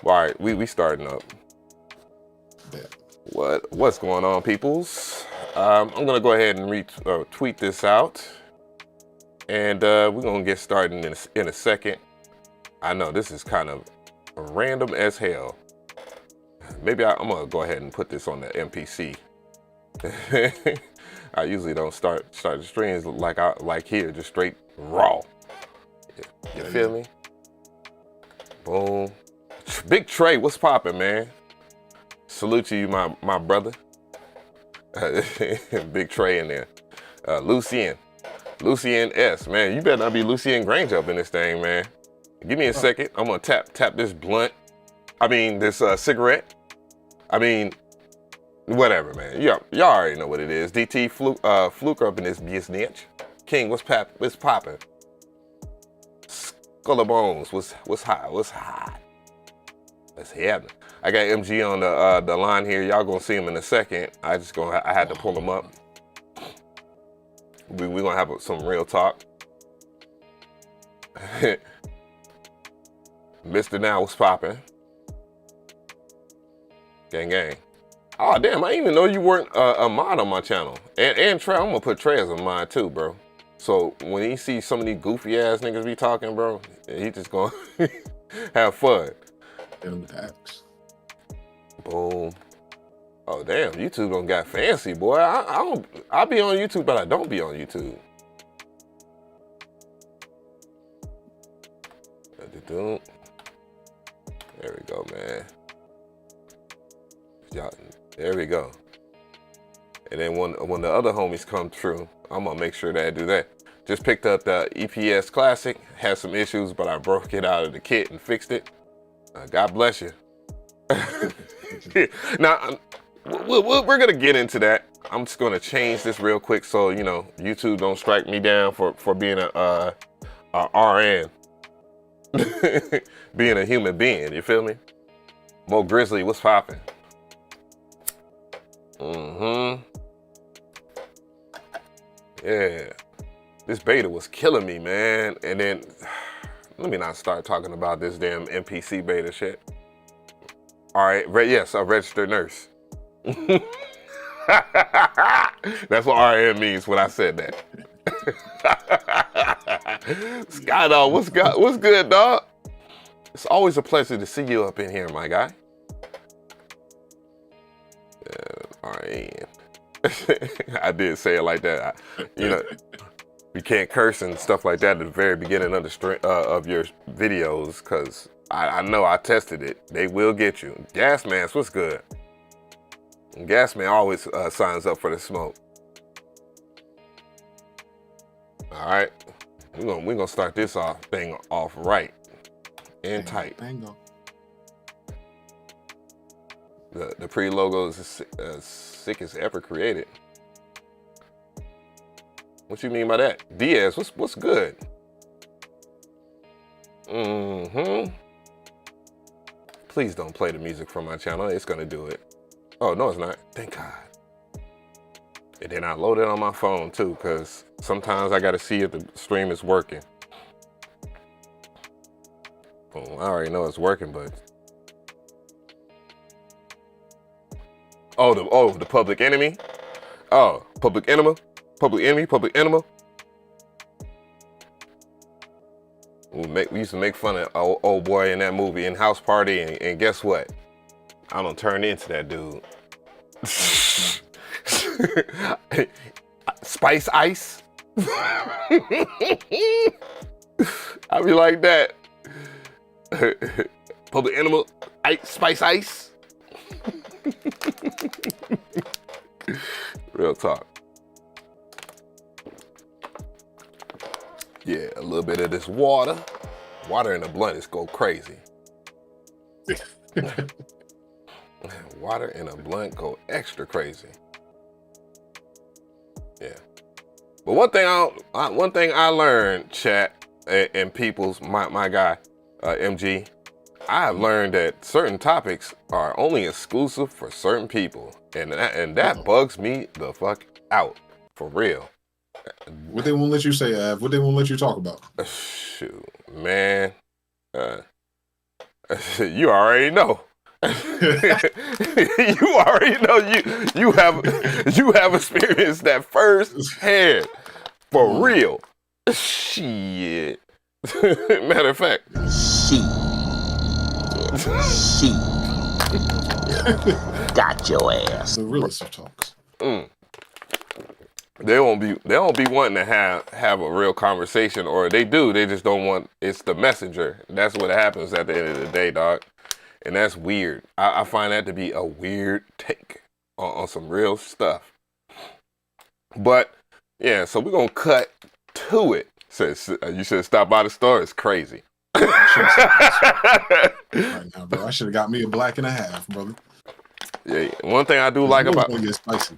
All right, we starting up. Yeah. What's going on, peoples? I'm gonna go ahead and tweet this out, and we're gonna get started in a second. I know this is kind of random as hell. Maybe I'm gonna go ahead and put this on the MPC. I usually don't start the streams like here, just straight raw. You feel me? Boom. Big Trey, what's poppin', man? Salute to you, my brother. Big Trey in there. Lucien S, man. You better not be Lucien Grange up in this thing, man. Give me a second. I'm gonna tap this blunt. I mean, this cigarette. I mean, whatever, man. Y'all already know what it is. DT Fluke up in this business. King, what's poppin'? Skull of Bones, what's hot? Let's have it. I got MG on the line here. Y'all gonna see him in a second. I had to pull him up. We gonna have some real talk. Mr. Now, what's poppin'? Gang. Oh damn, I didn't even know you weren't a mod on my channel. And Trey, I'm gonna put Trey as a mod too, bro. So when he sees some of these goofy ass niggas be talking, bro, he just gonna have fun. Boom. Oh damn, YouTube done got fancy, boy. I be on YouTube, but I don't be on YouTube. There we go, man. There we go. And then when the other homies come through, I'm gonna make sure that I do that. Just picked up the EPS Classic, had some issues, but I broke it out of the kit and fixed it. God bless you. Now, we're gonna get into that. I'm just gonna change this real quick so, you know, YouTube don't strike me down for being a RN. Being a human being, you feel me? Mo Grizzly, what's poppin'? Yeah. This beta was killing me, man. And then, let me not start talking about this damn MPC beta shit. All right, yes, a registered nurse. That's what RN means when I said that. Sky Dog, what's good, dog? It's always a pleasure to see you up in here, my guy. RN. I did say it like that. You know, you can't curse and stuff like that at the very beginning of of your videos, because I know I tested it. They will get you. Gas Mask, what's good? Gas Man always signs up for the smoke. All right, we're gonna start this thing off right and tight. Bingo. The pre-logo is as sick as ever created. What you mean by that? Diaz, what's good? Please don't play the music from my channel. It's gonna do it. Oh, no, it's not. Thank God. And then I load it on my phone too, because sometimes I gotta see if the stream is working. Well, I already know it's working, but the public enemy. Oh, public enema. We used to make fun of old boy in that movie in House Party, and guess what? I don't turn into that dude. Spice Ice. I be like that. Public animal, Spice Ice. Real talk. Yeah, a little bit of this water. Water in the blunt is go crazy. Water in a blunt go extra crazy. Yeah. But one thing I learned, chat and people's, my guy, MG, I have learned that certain topics are only exclusive for certain people, and that bugs me the fuck out, for real. What they won't let you say, Av? What they won't let you talk about? Shoot, man. You already know. You already know. You have experienced that firsthand for real. Shit. Matter of fact. She got your ass. The realest of talks. They won't be wanting to have a real conversation, or they do. They just don't want. It's the messenger. That's what happens at the end of the day, dog. And that's weird. I find that to be a weird take on some real stuff. But yeah, so we're gonna cut to it. Says you should stop by the store. It's crazy. Right now, bro. I should have got me a black and a half, brother. Yeah, one thing I do like about get spicy.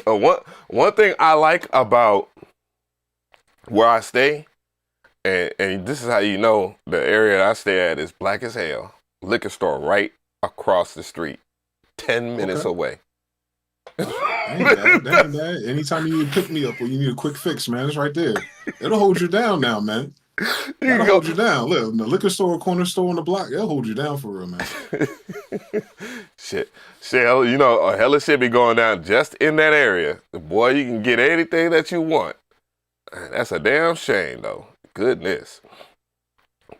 one thing I like about where I stay, and this is how you know the area that I stay at is black as hell. Liquor store right across the street, 10 minutes away. Ain't bad. Anytime you need to pick me up or you need a quick fix, man, it's right there. It'll hold you down now, man. That'll hold you down. Look, the liquor store, corner store on the block, it'll hold you down for real, man. Shit, you know, a hella shit be going down just in that area. Boy, you can get anything that you want. That's a damn shame, though. Goodness.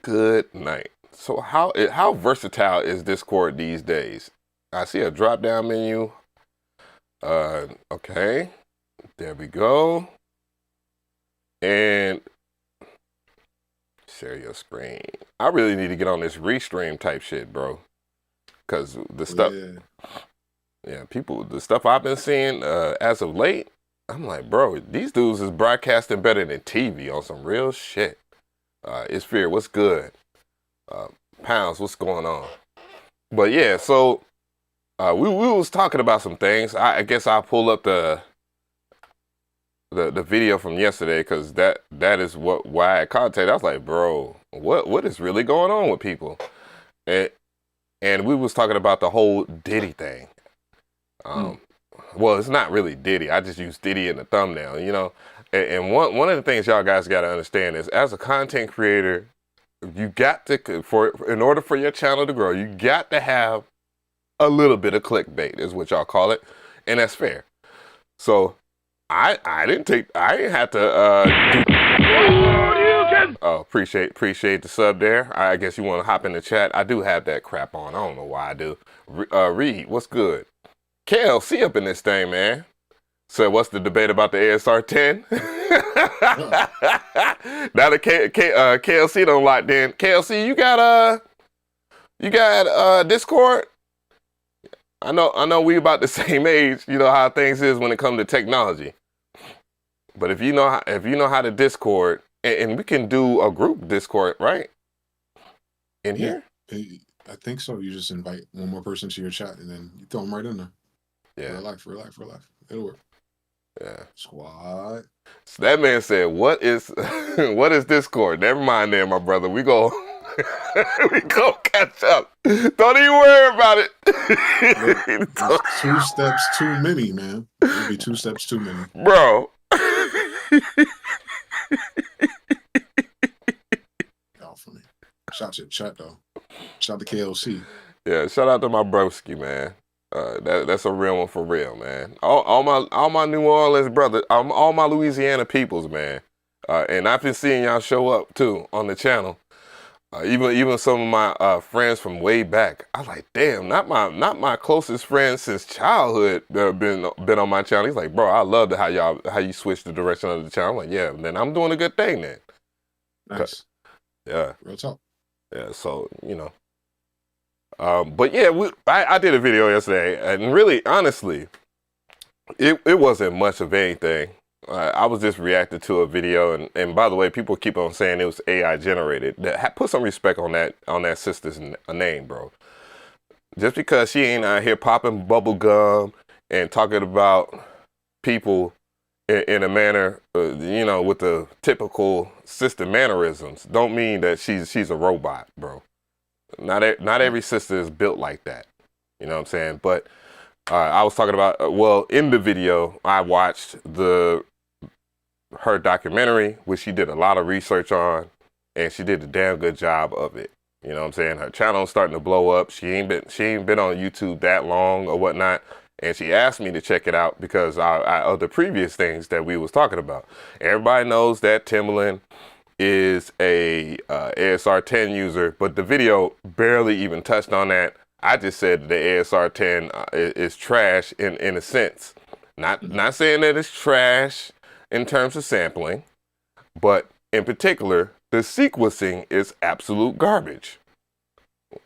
Good night. So how versatile is Discord these days? I see a drop-down menu. Okay. There we go. And share your screen. I really need to get on this restream type shit, bro. Cause the stuff, yeah, the stuff I've been seeing as of late, I'm like, bro, these dudes is broadcasting better than TV on some real shit. It's Fear, what's good? Pounds, what's going on? But yeah, so we was talking about some things. I guess I'll pull up the video from yesterday, because that is why I contacted. I was like, bro, what is really going on with people? And we was talking about the whole Diddy thing. Well, it's not really Diddy. I just use Diddy in the thumbnail, you know. And one of the things y'all guys got to understand is, as a content creator, you got to, in order for your channel to grow, you got to have a little bit of clickbait, is what y'all call it, and that's fair. So I didn't have to appreciate the sub there. I guess you want to hop in the chat. I do have that crap on. I don't know why I do. Reed, what's good? KLC up in this thing, man. So what's the debate about the ASR-10? Now the KLC don't locked in. KLC, you got Discord? I know we about the same age. You know how things is when it comes to technology. But if you know how to Discord, and we can do a group Discord, right? In here? I think so. You just invite one more person to your chat, and then you throw them right in there. Yeah. For life. It'll work. Yeah. Squad. So that man said, "What is Discord?" Never mind, there, my brother. We go catch up. Don't even worry about it. Look, 2 steps too many, man. It'll be 2 steps too many, bro. Out for me. Shout out to the chat though. Shout out to KLC. Yeah, shout out to my broski, man. That's a real one for real, man. All my New Orleans brothers, all my Louisiana peoples, man. And I've been seeing y'all show up too on the channel. Even some of my friends from way back. I was like, damn, not my closest friends since childhood been on my channel. He's like, bro, I love how you switched the direction of the channel. I'm like, yeah, then I'm doing a good thing then. Nice. Yeah. Real talk. Yeah. So you know. But yeah, I did a video yesterday, and really, honestly, it wasn't much of anything. I was just reacting to a video, and by the way, people keep on saying it was AI generated. Put some respect on that sister's name, bro. Just because she ain't out here popping bubble gum and talking about people in a manner, you know, with the typical sister mannerisms, don't mean that she's a robot, bro. Not every sister is built like that. You know what I'm saying? But I was talking about, well, in the video, I watched her documentary, which she did a lot of research on. and she did a damn good job of it. You know what I'm saying? Her channel's starting to blow up. She ain't been on YouTube that long or whatnot. And she asked me to check it out because of the previous things that we was talking about. Everybody knows that Timbaland is a ASR-10 user, but the video barely even touched on that. I just said the ASR-10 is trash in a sense. Not saying that it's trash in terms of sampling, but in particular, the sequencing is absolute garbage.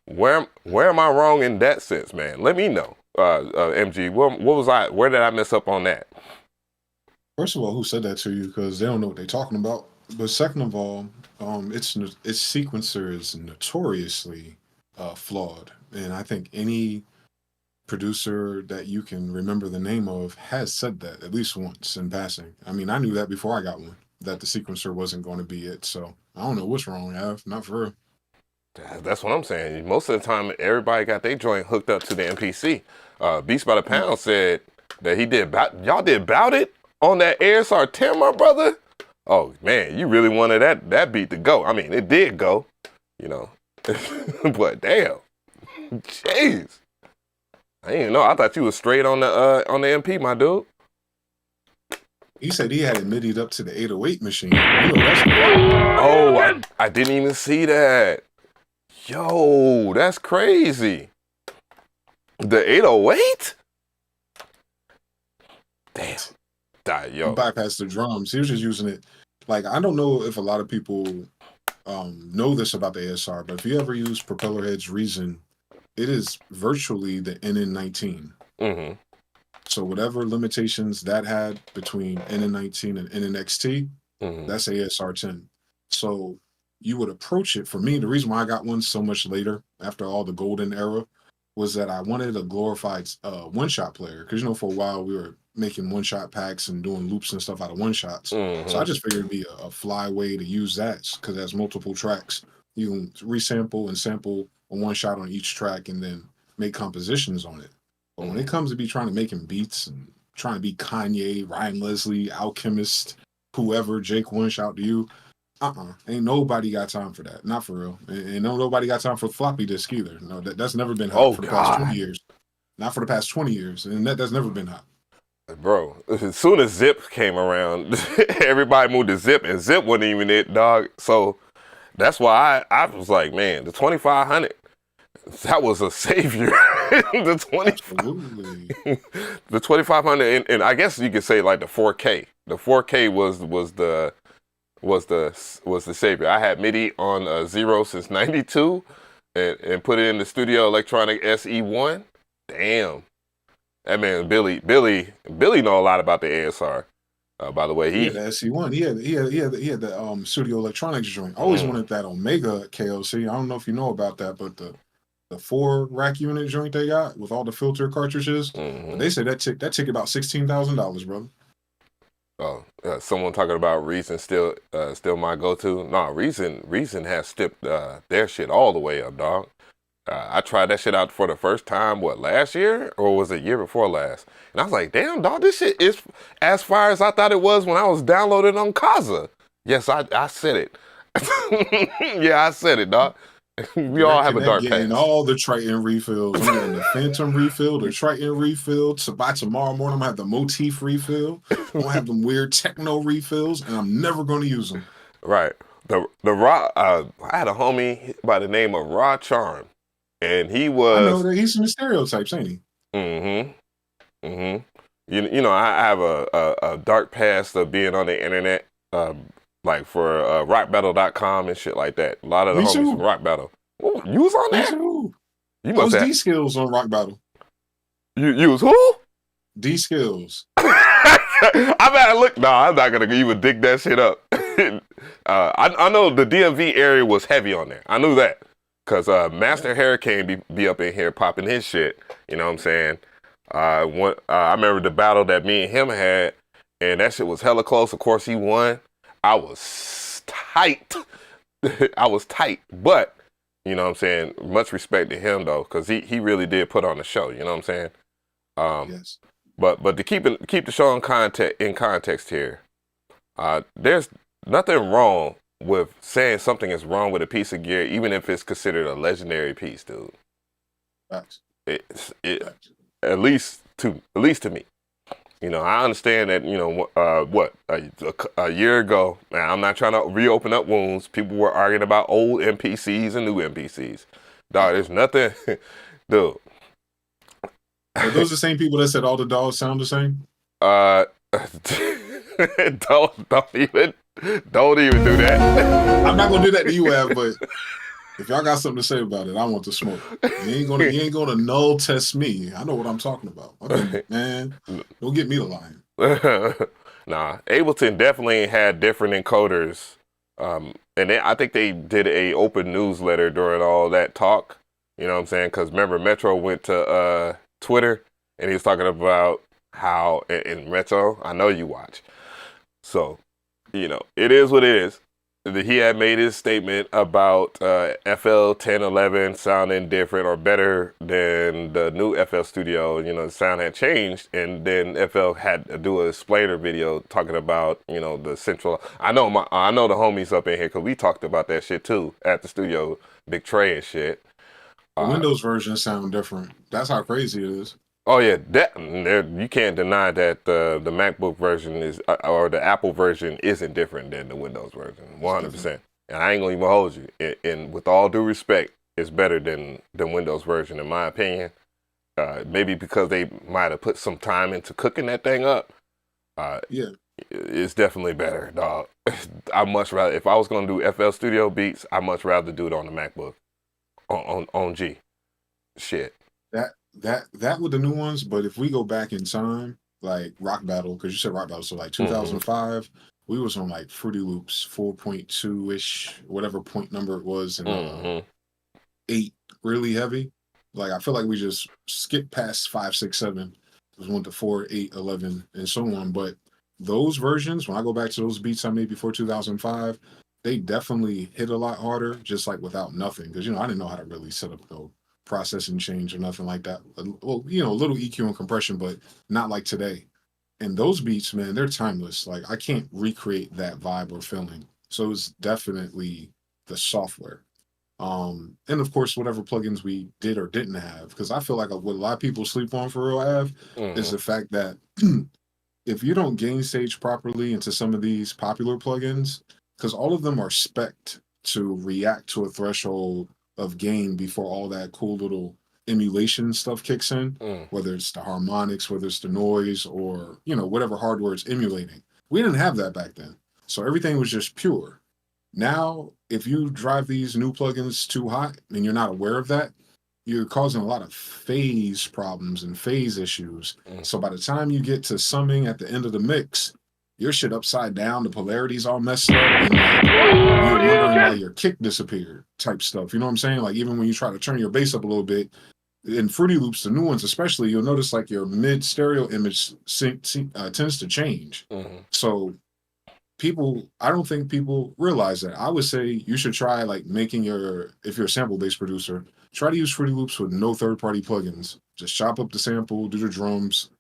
Where am I wrong in that sense, man? Let me know. MG, what was I? Where did I mess up on that? First of all, who said that to you? Because they don't know what they're talking about. But second of all, its sequencer is notoriously flawed, and I think any producer that you can remember the name of has said that at least once in passing. I mean, I knew that before I got one, that the sequencer wasn't going to be it. So I don't know what's wrong, Av. Not for real. That's what I'm saying. Most of the time, everybody got their joint hooked up to the MPC. Beast by the Pound said that he did y'all did bout it on that ASR-10, my brother. Oh man, you really wanted that beat to go. I mean, it did go, you know, but damn, jeez, I didn't even know. I thought you was straight on the MP, my dude. He said he had it midied up to the 808 machine. You know, that's Oh, I didn't even see that. Yo, that's crazy. The 808? Damn. Yo. He bypassed the drums. He was just using it. Like, I don't know if a lot of people know this about the ASR, but if you ever use Propeller Head's Reason, it is virtually the NN19. Mm-hmm. So whatever limitations that had between NN19 and NNXT, that's ASR-10. So you would approach it. For me, the reason why I got one so much later, after all the golden era, was that I wanted a glorified one-shot player. Because, you know, for a while we were making one-shot packs and doing loops and stuff out of one-shots. So I just figured it'd be a fly way to use that because it has multiple tracks. You can resample and sample a one-shot on each track and then make compositions on it. But when it comes to trying to making beats and trying to be Kanye, Ryan Leslie, Alchemist, whoever, Jake One, shout to you, ain't nobody got time for that. Not for real. And nobody got time for floppy disk either. No, that's never been hot for the past 20 years. Not for the past 20 years. And that's never been hot. Bro, as soon as Zip came around, everybody moved to Zip, and Zip wasn't even it, dog. So that's why I was like, man, the 2500, that was a savior. The 2500, and I guess you could say like the 4K. The 4K was the savior. I had MIDI on Zero since '92, and put it in the Studio Electronic SE1. Damn, that man Billy know a lot about the ASR. By the way, he had the SE1. He had the Studio Electronics joint. I always wanted that Omega KLC. I don't know if you know about that, but the 4-rack unit joint they got with all the filter cartridges. They said that took about $16,000, brother. Oh, someone talking about Reason still my go-to. No, Reason has stepped their shit all the way up, dog. I tried that shit out for the first time, last year? Or was it year before last? And I was like, damn, dog, this shit is as far as I thought it was when I was downloading on Kaza. Yes, I said it. Yeah, I said it, dog. We all have a dark past. All the Triton refills. I'm getting the Phantom refill, the Triton refill. So by tomorrow morning, I'm going to have the Motif refill. I'm going to have them weird techno refills, and I'm never going to use them. Right. The Raw, I had a homie by the name of Raw Charm, and he was... I know that he's some stereotypes, ain't he? You know, I have a dark past of being on the internet, like for rockbattle.com and shit like that. A lot of the homies from Rock Battle. Ooh, you was on there? You must have D-Skills on Rock Battle. You was who? D-Skills. I better look. No, I'm not gonna even dig that shit up. I know the DMV area was heavy on there. I knew that. Cause Master Hurricane be up in here popping his shit. You know what I'm saying? I remember the battle that me and him had, and that shit was hella close. Of course he won. I was tight. But, you know what I'm saying? Much respect to him, though, because he really did put on the show. You know what I'm saying? Yes. But to keep the show in context here, there's nothing wrong with saying something is wrong with a piece of gear, even if it's considered a legendary piece, dude. Facts. It at least to me. You know, I understand that, you know, a year ago, man, I'm not trying to reopen up wounds. People were arguing about old MPCs and new MPCs. Dog, there's nothing, dude. Are those the same people that said all the dogs sound the same? Don't even do that. I'm not gonna do that to you, Av, but if y'all got something to say about it, I want to smoke. You ain't gonna null test me. I know what I'm talking about. Man, don't get me to lying. Nah, Ableton definitely had different encoders. I think they did a open newsletter during all that talk. You know what I'm saying? Because remember, Metro went to Twitter and he was talking about how in Metro, I know you watch. So, you know, it is what it is. He had made his statement about FL-10, 11 sounding different or better than the new FL Studio. You know, the sound had changed, and then FL had to do a explainer video talking about, you know, the central. I know the homies up in here because we talked about that shit too at the studio, Big Trey and shit. The Windows version sound different. That's how crazy it is. Oh yeah, you can't deny that the MacBook version is, or the Apple version isn't different than the Windows version, 100%. And I ain't gonna even hold you. And with all due respect, it's better than the Windows version, in my opinion. Maybe because they might have put some time into cooking that thing up. Yeah, it's definitely better, dog. I much rather, if I was gonna do FL Studio beats, I much rather do it on the MacBook, on G. Shit. That with the new ones, but if we go back in time, like Rock Battle, because you said Rock Battle, so like 2005, we was on like Fruity Loops 4.2-ish, whatever point number it was, and 8 really heavy. Like I feel like we just skipped past 5, 6, 7, just went to 4, 8, 11, and so on. But those versions, when I go back to those beats I made before 2005, they definitely hit a lot harder, just like without nothing. Because, you know, I didn't know how to really set up no processing change or nothing like that. Well, you know, a little EQ and compression, but not like today. And those beats, man, they're timeless. Like I can't recreate that vibe or feeling. So it's definitely the software. And of course, whatever plugins we did or didn't have, because I feel like what a lot of people sleep on for real, is the fact that if you don't gain stage properly into some of these popular plugins, because all of them are spec'd to react to a threshold of gain before all that cool little emulation stuff kicks in, whether it's the harmonics, whether it's the noise, or, you know, whatever hardware it's emulating. We didn't have that back then. So everything was just pure. Now, if you drive these new plugins too hot and you're not aware of that, you're causing a lot of phase problems and phase issues. So by the time you get to summing at the end of the mix, your shit upside down, the polarity's all messed up, and like, you're wondering why your kick disappeared type stuff. You know what I'm saying? Like even when you try to turn your bass up a little bit, in Fruity Loops, the new ones especially, you'll notice like your mid stereo image tends to change. So I don't think people realize that. I would say you should try like making if you're a sample-based producer, try to use Fruity Loops with no third-party plugins. Just chop up the sample, do the drums,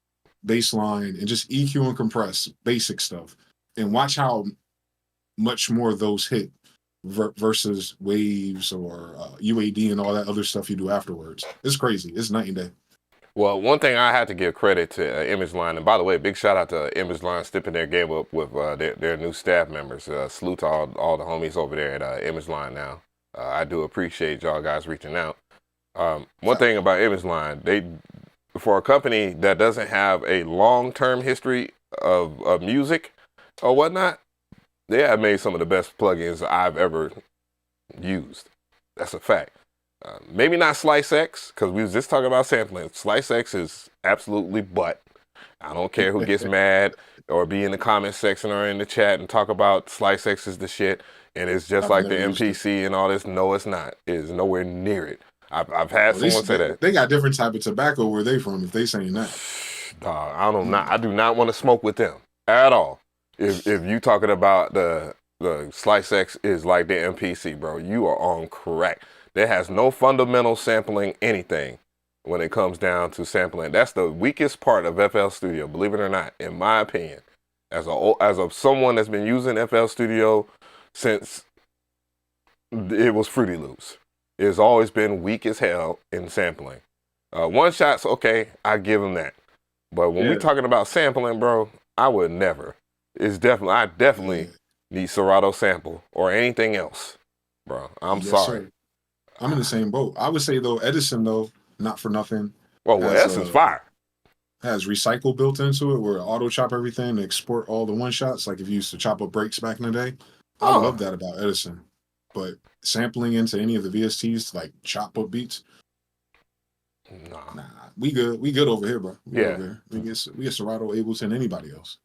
bass line, and just EQ and compress, basic stuff. And watch how much more of those hit versus waves or UAD and all that other stuff you do afterwards. It's crazy. It's night and day. Well, one thing I have to give credit to Image Line, and by the way, big shout out to Image Line stepping their game up with their new staff members. Salute to all the homies over there at Image Line now. I do appreciate y'all guys reaching out. One thing about Image Line, for a company that doesn't have a long-term history of music or whatnot, they have made some of the best plugins I've ever used. That's a fact. Maybe not Slice X, because we was just talking about sampling. Slice X is absolutely butt. I don't care who gets mad or be in the comment section or in the chat and talk about Slice X is the shit, and it's just like the MPC and all this. No, it's not. It is nowhere near it. I've had someone say that. They got different type of tobacco where they from if they saying that. Dog, I do not want to smoke with them at all. If you talking about the Slice X is like the MPC, bro, you are on crack. There has no fundamental sampling anything when it comes down to sampling. That's the weakest part of FL Studio, believe it or not, in my opinion. As of someone that's been using FL Studio since it was Fruity Loops. It's always been weak as hell in sampling. One shots, okay, I give them that. But when we're talking about sampling, bro, I would never. I definitely need Serato sample or anything else, bro. I'm sorry. Sir. I'm in the same boat. I would say though, Edison though, not for nothing. Well, Edison's fire. Has recycle built into it where it auto chop everything and export all the one shots. Like if you used to chop up breaks back in the day, I love that about Edison. But sampling into any of the VSTs to like chop up beats, nah, we good over here, bro. We get Serato, Ableton, anybody else.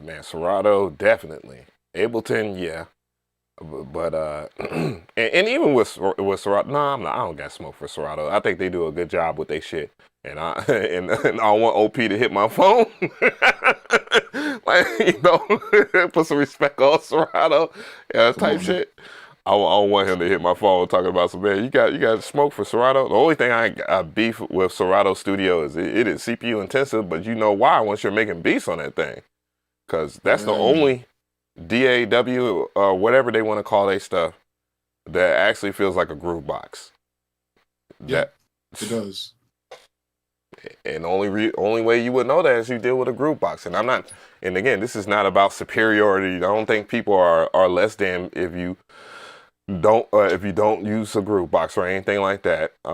Man, Serato definitely. Ableton, yeah. But and even with Serato, I don't got smoke for Serato. I think they do a good job with their shit. And I want OP to hit my phone. Like, you know, put some respect on Serato. Yeah, type shit. I don't want him to hit my phone talking about some, man, you got smoke for Serato. The only thing I beef with Serato Studio is it is CPU intensive, but you know why once you're making beats on that thing. Because that's the only DAW or whatever they want to call their stuff that actually feels like a groove box. Yeah, it does. And the only way you would know that is you deal with a groove box. And and again, this is not about superiority. I don't think people are less than if you don't use a groove box or anything like that. But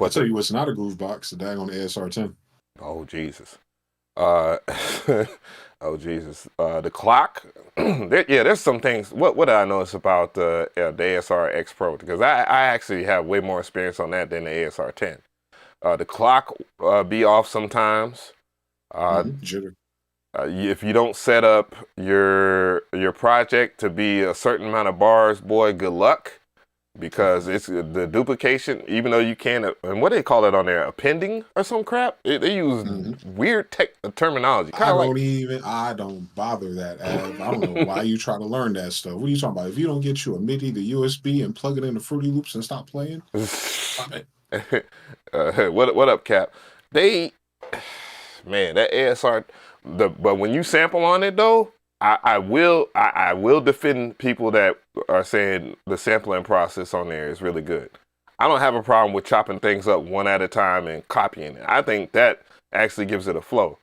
I'll tell you what's not a groove box, the daggone ASR-10. Oh Jesus. Oh Jesus. The clock. There's some things. What did I notice about the ASR-X Pro? Because I actually have way more experience on that than the ASR-10. The clock be off sometimes. Jitter. If you don't set up your project to be a certain amount of bars, boy, good luck. Because it's the duplication, even though you can, and what do they call it on there, appending or some crap? They use weird terminology. I don't bother that, Av. I don't know why you try to learn that stuff. What are you talking about? If you don't get you a MIDI to USB and plug it into Fruity Loops and stop playing, stop it. What up, Cap? Man, that ASR, but when you sample on it though, I will defend people that are saying the sampling process on there is really good. I don't have a problem with chopping things up one at a time and copying it. I think that actually gives it a flow.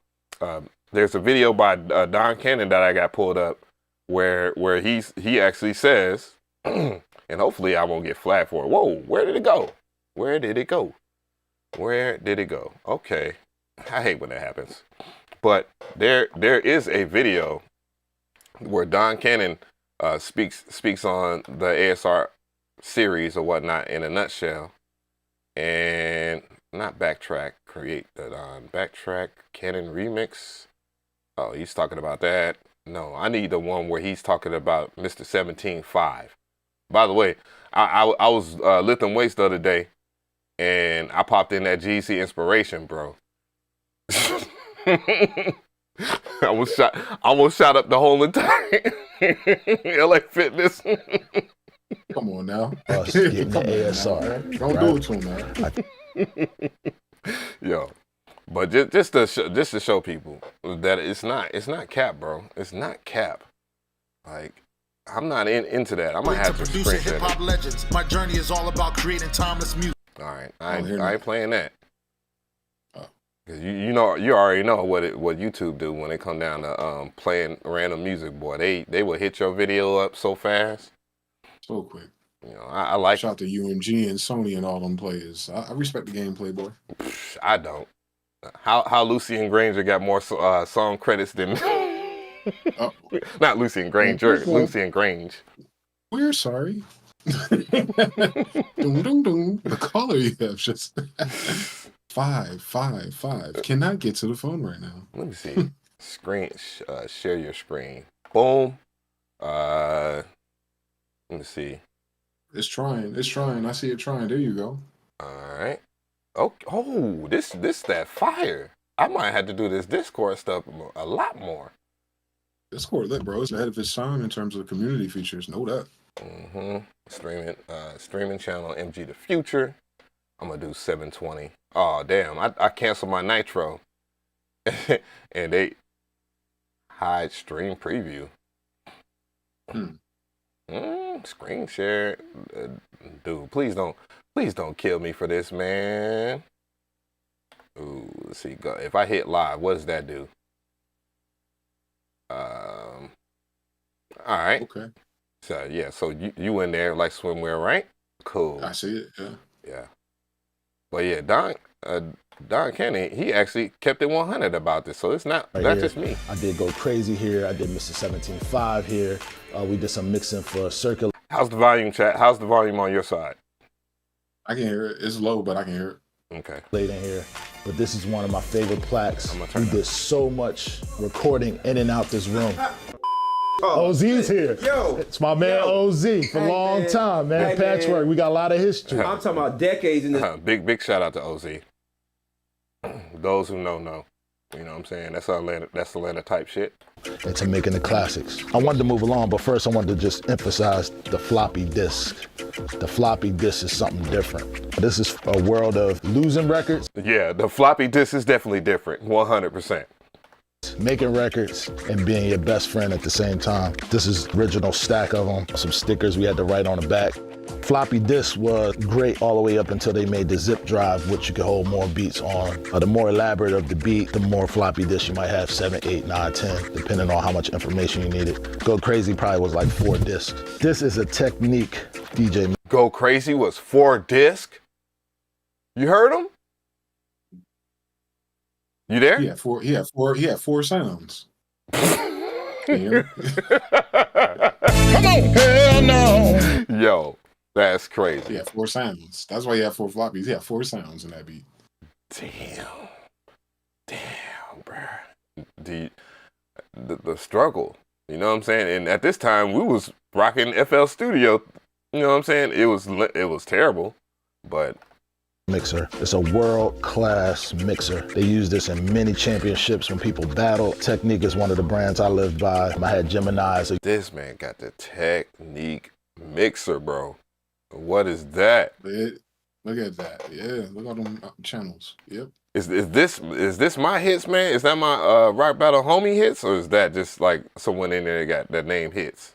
There's a video by Don Cannon that I got pulled up where he actually says, and hopefully I won't get flagged for it. Whoa, where did it go? Where did it go? Where did it go? Okay, I hate when that happens. But there is a video where Don Cannon speaks on the ASR series or whatnot in a nutshell, and not backtrack, create the backtrack Cannon remix. Oh, he's talking about that. No, I need the one where he's talking about Mr. 17.5. By the way, I was lifting weights the other day, and I popped in that GC Inspiration, bro. I almost shot up the whole entire LA Fitness. Come on now. Us getting the ASR. Don't do it to him, man. Yo, but just to show people that it's not cap, bro. It's not cap. Like, I'm not into that. I might have to screen hip hop legends. My journey is all about creating timeless music. All right, I ain't playing that. Cause you already know what YouTube do when it come down to playing random music, boy. They will hit your video up so fast, so quick. You know, I like. Shout out to UMG and Sony and all them players. I respect the gameplay, boy. I don't. How Lucien Granger got more song credits than not Lucien Granger, Lucien Grange. We're sorry. Doom, doom, doom. The caller you have just 555. Cannot get to the phone right now. Let me see. Share your screen. Boom. Let me see. It's trying. I see it trying. There you go. All right. Oh, this that fire. I might have to do this Discord stuff a lot more. Discord lit, bro. It's ahead of its time in terms of community features. Know that. Streaming channel MG the Future. I'm gonna do 720. Oh damn, I canceled my Nitro. And they hide stream preview. Screen share, dude. Please don't kill me for this, man. Ooh, let's see. Go. If I hit live, what does that do? All right. Okay. So yeah, so you in there like swimwear, right? Cool. I see it. Yeah. Yeah. But yeah, Don Kenny, he actually kept it 100 about this, so it's not that's just me. I did Go Crazy here. I did Mr. 17.5 here. We did some mixing for Circular. How's the volume, chat? How's the volume on your side? I can hear it. It's low, but I can hear it. Okay. Played in here, but this is one of my favorite plaques. We turn did so much recording in and out this room. OZ's here. Yo, it's my man OZ for a long time, man. Hey, Patchwork. man. We got a lot of history. I'm talking about decades in this. Big shout out to OZ. Those who know. You know what I'm saying? That's Atlanta type shit. Into making the classics. I wanted to move along, but first I wanted to just emphasize the floppy disk. The floppy disk is something different. This is a world of losing records. Yeah, the floppy disk is definitely different, 100%. Making records and being your best friend at the same time. This is original stack of them. Some stickers we had to write on the back. Floppy disk was great all the way up until they made the zip drive, which you could hold more beats on. The more elaborate of the beat, the more floppy disk you might have, 7, 8, 9, 10, depending on how much information you needed. Go Crazy probably was like 4 discs. This is a technique, DJ. Go Crazy was 4 disc? You heard him? You there? He had four sounds. Come on, hell no. Yo, that's crazy. He had 4 sounds. That's why he had 4 floppies. He had 4 sounds in that beat. Damn, bro. The struggle. You know what I'm saying? And at this time, we was rocking FL Studio. You know what I'm saying? It was terrible, but. Mixer. It's a world-class mixer. They use this in many championships when people battle. Technique is one of the brands I live by. I had Gemini's. This man got the Technique mixer, bro. What is that? Look at that. Yeah, look at them channels. Yep. Is this my hits, man? Is that my Rock Battle homie hits, or is that just like someone in there that got that name hits?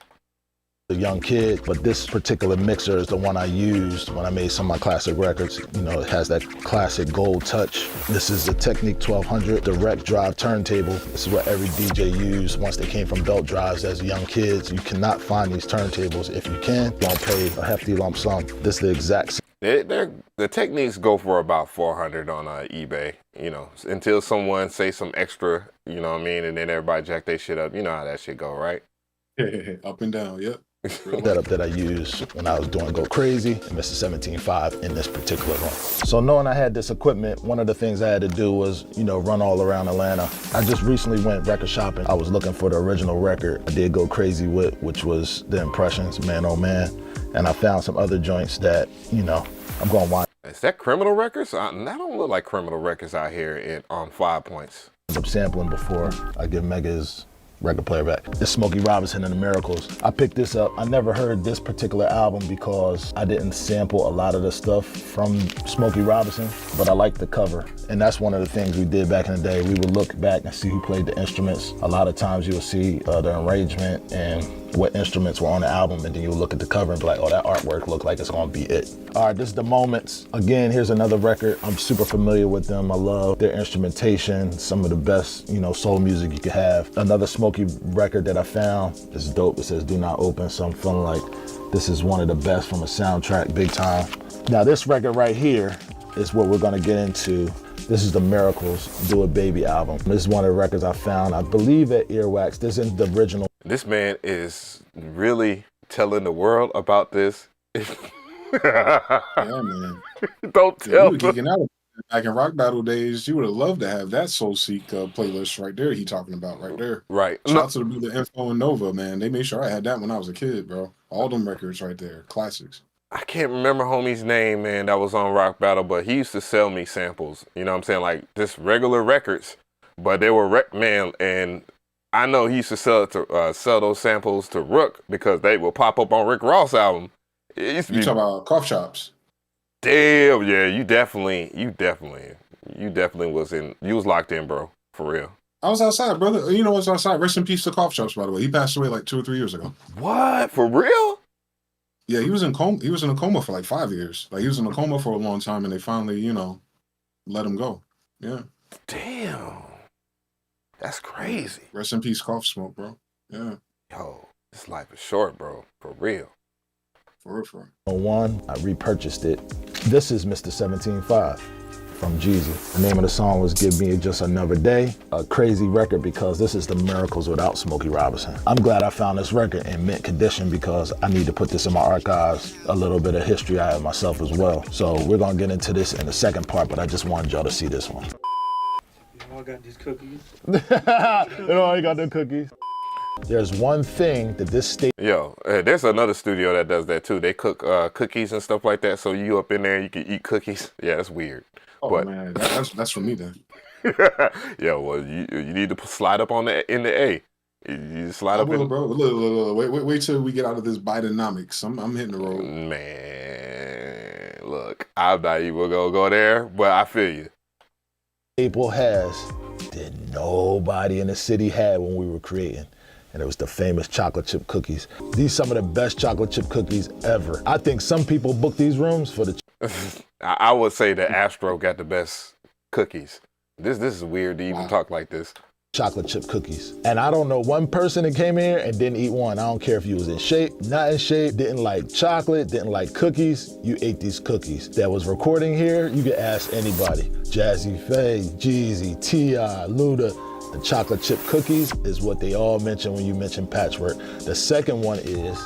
A young kid, but this particular mixer is the one I used when I made some of my classic records. You know, it has that classic gold touch. This is the Technique 1200 direct drive turntable. This is what every DJ used once they came from belt drives as young kids. You cannot find these turntables. If you can, don't pay a hefty lump sum. This is the exact same. The Techniques go for about 400 on eBay, you know, until someone say some extra, you know what I mean, and then everybody jack their shit up. You know how that shit go, right? Up and down, yep. Setup that I used when I was doing Go Crazy and Mr. 17.5 in this particular room. So knowing I had this equipment, one of the things I had to do was, you know, run all around Atlanta. I just recently went record shopping. I was looking for the original record I did Go Crazy with, which was The Impressions, Man Oh Man. And I found some other joints that, you know, I'm going to watch. Is that Criminal Records? That don't look like Criminal Records out here on 5 Points. I'm sampling before I give Mega his record player back. This Smokey Robinson and the Miracles. I picked this up. I never heard this particular album because I didn't sample a lot of the stuff from Smokey Robinson, but I like the cover. And that's one of the things we did back in the day. We would look back and see who played the instruments. A lot of times you would see the arrangement and what instruments were on the album, and then you would look at the cover and be like, oh, that artwork looked like it's gonna be it. All right, this is The Moments. Again, here's another record. I'm super familiar with them. I love their instrumentation, some of the best, you know, soul music you could have. Another Smokey record that I found is dope. It says Do Not Open, so I'm feeling like this is one of the best from a soundtrack, big time. Now this record right here is what we're gonna get into. This is the Miracles Do It Baby album. This is one of the records I found, I believe at Earwax. This isn't the original. This man is really telling the world about this. Yeah, man. Don't tell me. Geeking out back in Rock Battle days, you would have loved to have that Soul Seek playlist right there he talking about right there. Right. Shout out to the Info and Nova, man. They made sure I had that when I was a kid, bro. All them records right there, classics. I can't remember homie's name, man, that was on Rock Battle, but he used to sell me samples. You know what I'm saying? Like just regular records, but they were man, and I know he used to sell those samples to Rook because they will pop up on Rick Ross' album. It used to You talk about cough chops. Damn, yeah, you definitely was locked in, bro, for real. I was outside, brother. You know what's outside? Rest in peace to cough chops, by the way. He passed away like 2 or 3 years ago. What? For real? Yeah, he was in coma. He was in a coma for like 5 years. Like he was in a coma for a long time, and they finally, let him go. Yeah. Damn. That's crazy. Rest in peace, Cough Smoke, bro. Yeah. Yo, this life is short, bro. For real. For real, for real. One, I repurchased it. This is Mr. 17.5 from Jeezy. The name of the song was Give Me Just Another Day. A crazy record because this is the Miracles without Smokey Robinson. I'm glad I found this record in mint condition because I need to put this in my archives. A little bit of history I have myself as well. So we're gonna get into this in the second part, but I just wanted y'all to see this one. You all got these cookies? I got the cookies. There's one thing that this state. Yo, there's another studio that does that too. They cook cookies and stuff like that. So you up in there, you can eat cookies. Yeah, that's weird. Oh but, man, that's for me then. Yeah, well, you need to slide up on in the A. You slide up will, in, bro. Look, wait till we get out of this Bidenomics. I'm hitting the road. Man, look, I'm not even gonna go there, but I feel you. Staple has that nobody in the city had when we were creating. And it was the famous chocolate chip cookies. These some of the best chocolate chip cookies ever. I think some people book these rooms for the. I would say that Astro got the best cookies. This is weird to even talk like this. Chocolate chip cookies. And I don't know one person that came here and didn't eat one. I don't care if you was in shape, not in shape, didn't like chocolate, didn't like cookies, you ate these cookies. That was recording here, you could ask anybody. Jazzy Faye, Jeezy, T.I., Luda. The chocolate chip cookies is what they all mention when you mention Patchwork. The second one is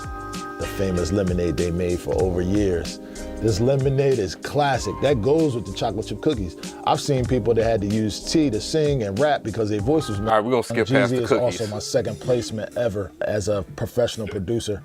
the famous lemonade they made for over years. This lemonade is classic. That goes with the chocolate chip cookies. I've seen people that had to use tea to sing and rap because their voice was. All right, we're gonna skip past the cookies. Jeezy is also my second placement ever as a professional producer.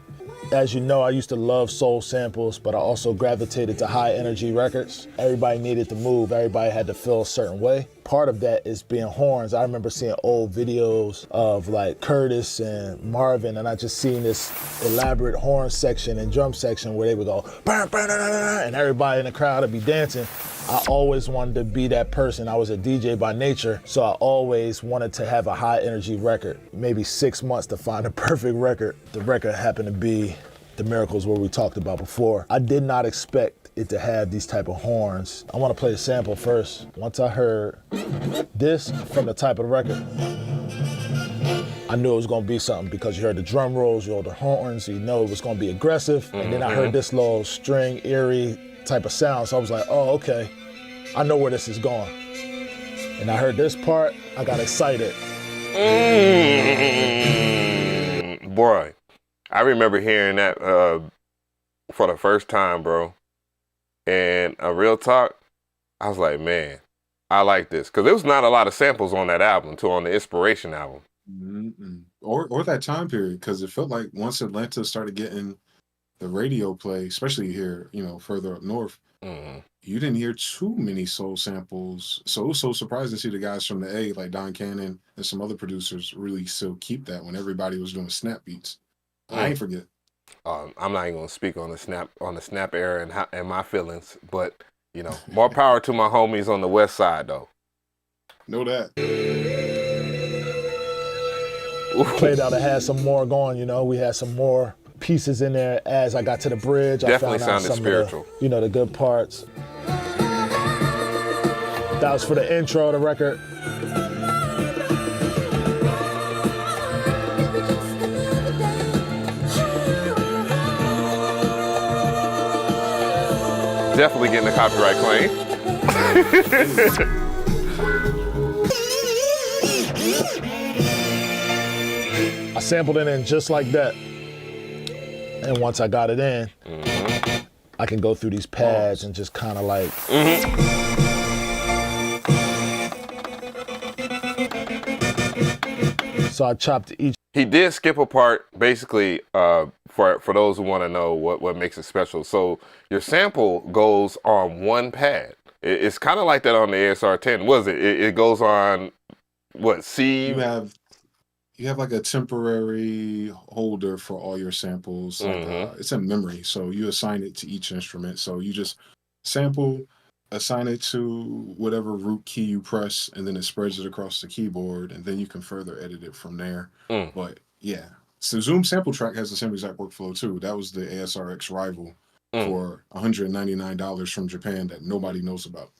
As you know, I used to love soul samples, but I also gravitated to high energy records. Everybody needed to move. Everybody had to feel a certain way. Part of that is being horns. I remember seeing old videos of like Curtis and Marvin, and I just seen this elaborate horn section and drum section where they would go, bah, bah, bah, bah, and everybody in the crowd would be dancing. I always wanted to be that person. I was a DJ by nature, so I always wanted to have a high energy record. Maybe 6 months to find a perfect record. The record happened to be The Miracles, what we talked about before. I did not expect it to have these type of horns. I want to play a sample first. Once I heard this from the type of record, I knew it was gonna be something because you heard the drum rolls, you heard the horns, so you know it was gonna be aggressive. And then I heard this little string, eerie type of sound. So I was like, oh, okay, I know where this is going. And I heard this part, I got excited. Boy, I remember hearing that for the first time, bro. And a real talk, I was like, man, I like this. Because there was not a lot of samples on that album, too, on the Inspiration album. Or that time period, because it felt like once Atlanta started getting the radio play, especially here, further up north, you didn't hear too many soul samples. So it was so surprising to see the guys from the A, like Don Cannon and some other producers, really still keep that when everybody was doing snap beats. I ain't forget. I'm not even gonna speak on the snap era and my feelings, but more power to my homies on the West Side though. Know that. Played out, I had some more going. We had some more pieces in there as I got to the bridge. Definitely I found out sounded some spiritual. Of the good parts. That was for the intro of the record. Definitely getting a copyright claim. I sampled it in just like that. And once I got it in, I can go through these pads and just kind of like. So I chopped each. He did skip a part, basically, for those who want to know what makes it special. So your sample goes on one pad. It's kind of like that on the ASR-10. Was it? It goes on what, C? You have like a temporary holder for all your samples. It's in memory, so you assign it to each instrument. So you just sample, assign it to whatever root key you press, and then it spreads it across the keyboard, and then you can further edit it from there. But yeah, So Zoom sample track has the same exact workflow too. That was the ASR-X rival for $199 from Japan that nobody knows about.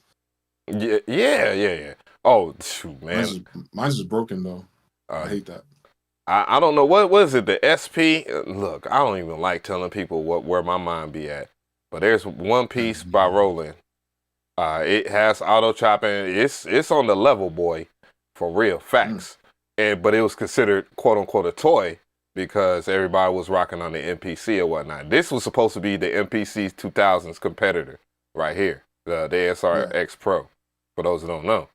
Yeah. Oh, shoot, man. Mine's is broken though. I hate that. I don't know what is it, the SP? Look, I don't even like telling people where my mind be at. But there's one piece by Roland. It has auto chopping. It's on the level, boy, for real, facts. But it was considered quote unquote a toy because everybody was rocking on the MPC or whatnot. This was supposed to be the MPC 2000's competitor right here, the ASR-X Pro. For those who don't know.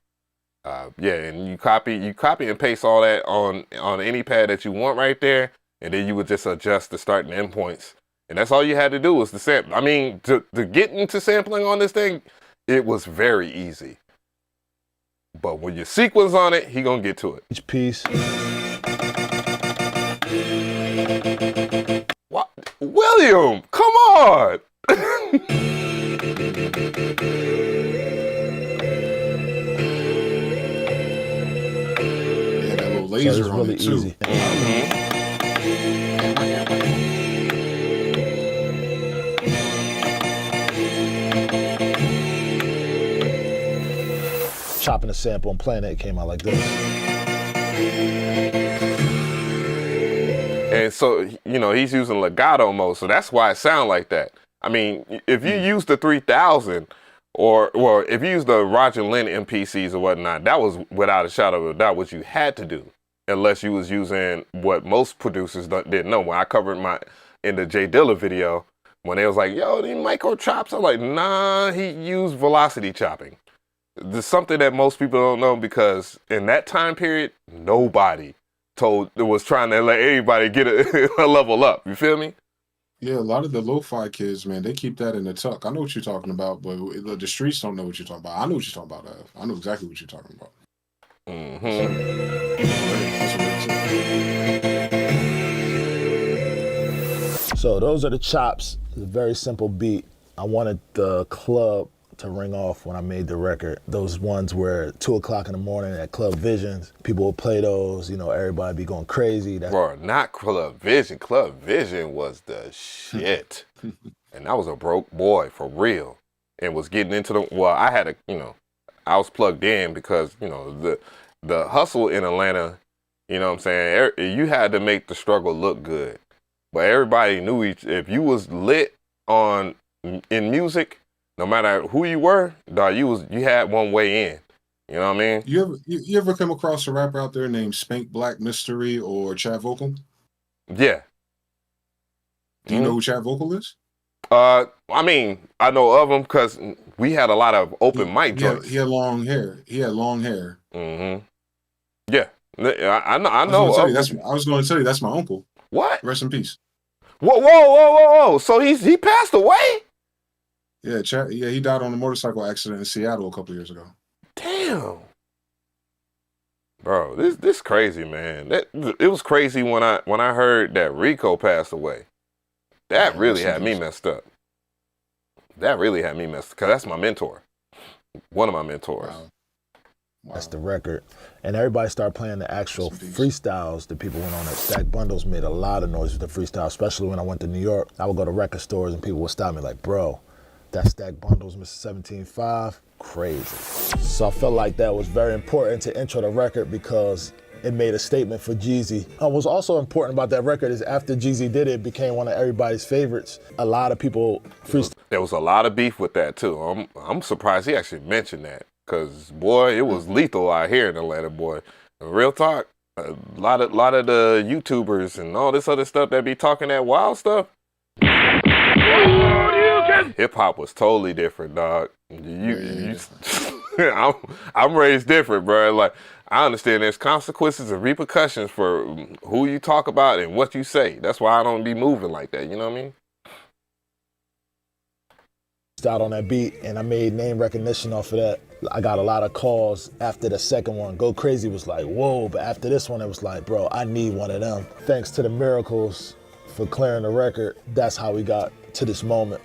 And you copy and paste all that on any pad that you want right there, and then you would just adjust the start and end points. And that's all you had to do was to sample. I mean, to get into sampling on this thing, it was very easy. But when you sequence on it, he gonna get to it. Each piece. What? William, come on! Laser so on really it too. Easy. Chopping a sample and playing it came out like this. And so, you know, he's using legato mode, so that's why it sounds like that. I mean, if you use the 3000 or if you use the Roger Lynn MPCs or whatnot, that was without a shadow of a doubt what you had to do. Unless you was using what most producers didn't know. When I covered in the Jay Dilla video, when they was like, yo, these micro chops, I'm like, nah, he used velocity chopping. There's something that most people don't know because in that time period, nobody was trying to let everybody get a level up. You feel me? Yeah, a lot of the lo-fi kids, man, they keep that in the tuck. I know what you're talking about, but the streets don't know what you're talking about. I know what you're talking about, Av. I know exactly what you're talking about. So those are the chops. It's a very simple beat. I wanted the club to ring off when I made the record. Those ones where 2 o'clock in the morning at Club Visions, people will play those, you know, everybody be going crazy. Bro, not Club Vision. Club Vision was the shit. And I was a broke boy for real. And was getting into I had I was plugged in because, you know, the hustle in Atlanta, you know what I'm saying? You had to make the struggle look good. But everybody knew if you was lit in music, no matter who you were, dog, you had one way in. You know what I mean? You ever come across a rapper out there named Spank Black Mystery or Chat Vocal? Yeah. Do you know who Chat Vocal is? I mean, I know of him because we had a lot of open mic joints. He had long hair. Mm-hmm. Yeah, I know. I was going to tell you that's my uncle. What? Rest in peace. Whoa! So he passed away? Yeah, he died on a motorcycle accident in Seattle a couple years ago. Damn. Bro, this crazy, man. It was crazy when I heard that Rico passed away. That really had me messed up. Because that's my mentor. One of my mentors. Wow. That's the record. And everybody started playing the actual freestyles that people went on. That Stack Bundles made a lot of noise with the freestyle, especially when I went to New York. I would go to record stores and people would stop me like, bro, that Stack Bundles, Mr. 17.5, crazy. So I felt like that was very important to intro the record because it made a statement for Jeezy. What was also important about that record is after Jeezy did it, it became one of everybody's favorites. A lot of people freestyle. There was a lot of beef with that too. I'm surprised he actually mentioned that. Cause boy, it was lethal out here in Atlanta, boy. Real talk, a lot of the YouTubers and all this other stuff that be talking that wild stuff. Hip hop was totally different, dog. I'm raised different, bro. Like I understand there's consequences and repercussions for who you talk about and what you say. That's why I don't be moving like that. You know what I mean? Out on that beat, and I made name recognition off of that. I got a lot of calls after the second one. Go Crazy was like, whoa, but after this one, it was like, bro, I need one of them. Thanks to the Miracles for clearing the record. That's how we got to this moment,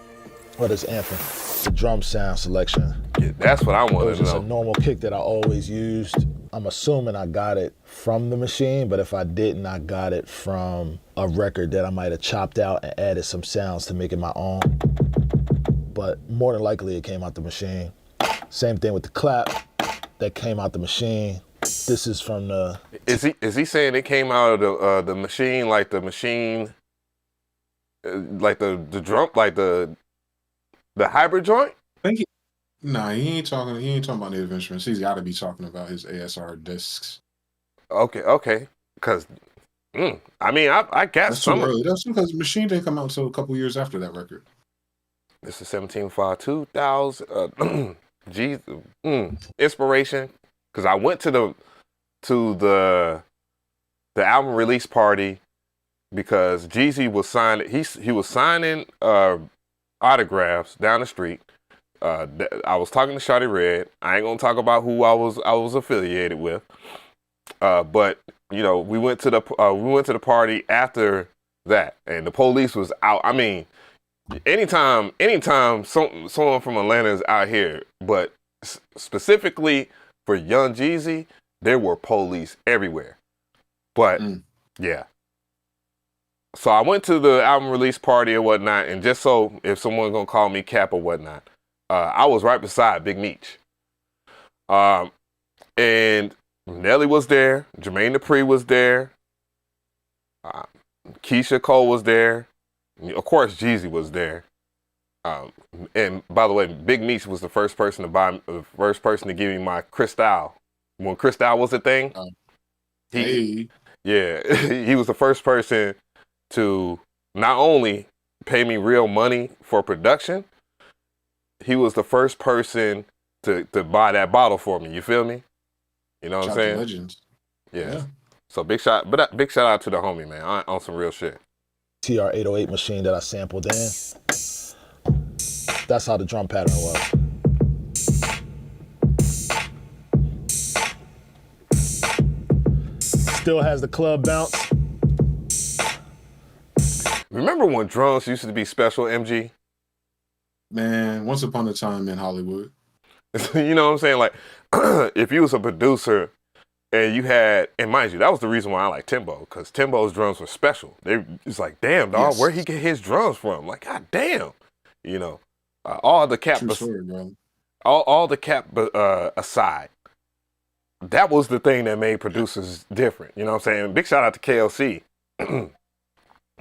or this anthem. The drum sound selection. Yeah, that's what I wanted to know. It's a normal kick that I always used. I'm assuming I got it from the machine, but if I didn't, I got it from a record that I might have chopped out and added some sounds to make it my own. But more than likely it came out the machine. Same thing with the clap, that came out the machine. This is from the... Is he saying it came out of the machine, like the machine, like the drum, like the hybrid joint? Nah, he ain't talking about native instruments. He's got to be talking about his ASR discs. Okay. Because, I mean, I guess that's too early. That's because the machine didn't come out until a couple years after that record. This is 17.5, 2000. Inspiration. Because I went to the album release party because Jeezy was signing. He was signing autographs down the street. I was talking to Shawty Red. I ain't gonna talk about who I was affiliated with. But you know, we went to the party after that, and the police was out. I mean, anytime someone from Atlanta is out here, but specifically for Young Jeezy, there were police everywhere. But yeah. So I went to the album release party or whatnot, and just so if someone's gonna call me Cap or whatnot, I was right beside Big Meech. And Nelly was there, Jermaine Dupri was there, Keisha Cole was there, of course Jeezy was there. And by the way, Big Meech was the first person to give me my Cristal. When Cristal was a thing, he was the first person to not only pay me real money for production, he was the first person to buy that bottle for me. You feel me? You know what I'm saying? Legends. Yeah. So big shout out to the homie, man, on some real shit. TR-808 machine that I sampled in. That's how the drum pattern was. Still has the club bounce. Remember when drums used to be special, MG? Man, once upon a time in Hollywood. You know what I'm saying? Like, if you was a producer and you had, and mind you, that was the reason why I like Timbo, because Timbo's drums were special. It's like, damn, dog, where he get his drums from? Like, god damn. You know, all the cap, all the cap aside, that was the thing that made producers different. You know what I'm saying? Big shout out to KLC.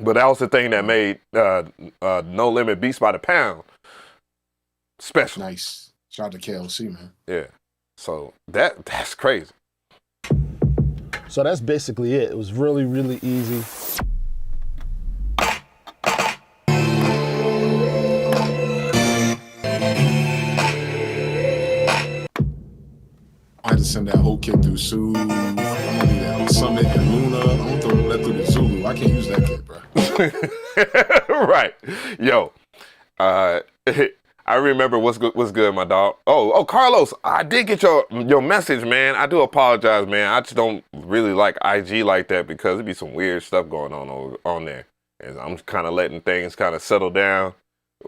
But that was the thing that made No Limit Beats by the Pound special. Nice. Shout out to KLC, man. Yeah. So that's crazy. So that's basically it. It was really, really easy. I had to send that whole kit through Soothe. I'm gonna do that Summit and Luna. I'm gonna throw that through the Zulu. I can't use that kit, bro. Right. Yo. I remember what's good, my dog. Oh, Carlos, I did get your message, man. I do apologize, man. I just don't really like IG like that because there be some weird stuff going on there. And I'm kind of letting things kind of settle down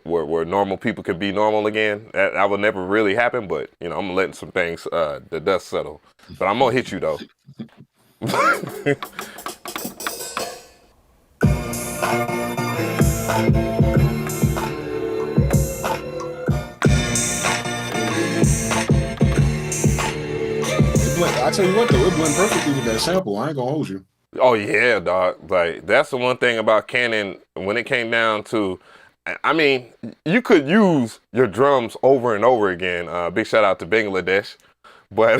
where normal people can be normal again. That would never really happen, but you know, I'm letting some things the dust settle. But I'm gonna hit you though. I tell you what though, it blend perfectly with that sample. I ain't gonna hold you. Oh yeah, dog. Like that's the one thing about Canon when it came down to, I mean, you could use your drums over and over again. Big shout out to Bangladesh, but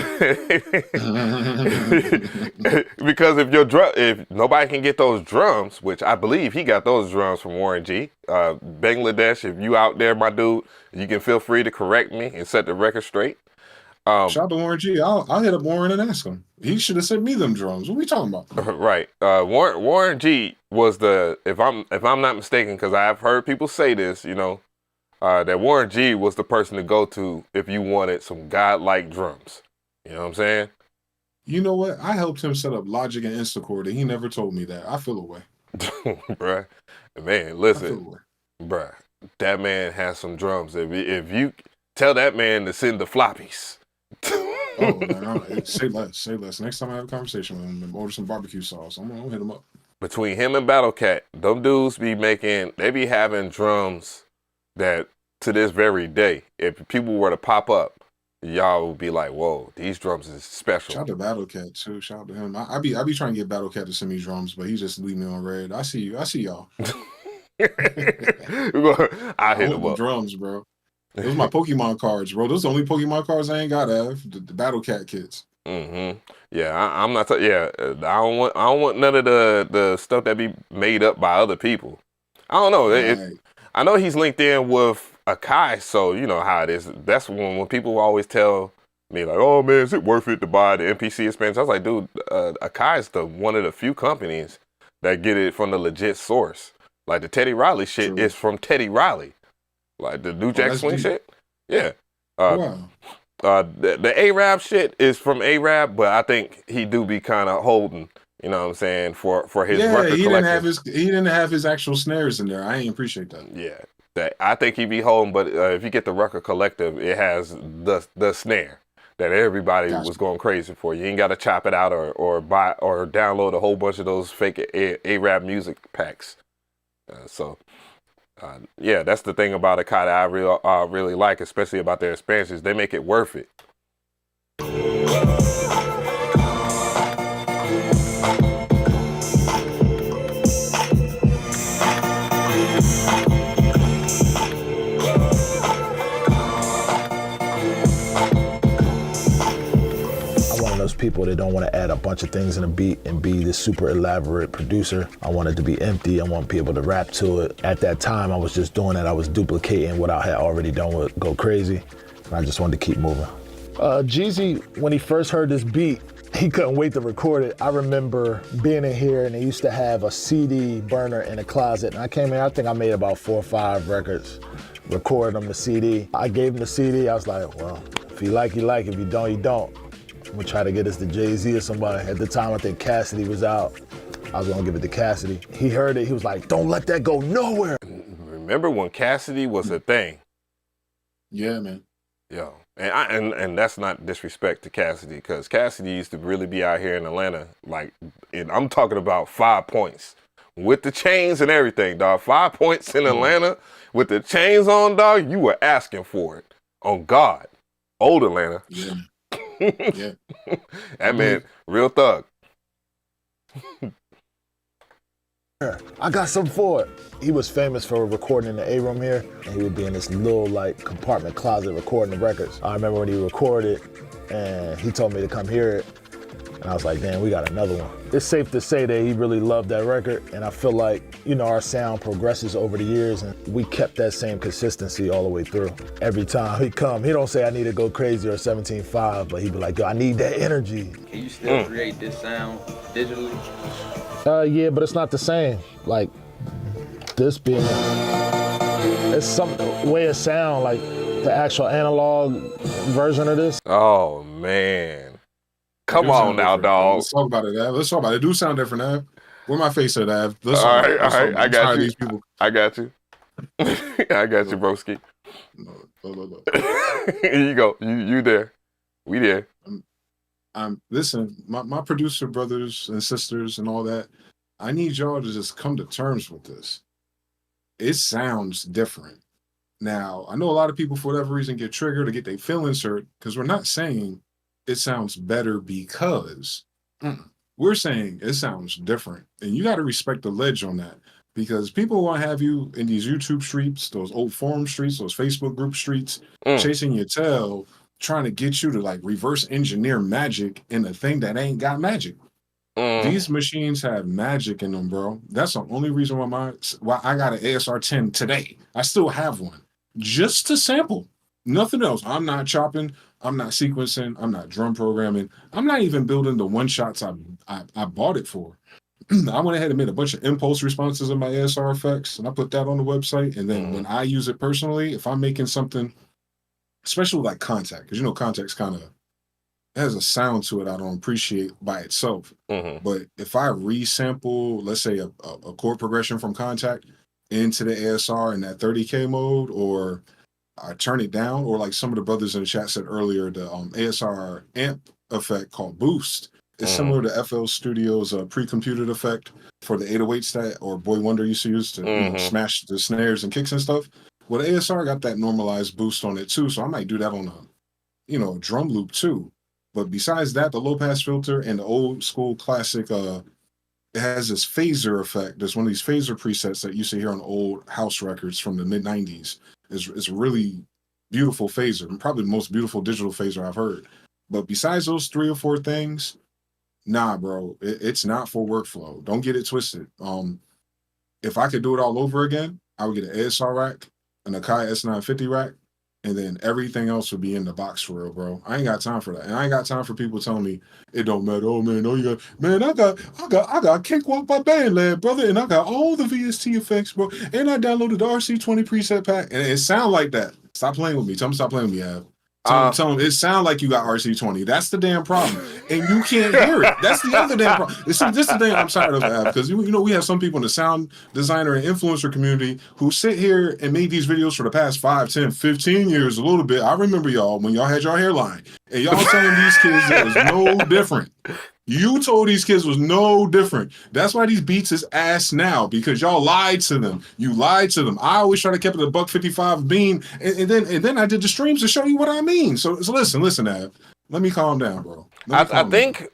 because if nobody can get those drums, which I believe he got those drums from Warren G. Bangladesh, if you out there, my dude, you can feel free to correct me and set the record straight. Shout out to Warren G. I'll hit up Warren and ask him. He should have sent me them drums. What are we talking about? Right. Warren G was if I'm not mistaken, because I have heard people say this, you know, that Warren G was the person to go to if you wanted some godlike drums. You know what I'm saying? You know what? I helped him set up Logic and Instacord, and he never told me that. I feel away. Bruh. Man, listen. Bruh. That man has some drums. If you tell that man to send the floppies. Oh man, say less, say less. Next time I have a conversation with him, order some barbecue sauce. I'm gonna hit him up. Between him and Battle Cat, them dudes they be having drums that to this very day, if people were to pop up, y'all would be like, whoa, these drums is special. Shout out to Battle Cat too. Shout out to him. I be trying to get Battle Cat to send me drums, but he just leave me on red. I see you. I see y'all. I hit him up. Drums, bro. Those are my Pokemon cards, bro. Those are the only Pokemon cards I ain't got to have. The Battle Cat kits. Yeah, I'm not. I don't want none of the stuff that be made up by other people. I don't know. Right. I know he's linked in with Akai, so you know how it is. That's when people always tell me like, "Oh man, is it worth it to buy the MPC Expansion?" I was like, "Dude, Akai is one of the few companies that get it from the legit source. Like the Teddy Riley shit is from Teddy Riley, like the New Jack Swing shit. Yeah. Wow. The Arab shit is from Arab, but I think he do be kind of holding, you know what I'm saying, for his record he collection. He didn't have his actual snares in there. I ain't appreciate that. Yeah, I think he be holding, but if you get the record collective, it has the snare that everybody was going crazy for. You ain't got to chop it out or buy or download a whole bunch of those fake Arab music packs. Yeah, that's the thing about Akai that I really like, especially about their expansions. They make it worth it. Those people that don't want to add a bunch of things in a beat and be this super elaborate producer. I want it to be empty. I want people to rap to it. At that time, I was just doing that. I was duplicating what I had already done with Go Crazy. And I just wanted to keep moving. Jeezy, when he first heard this beat, he couldn't wait to record it. I remember being in here and they used to have a CD burner in a closet. And I came in, I think I made about 4 or 5 records, recorded them the CD. I gave him the CD. I was like, well, if you like, you like. If you don't, you don't. I'm gonna try to get us to Jay-Z or somebody. At the time, I think Cassidy was out. I was gonna give it to Cassidy. He heard it, he was like, don't let that go nowhere. Remember when Cassidy was a thing? Yeah, man. Yo, and that's not disrespect to Cassidy, because Cassidy used to really be out here in Atlanta, like, and I'm talking about 5 points. With the chains and everything, dog. 5 points in Atlanta with the chains on, dog, you were asking for it. On God. Old Atlanta. Yeah. Yeah. That man, real thug. I got something for it. He was famous for recording in the A-room here, and he would be in this little like compartment closet recording the records. I remember when he recorded and he told me to come hear it, and I was like, damn, we got another one. It's safe to say that he really loved that record, and I feel like, you know, our sound progresses over the years, and we kept that same consistency all the way through. Every time he come, he don't say I need to Go Crazy or 17.5, but he'd be like, yo, I need that energy. Can you still create this sound digitally? Yeah, but it's not the same. Like, this being, it's some way of sound, like the actual analog version of this. Oh, man. Come on now, dog. Let's talk about it, Av. Let's talk about it. It do sound different, Av. Where my face at, Av? All right. I got you. I got you. I got you, broski. No. Here you go. You there. We there. Listen, my producer brothers and sisters and all that, I need y'all to just come to terms with this. It sounds different. Now, I know a lot of people, for whatever reason, get triggered or get their feelings hurt, because we're not saying it sounds better because we're saying it sounds different. And you got to respect the ledge on that, because people want to have you in these YouTube streets, those old forum streets, those Facebook group streets, chasing your tail, trying to get you to like reverse engineer magic in a thing that ain't got magic. These machines have magic in them, bro. That's the only reason why I got an ASR-10 today. I still have one just to sample. Nothing else. I'm not chopping. I'm not sequencing. I'm not drum programming. I'm not even building the one shots I bought it for. I went ahead and made a bunch of impulse responses in my ASR effects, and I put that on the website. And then when I use it personally, if I'm making something, especially like Contact, because you know Contact's kind of has a sound to it I don't appreciate by itself. But if I resample, let's say a chord progression from Contact into the ASR in that 30K mode, or I turn it down, or like some of the brothers in the chat said earlier, the ASR amp effect called Boost is similar to FL Studio's pre-computed effect for the 808 stat, or Boy Wonder used to use to smash the snares and kicks and stuff. Well, the ASR got that normalized boost on it too, so I might do that on a drum loop too. But besides that, the low pass filter and the old school classic, it has this phaser effect. There's one of these phaser presets that you used to hear on old house records from the mid 90s. It's a really beautiful phaser, and probably the most beautiful digital phaser I've heard. But besides those 3 or 4 things, nah, bro, it's not for workflow. Don't get it twisted. If I could do it all over again, I would get an ASR rack, an Akai S950 rack, and then everything else would be in the box for real, bro. I ain't got time for that. And I ain't got time for people telling me it don't matter. Oh man, oh you got, man, I got Cakewalk by Bandland, brother, and I got all the VST effects, bro. And I downloaded the RC20 preset pack. And it sound like that. Stop playing with me. Tell me stop playing with me, Av. Tell them it sound like you got RC20. That's the damn problem. And you can't hear it. That's the other damn problem. This is the thing I'm tired of, Av, because we have some people in the sound designer and influencer community who sit here and made these videos for the past 5, 10, 15 years a little bit. I remember y'all when y'all had your hairline. And y'all telling these kids it was no different. You told these kids was no different. That's why these beats is ass now, because y'all lied to them. You lied to them. I always try to keep it a $1.55 beam, and then I did the streams to show you what I mean. So listen, Av. Let me calm down, bro. I think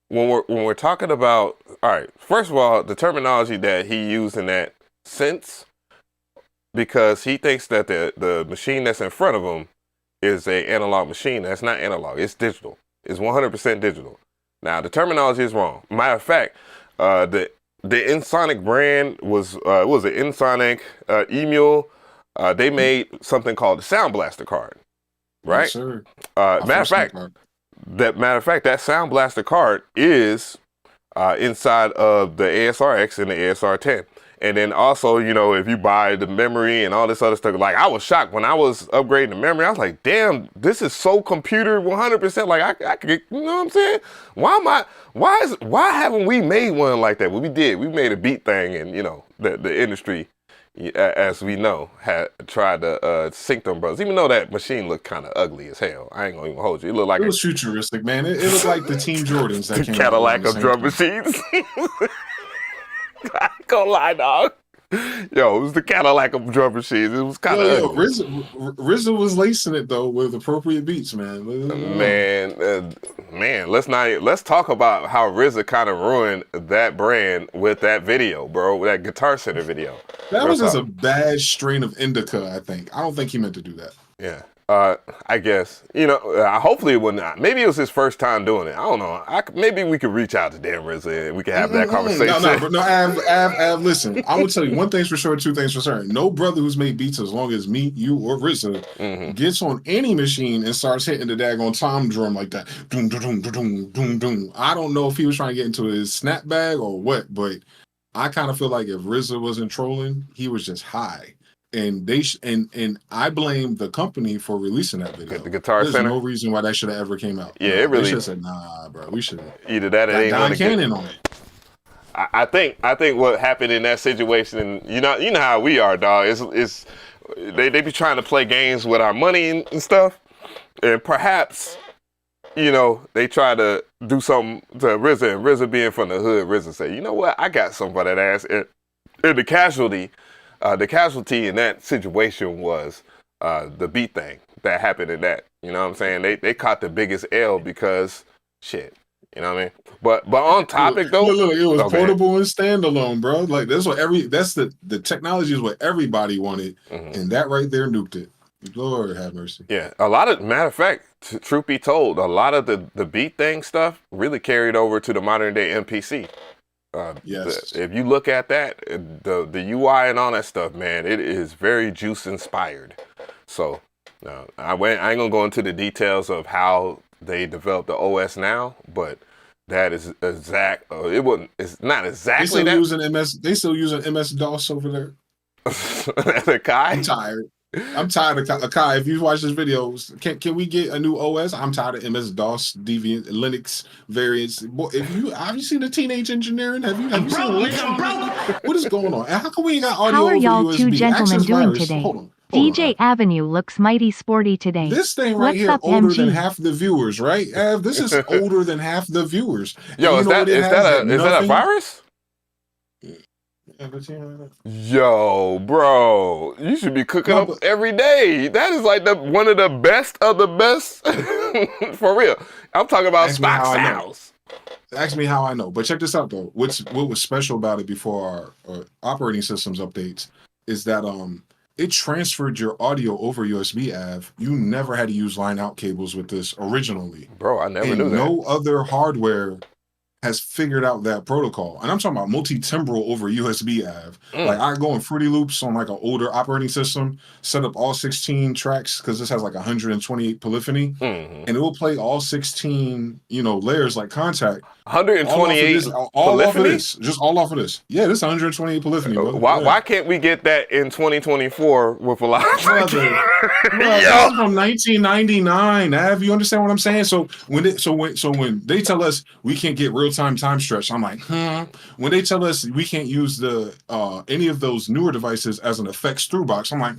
when we're talking about, all right, first of all, the terminology that he used in that sense, because he thinks that the machine that's in front of him is a analog machine. That's not analog. It's digital. It's 100% digital. Now, the terminology is wrong. Matter of fact, the Ensoniq brand was an Ensoniq Emule. They made something called the Sound Blaster card, right? Yes, sir. Matter of fact, that Sound Blaster card is inside of the ASR-X and the ASR-10. And then also, if you buy the memory and all this other stuff, like I was shocked when I was upgrading the memory. I was like, damn, this is so computer 100%. Like I could, you know what I'm saying? Why haven't we made one like that? Well, we did. We made a beat thing, and the industry, as we know, had tried to sync them brothers. Even though that machine looked kind of ugly as hell. I ain't gonna even hold you. It looked like it was futuristic, man. It looked like the Team Jordans that came Cadillac of drum machines. I ain't gonna lie, dog. Yo, it was the Cadillac of drum machines. It was kind of RZA was lacing it though with appropriate beats, man. Man, let's talk about how RZA kind of ruined that brand with that video, bro. That Guitar Center video. That was just a bad strain of indica, I think. I don't think he meant to do that. Yeah. I guess, hopefully it wouldn't. Maybe it was his first time doing it. I don't know. Maybe we could reach out to Dan RZA and we could have that conversation. No, Av, listen, I'm going to tell you one thing's for sure, 2 things for certain. No brother who's made beats as long as me, you, or RZA gets on any machine and starts hitting the daggone tom drum like that. Doom, doom, doom, doom, doom, doom. I don't know if he was trying to get into his snap bag or what, but I kind of feel like if RZA wasn't trolling, he was just high. And and I blame the company for releasing that video. The Guitar There's Center. No reason why that should have ever came out. Yeah, it really. They should have said, "Nah, bro, we should." Either that, or it ain't Don Cannon on it. I think what happened in that situation, and you know how we are, dog. Is they be trying to play games with our money and stuff, and perhaps they try to do something to RZA, and RZA being from the hood, RZA say, you know what, I got something for that ass, and the casualty. The casualty in that situation was the beat thing that happened in that. You know what I'm saying? They caught the biggest L because shit. You know what I mean? But on topic though, look, it was portable and standalone, bro. Like that's the technology is what everybody wanted, and that right there nuked it. Lord have mercy. Yeah, matter of fact, truth be told, a lot of the beat thing stuff really carried over to the modern day MPC. Yes. If you look at that, the UI and all that stuff, man, it is very juice inspired. So I ain't gonna go into the details of how they developed the OS now, but that is exact. It's not exactly they still using MS DOS over there. The Kai? I'm tired. I'm tired of Akai. If you watch this video, can we get a new OS? I'm tired of MS DOS, Deviant, Linux variants. Boy, have you seen the teenage engineering? Have you seen Electron? What is going on? And how come we ain't got audio How are over y'all USB? two gentlemen Access doing virus. today? Hold on. DJ Avenue looks mighty sporty today. This thing right What's here up, older than MG? half the viewers, right? Av, this is older than half the viewers. Yo, And is you know what it has? that a virus? Yo, bro, you should be cooking up every day. That is like one of the best of the best. For real. I'm talking about stock sounds. Ask me how I know. But check this out though. What was special about it before our operating systems updates is that it transferred your audio over USB, Av. You never had to use line out cables with this originally. Bro, I never knew that. No other hardware has figured out that protocol. And I'm talking about multi-timbral over USB, Av. Like I go in Fruity Loops on like an older operating system, set up all 16 tracks because this has like 128 polyphony, and it will play all 16, layers like Contact. 128 all off of this. Just all off of this. Yeah, this is 128 polyphony. Why can't we get that in 2024 with a lot of This is from 1999. Av, you understand what I'm saying? So when they tell us we can't get real-time time stretch, I'm like, When they tell us we can't use the any of those newer devices as an effects through box, I'm like,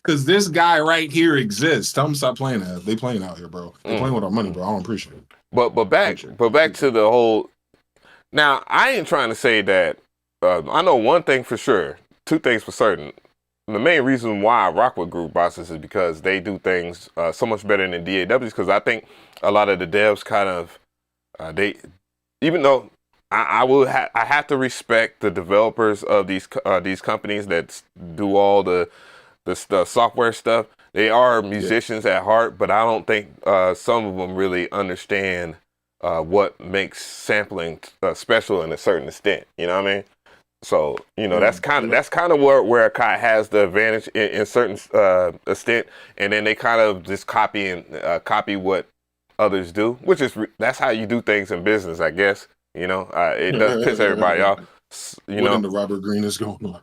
because this guy right here exists. Tell them stop playing that. They playing out here, bro. They playing with our money, bro. I don't appreciate it. But back to the whole. Now I ain't trying to say that. I know one thing for sure. Two things for certain. The main reason why I rock with group bosses is because they do things so much better than DAWs. Because I think a lot of the devs kind of even though I have to respect the developers of these companies that do all the software stuff. They are musicians at heart, but I don't think some of them really understand what makes sampling special in a certain extent. You know what I mean? So that's kind of where Akai has the advantage in certain extent, and then they kind of just copy what others do, that's how you do things in business, I guess. It doesn't piss everybody off. What in the Robert Greene is going on?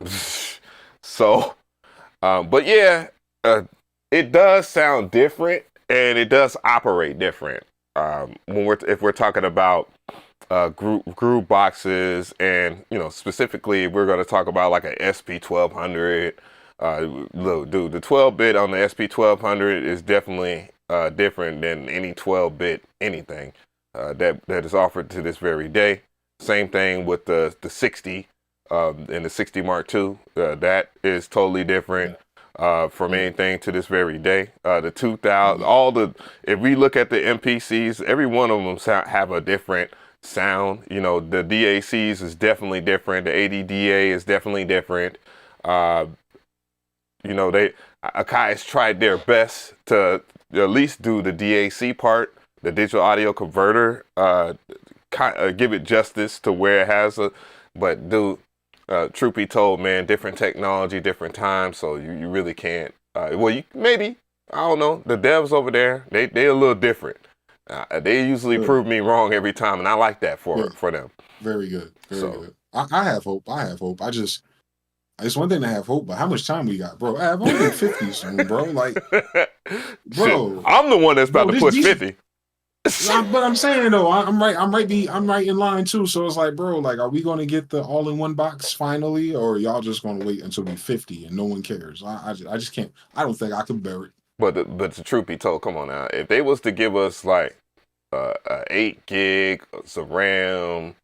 So, but yeah. It does sound different, and it does operate different. If we're talking about group boxes, and specifically, we're going to talk about like a SP1200. Look, dude, the 12-bit on the SP1200 is definitely different than any 12-bit anything that is offered to this very day. Same thing with the 60 and the 60 Mark II. That is totally different. From anything to this very day. The 2000, if we look at the MPCs, every one of them have a different sound. The DACs is definitely different. The ADDA is definitely different. Akai has tried their best to at least do the DAC part, the digital audio converter, give it justice to where it has but dude, truth be told, man, different technology, different time, so you really can't. Maybe, I don't know. The devs over there, they a little different. They usually prove me wrong every time, and I like that for them. Very good. Very good. I have hope. It's one thing to have hope, but how much time we got, bro? I have only 50 soon, bro. Like, bro, I'm the one that's about to push 50. But I'm saying though, I'm right in line too. So it's like, bro, like, are we going to get the all-in-one box finally, or are y'all just going to wait until we're 50 and no one cares? I just can't. I don't think I could bear it. But the truth be told, come on now, if they was to give us like a 8 gig, some RAM,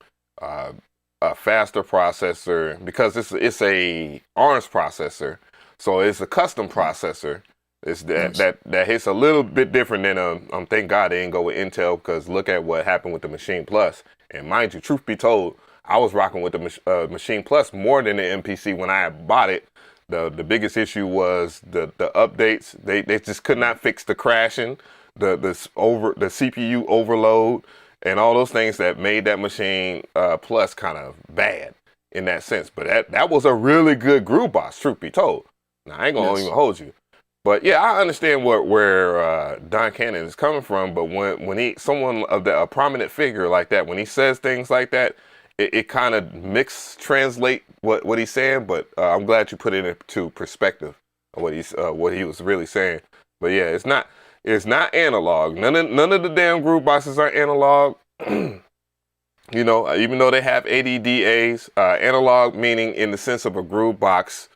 a faster processor, because it's a ARMS processor, so it's a custom processor. It's that hits a little bit different than thank God they didn't go with Intel, because look at what happened with the Machine Plus. And mind you, truth be told, I was rocking with the Machine Plus more than the MPC when I bought it. The biggest issue was the updates. They just could not fix the crashing, the CPU overload, and all those things that made that Machine Plus kind of bad in that sense. But that was a really good groove box, truth be told. Now I ain't gonna even hold you. But yeah, I understand where Don Cannon is coming from. But when someone of a prominent figure like that, when he says things like that, it kind of translate what he's saying. But I'm glad you put it into perspective what he was really saying. But yeah, it's not analog. None of the damn groove boxes are analog. You know, even though they have ADDAs, analog meaning in the sense of a groove box,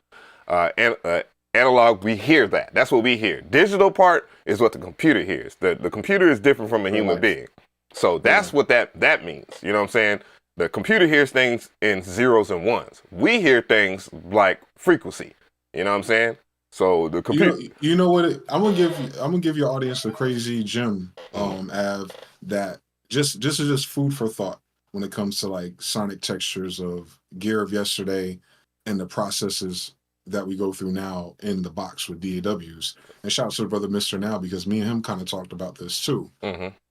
analog, we hear that. That's what we hear. Digital part is what the computer hears. The computer is different from a human being. So that's what that means. You know what I'm saying? The computer hears things in zeros and ones. We hear things like frequency. You know what I'm saying? So the computer. You know what? I'm gonna give your audience a crazy gem, Av, that just food for thought when it comes to like sonic textures of gear of yesterday and the processes that we go through now in the box with DAWs. And shout out to the brother Mr. Now, because me and him kind of talked about this too.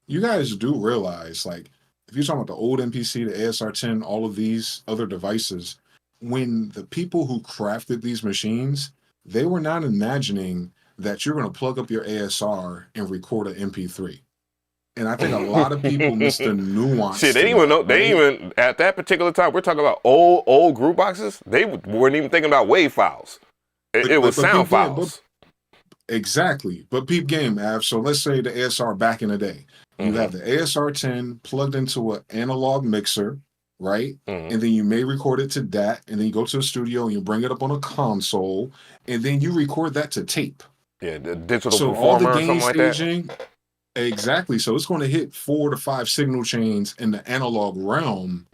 You guys do realize, like, if you're talking about the old MPC, the ASR-10, all of these other devices, when the people who crafted these machines, they were not imagining that you're going to plug up your ASR and record an MP3. And I think a lot of people miss the nuance. Shit, they didn't even know. They even at that particular time. We're talking about old group boxes. They weren't even thinking about WAV files. It was sound files. Exactly. But peep game, Av. So let's say the ASR back in the day. You have the ASR-10 plugged into an analog mixer, right? And then you may record it to that, and then you go to the studio and you bring it up on a console, and then you record that to tape. Yeah, the digital so performer all the or gain something like staging, that. Exactly. So it's going to hit 4 to 5 signal chains in the analog realm,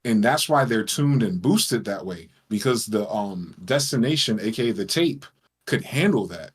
and that's why they're tuned and boosted that way, because the destination, aka the tape, could handle that.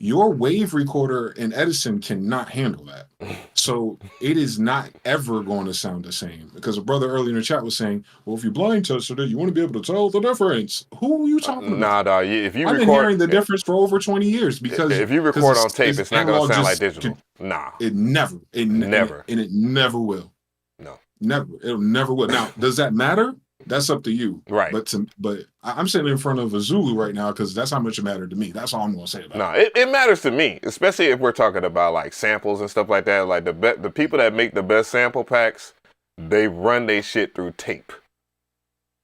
Your wave recorder in Edison cannot handle that. So it is not ever going to sound the same. Because a brother earlier in the chat was saying, well, if you blind tested it, you want to be able to tell the difference. Who are you talking about? Nah, if you I've been hearing the difference for over 20 years. Because if you record on tape, it's not going to sound like digital. Nah. It never. Never. And it never will. No. Never. It'll never will. Now, does that matter? That's up to you. Right. But I'm sitting in front of a Zulu right now because that's how much it mattered to me. That's all I'm going to say about it. It matters to me, especially if we're talking about like samples and stuff like that. Like the people that make the best sample packs, they run their shit through tape.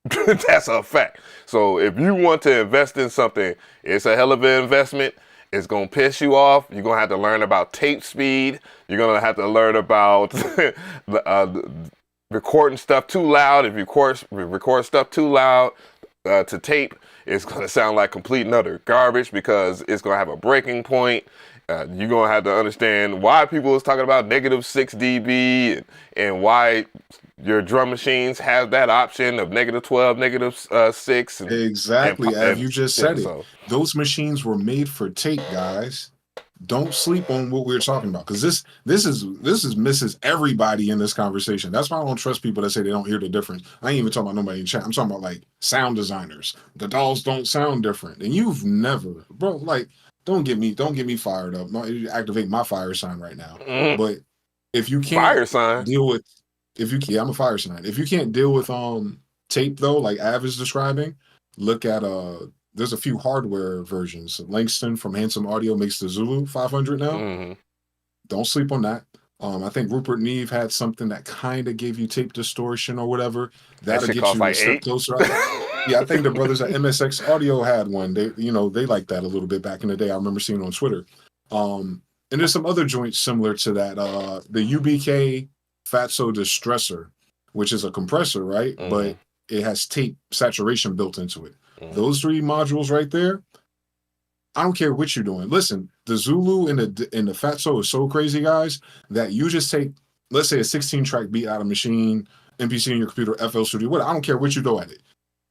That's a fact. So if you want to invest in something, it's a hell of an investment. It's going to piss you off. You're going to have to learn about tape speed. You're going to have to learn about recording stuff too loud. If you record stuff too loud to tape, it's going to sound like complete and utter garbage because it's going to have a breaking point. You're going to have to understand why people is talking about -6 dB and why your drum machines have that option of -12, -6. Exactly, as you just said it. So, those machines were made for tape, guys. Don't sleep on what we're talking about, because this misses everybody in this conversation. That's why I don't trust people that say they don't hear the difference. I ain't even talking about nobody in chat. I'm talking about like sound designers. The dolls don't sound different, and you've never, bro. Like, don't get me fired up. No, activate my fire sign right now. But if you can't fire sign deal with, I'm a fire sign. If you can't deal with tape though, like Av is describing, look at there's a few hardware versions. Langston from Handsome Audio makes the Zulu 500 now. Don't sleep on that. I think Rupert Neve had something that kind of gave you tape distortion or whatever. That'll get you a step closer. Yeah, I think the brothers at MSX Audio had one. They liked that a little bit back in the day. I remember seeing it on Twitter. And there's some other joints similar to that. The UBK Fatso Distressor, which is a compressor, right? But it has tape saturation built into it. Those 3 modules right there, I don't care what you're doing. Listen, the Zulu and the Fatso is so crazy, guys, that you just take, let's say, a 16-track beat out of machine, MPC in your computer, FL Studio, whatever. I don't care what you do at it.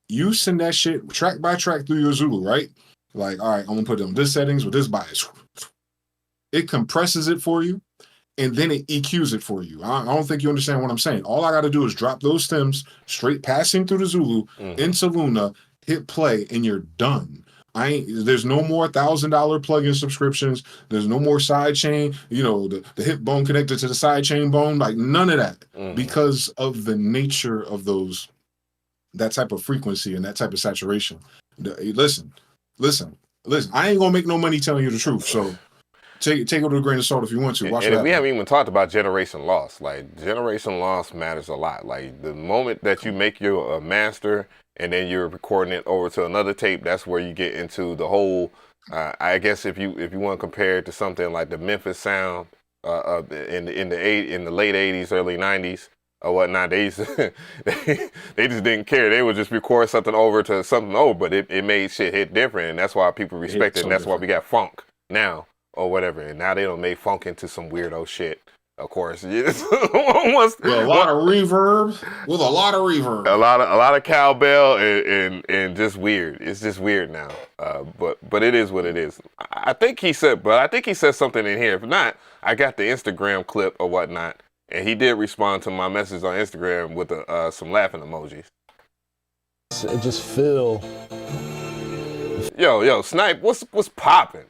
You send that shit track by track through your Zulu, right? Like, all right, I'm going to put them this settings with this bias. It compresses it for you, and then it EQs it for you. I don't think you understand what I'm saying. All I got to do is drop those stems straight passing through the Zulu into Luna, hit play, and you're done. There's no more $1,000 plugin subscriptions. There's no more side chain, the hip bone connected to the side chain bone, like none of that, because of the nature of that type of frequency and that type of saturation. Listen, I ain't gonna make no money telling you the truth. So take it with a grain of salt if you want to. And we haven't even talked about generation loss. Like, generation loss matters a lot. Like, the moment that you make your master and then you're recording it over to another tape, that's where you get into the whole I guess if you want to compare it to something like the Memphis sound in the late '80s, early '90s or whatnot, they they just didn't care. They would just record something over to something old, but it made shit hit different, and that's why people respect it. And that's why we got funk now or whatever. And now they don't make funk into some weirdo shit. Of course, yes. With a lot of reverb. With a lot of reverb. A lot of cowbell and just weird. It's just weird now. But it is what it is. I think he said something in here. If not, I got the Instagram clip or whatnot, and he did respond to my message on Instagram with some laughing emojis. It just feel. Yo, Snipe, what's popping?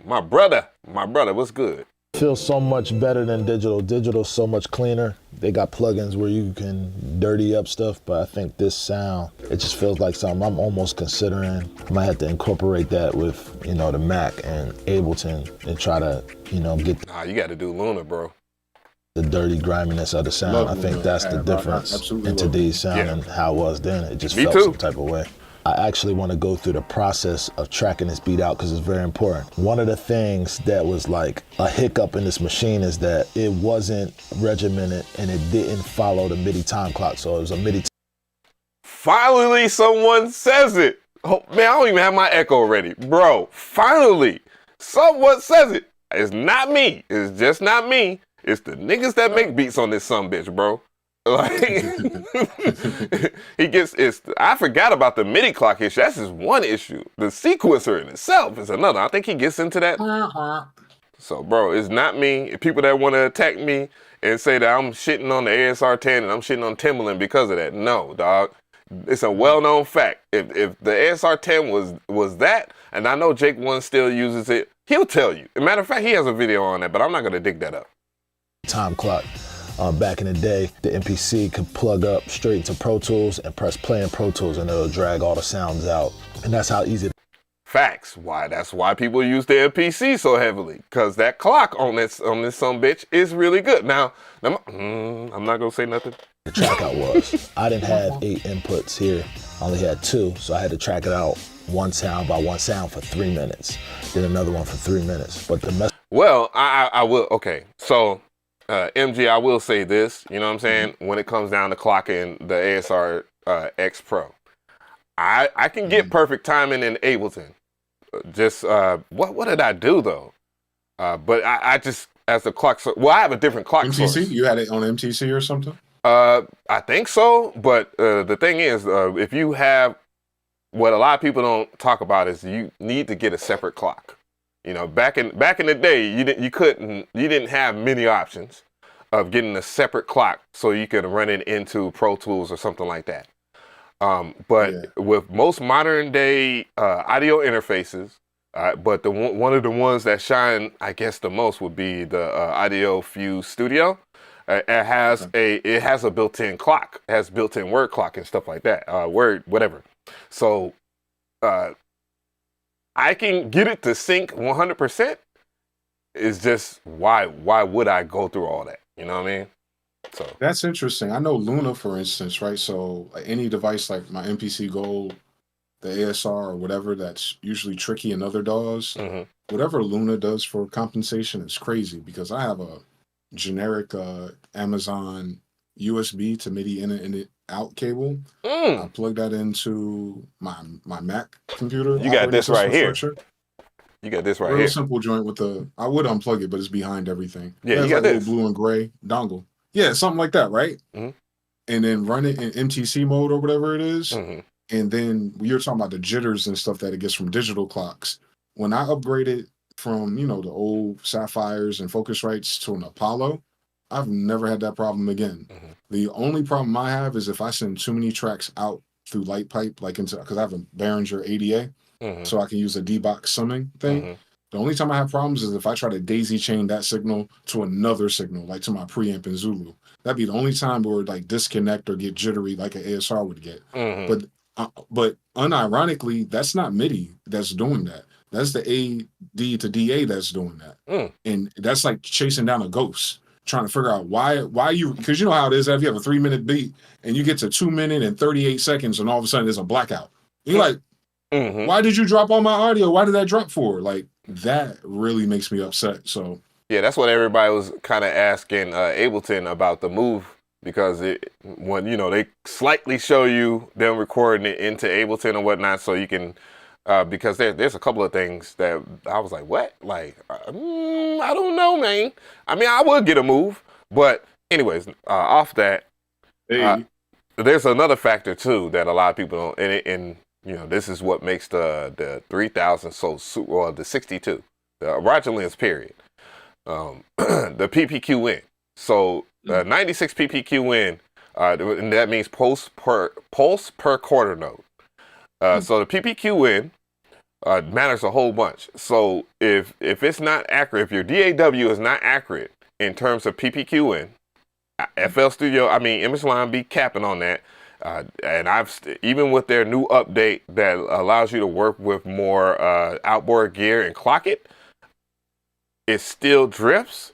My brother, what's good? Feels so much better than digital. Digital's so much cleaner. They got plugins where you can dirty up stuff, but I think this sound, it just feels like something I'm almost considering. I might have to incorporate that with, the Mac and Ableton and try to, get Nah, you got to do Luna, bro. the dirty griminess of the sound. Love I think Luna. that's the Yeah, difference absolutely in love today's sound Yeah. and how it was then. It just Me felt too. some type of way. I actually want to go through the process of tracking this beat out because it's very important. One of the things that was like a hiccup in this machine is that it wasn't regimented and it didn't follow the MIDI time clock. So it was a MIDI Finally, someone says it. Oh, man, I don't even have my echo ready. Bro, finally, someone says it. It's not me. It's just not me. It's the niggas that make beats on this sumbitch, bro. Like, I forgot about the MIDI clock issue. That's just one issue. The sequencer in itself is another. I think he gets into that. So, bro, it's not me. People that want to attack me and say that I'm shitting on the ASR-10 and I'm shitting on Timbaland because of that. No, dog. It's a well-known fact. If the ASR-10 was that, and I know Jake One still uses it, he'll tell you. As a matter of fact, he has a video on that, but I'm not going to dig that up. time clock. Back in the day, the MPC could plug up straight into Pro Tools and press play in Pro Tools and it'll drag all the sounds out. And that's how easy. Facts. That's why people use the MPC so heavily, because that clock on this sumbitch is really good. Now, I'm not gonna say nothing. The track out was. I didn't have 8 inputs here. I only had 2, so I had to track it out one sound by one sound for 3 minutes, then another one for 3 minutes. But the mess. Well, I will. Okay, so MG, I will say this. You know what I'm saying? When it comes down to clocking the ASR-X Pro, I can get perfect timing in Ableton. Just what did I do though? But I just as the clock. Well, I have a different clock MTC? source. You had it on MTC or something? I think so. But the thing is, if you have what a lot of people don't talk about is you need to get a separate clock. You know, back in the day, you didn't have many options of getting a separate clock so you could run it into Pro Tools or something like that. But with most modern day audio interfaces, but one of the ones that shine, I guess, the most would be the Audio Fuse Studio. It has a built-in clock. It has built-in word clock and stuff like that. Word, whatever. So I can get it to sync 100%. It's just why would I go through all that? You know what I mean? So That's interesting. I know Luna, for instance, right? So any device like my MPC Gold, the ASR or whatever that's usually tricky in other DAWs, whatever Luna does for compensation is crazy because I have a generic Amazon USB to MIDI in it out cable. I plug that into my Mac computer. You got this right here. Structure. You got this right Real here. simple joint with I would unplug it, but it's behind everything. Yeah, It has you got like a this. little blue and gray dongle. Yeah, something like that, right? Mhm. And then run it in MTC mode or whatever it is. Mhm. And then you're talking about the jitters and stuff that it gets from digital clocks. When I upgraded from, the old Sapphires and Focusrites to an Apollo, I've never had that problem again. The only problem I have is if I send too many tracks out through light pipe, because I have a Behringer ADA, so I can use a D-box summing thing. The only time I have problems is if I try to daisy chain that signal to another signal, like to my preamp in Zulu. That'd be the only time where it would like disconnect or get jittery like an ASR would get. But unironically, that's not MIDI that's doing that. That's the AD to DA that's doing that. And that's like chasing down a ghost, trying to figure out why you, because you know how it is if you have a 3-minute beat and you get to 2 minutes and 38 seconds and all of a sudden there's a blackout. You're like, Why did you drop all my audio? Why did that drop for? Like, that really makes me upset. So yeah, that's what everybody was kind of asking Ableton about the move, because when they slightly show you them recording it into Ableton and whatnot, so you can because there's a couple of things that I was like, what? Like, I don't know, man. I mean, I would get a move, but anyways, off that, there's another factor too that a lot of people don't, and this is what makes the 3000 or the 62, the Roger Lens period, the PPQ-in. So 96 PPQ-in, and that means pulse per quarter note. So the PPQ-in matters a whole bunch. So if it's not accurate, if your DAW is not accurate in terms of PPQ-in, FL Studio, Image Line be capping on that. And even with their new update that allows you to work with more outboard gear and clock it still drifts.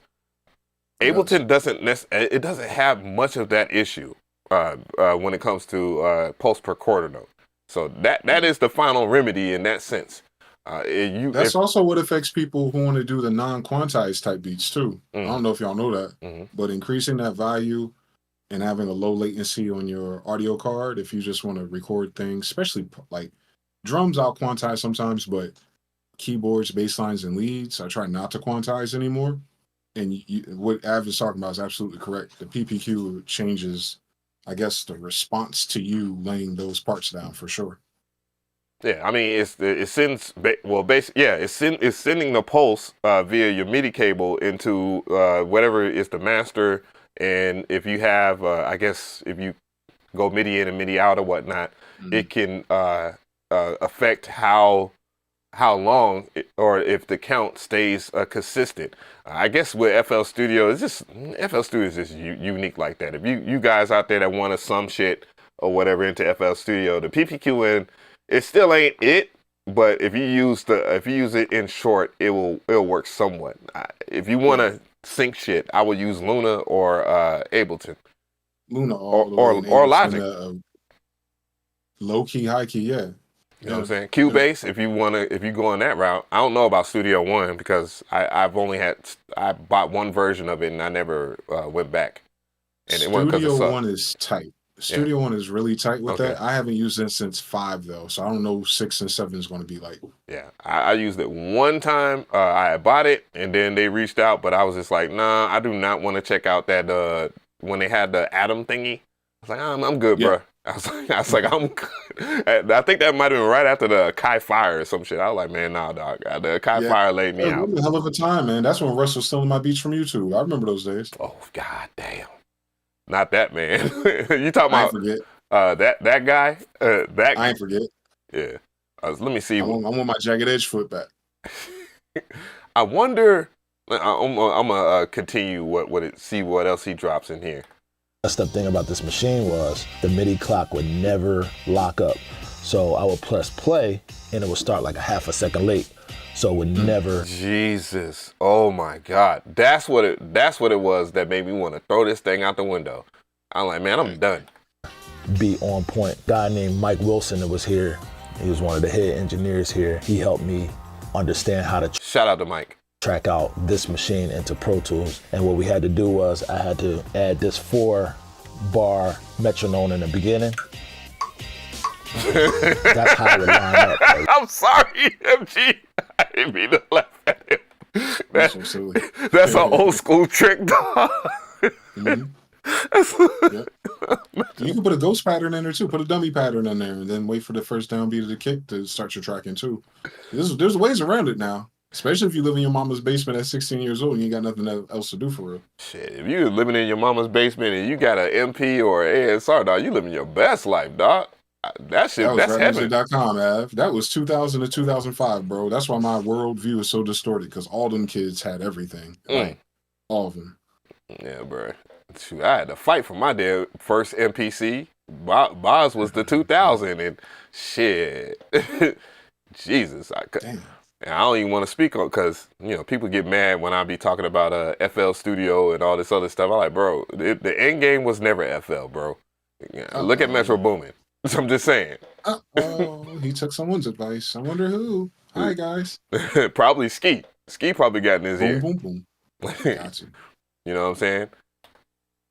Ableton doesn't have much of that issue when it comes to pulse per quarter note. So that is the final remedy in that sense. That's also what affects people who want to do the non-quantized type beats too. I don't know if y'all know that, but increasing that value and having a low latency on your audio card, if you just want to record things, especially like drums, I'll quantize sometimes, but keyboards, bass lines, and leads, I try not to quantize anymore. And what Av is talking about is absolutely correct. The PPQ changes, I guess, the response to you laying those parts down for sure. Yeah, it sends it's sending the pulse via your MIDI cable into whatever is the master, and if you have if you go MIDI in and MIDI out or whatnot, it can affect how long or if the count stays consistent. I guess with FL Studio, FL Studio is just unique like that. If you guys out there that want to sum shit or whatever into FL Studio, the PPQ-in, it still ain't it, but if you use it in short, it'll work somewhat. If you want to sync shit, I would use Luna or Ableton. Luna or Logic. Low key, high key, yeah. You know what I'm saying? Cubase, if you go on that route. I don't know about Studio One because I bought one version of it and I never went back. And Studio One is tight. Studio One is really tight with that. I haven't used it since 5 though, so I don't know 6 and 7 is going to be like. Yeah, I used it one time. I bought it and then they reached out, but I was just like, nah, I do not want to check out that when they had the Atom thingy. I was like, I'm good, bro. I was like, I'm good. I think that might have been right after the Kai Fire or some shit. I was like, man, nah, dog. The Kai Fire laid me out. It was a hell of a time, man. That's when Russ was stealing my beats from YouTube. I remember those days. Oh, god damn. Not that, man. You talking about I ain't forget. That guy? I ain't forget. Yeah. Let me see. I want my jagged edge foot back. I wonder. I'm gonna continue see what else he drops in here. The thing about this machine was the MIDI clock would never lock up. So I would press play and it would start like a half a second late. So it would never. Jesus. Oh my God. That's what it was that made me want to throw this thing out the window. I'm like, man, I'm done. Be on point. Guy named Mike Wilson that was here. He was one of the head engineers here. He helped me understand how to shout out to Mike. Track out this machine into Pro Tools. And what we had to do was I had to add this 4-bar metronome in the beginning. That's how it would line up. I'm sorry, MG. I didn't mean to laugh at him. That's so silly. That's an old school trick, dog. You can put a ghost pattern in there too. Put a dummy pattern in there and then wait for the first downbeat of the kick to start your tracking too. There's ways around it now. Especially if you live in your mama's basement at 16 years old and you ain't got nothing else to do for real. Shit, if you living in your mama's basement and you got an MP or ASR, dog, you living your best life, dog. That's heaven. Music.com, Av. That was 2000 to 2005, bro. That's why my worldview is so distorted because all them kids had everything. Like, all of them. Yeah, bro. Shoot, I had to fight for my damn first MPC. Boz was the 2000 and shit. Jesus. Damn. And I don't even want to speak on because, people get mad when I be talking about FL Studio and all this other stuff. I'm like, bro, the end game was never FL, bro. Look at Metro Boomin. I'm just saying. Oh, he took someone's advice. I wonder who. Hi, guys. Probably Ski. Ski probably got in his Boom, ear. boom, boom. Got you. You know what I'm saying?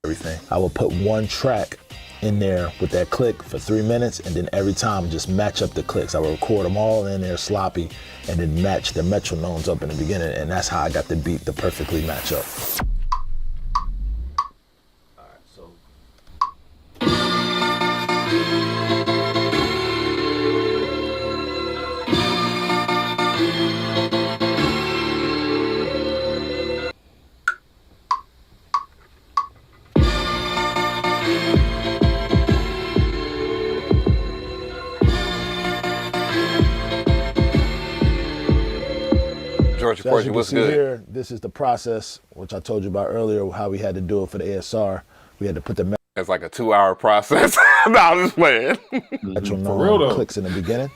Everything. I would put one track in there with that click for 3 minutes, and then every time just match up the clicks. I would record them all in there sloppy, and then match the metronomes up in the beginning, and that's how I got the beat to perfectly match up. Georgia So as Porgy, you can what's see good? here, this is the process, which I told you about earlier, how we had to do it for the ASR. We had to put the It's like a 2-hour process. No, I'm just playing. For real, metronome though. clicks in the beginning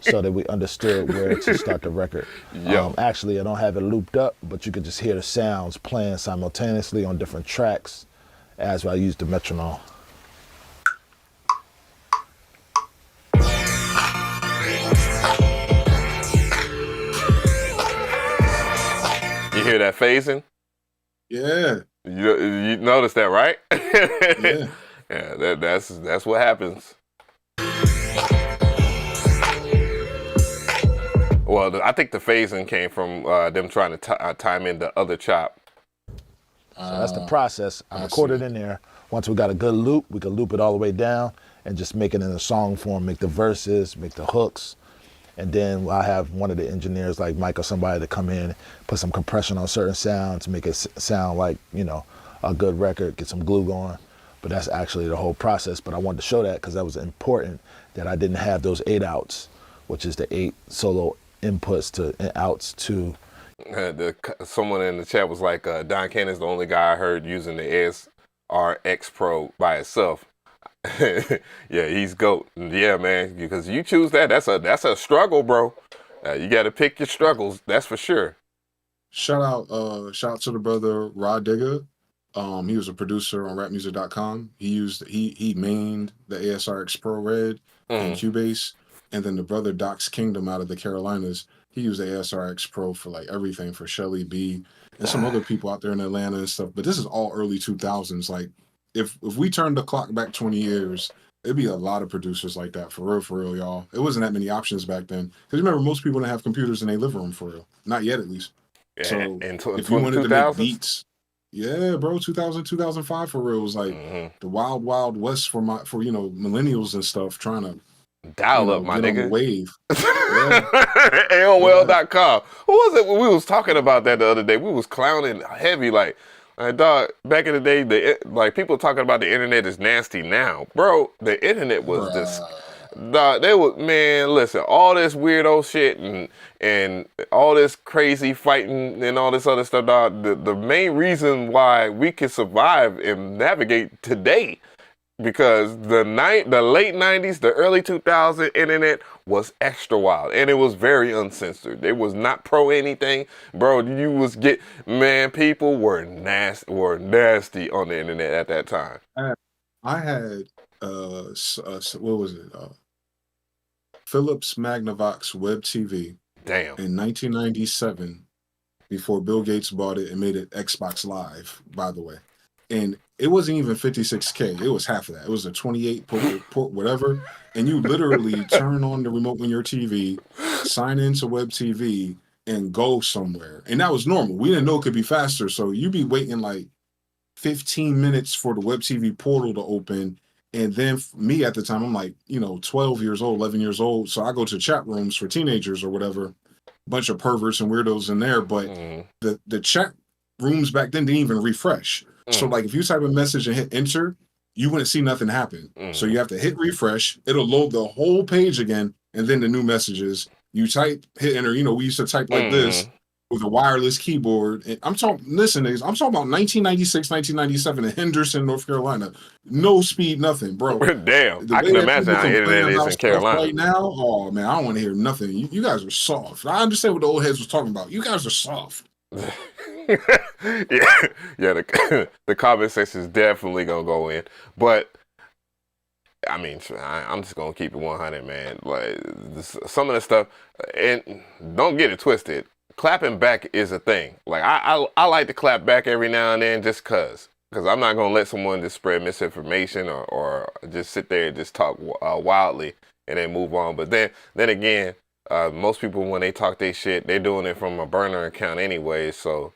so that we understood where to start the record. Yo. Actually, I don't have it looped up, but you could just hear the sounds playing simultaneously on different tracks as I use the metronome. You hear that phasing? Yeah. You noticed that, right? Yeah. Yeah, that's what happens. Well, I think the phasing came from them trying to time in the other chop. So that's the process. I I recorded see. in there. Once we got a good loop, we could loop it all the way down and just make it in a song form, make the verses, make the hooks. And then I have one of the engineers like Mike or somebody to come in, put some compression on certain sounds, make it sound like, you know, a good record, get some glue going. But that's actually the whole process. But I wanted to show that because that was important, that I didn't have those 8 outs, which is the 8 solo inputs to outs to. Someone in the chat was like, Don Cannon's the only guy I heard using the ASR-X Pro by itself. Yeah, he's GOAT. Yeah, man, because you choose that, that's a struggle, bro. You got to pick your struggles, that's for sure. Shout out to the brother Rod Digger. He was a producer on rapmusic.com. He mained the ASR-X Pro Red and Cubase. And then the brother Doc's Kingdom out of the Carolinas, he used the ASR-X Pro for like everything for Shelly B and some other people out there in Atlanta and stuff. But this is all early 2000s. Like if we turned the clock back 20 years, it'd be a lot of producers like that, for real, y'all. It wasn't that many options back then. Because remember, most people didn't have computers in their living room, for real. Not yet, at least. Yeah, So if you you wanted to make beats, yeah, bro, 2000, 2005 for real was like the wild, wild west for millennials and stuff trying to dial up, my get on the nigga. wave. AOL.com. Who was it when we was talking about that the other day? We was clowning heavy, like dog, back in the day, like people talking about the internet is nasty now. Bro, the internet was this. Dog, listen, all this weirdo shit and all this crazy fighting and all this other stuff, dog. The main reason why we can survive and navigate today, because the late 90s, the early 2000s internet was extra wild, and it was very uncensored. It was not pro anything, bro. People were nasty on the internet at that time. I had what was it? Philips Magnavox Web TV. Damn. In 1997, before Bill Gates bought it and made it Xbox Live, by the way. And it wasn't even 56K. It was half of that. It was a 28 port whatever. And you literally turn on the remote on your TV, sign into Web TV, and go somewhere. And that was normal. We didn't know it could be faster. So you'd be waiting like 15 minutes for the Web TV portal to open. And then me at the time, I'm like, 12 years old, 11 years old. So I go to chat rooms for teenagers or whatever, bunch of perverts and weirdos in there. But the chat rooms back then didn't even refresh. So like if you type a message and hit enter, you wouldn't see nothing happen. So you have to hit refresh. It'll load the whole page again. And then the new messages, you hit enter. We used to type like this with a wireless keyboard. And I'm talking about 1996, 1997 in Henderson, North Carolina. No speed, nothing, bro. Damn, I can imagine how internet is in Carolina right now. Oh man, I don't want to hear nothing. You guys are soft. I understand what the old heads was talking about. You guys are soft. yeah. The comment section is definitely gonna go in, but I mean, I'm just gonna keep it 100, man. Like some of the stuff, and don't get it twisted. Clapping back is a thing. Like I like to clap back every now and then just cause I'm not gonna let someone just spread misinformation or just sit there and just talk wildly and then move on. But then again, most people when they talk their shit, they're doing it from a burner account anyway. So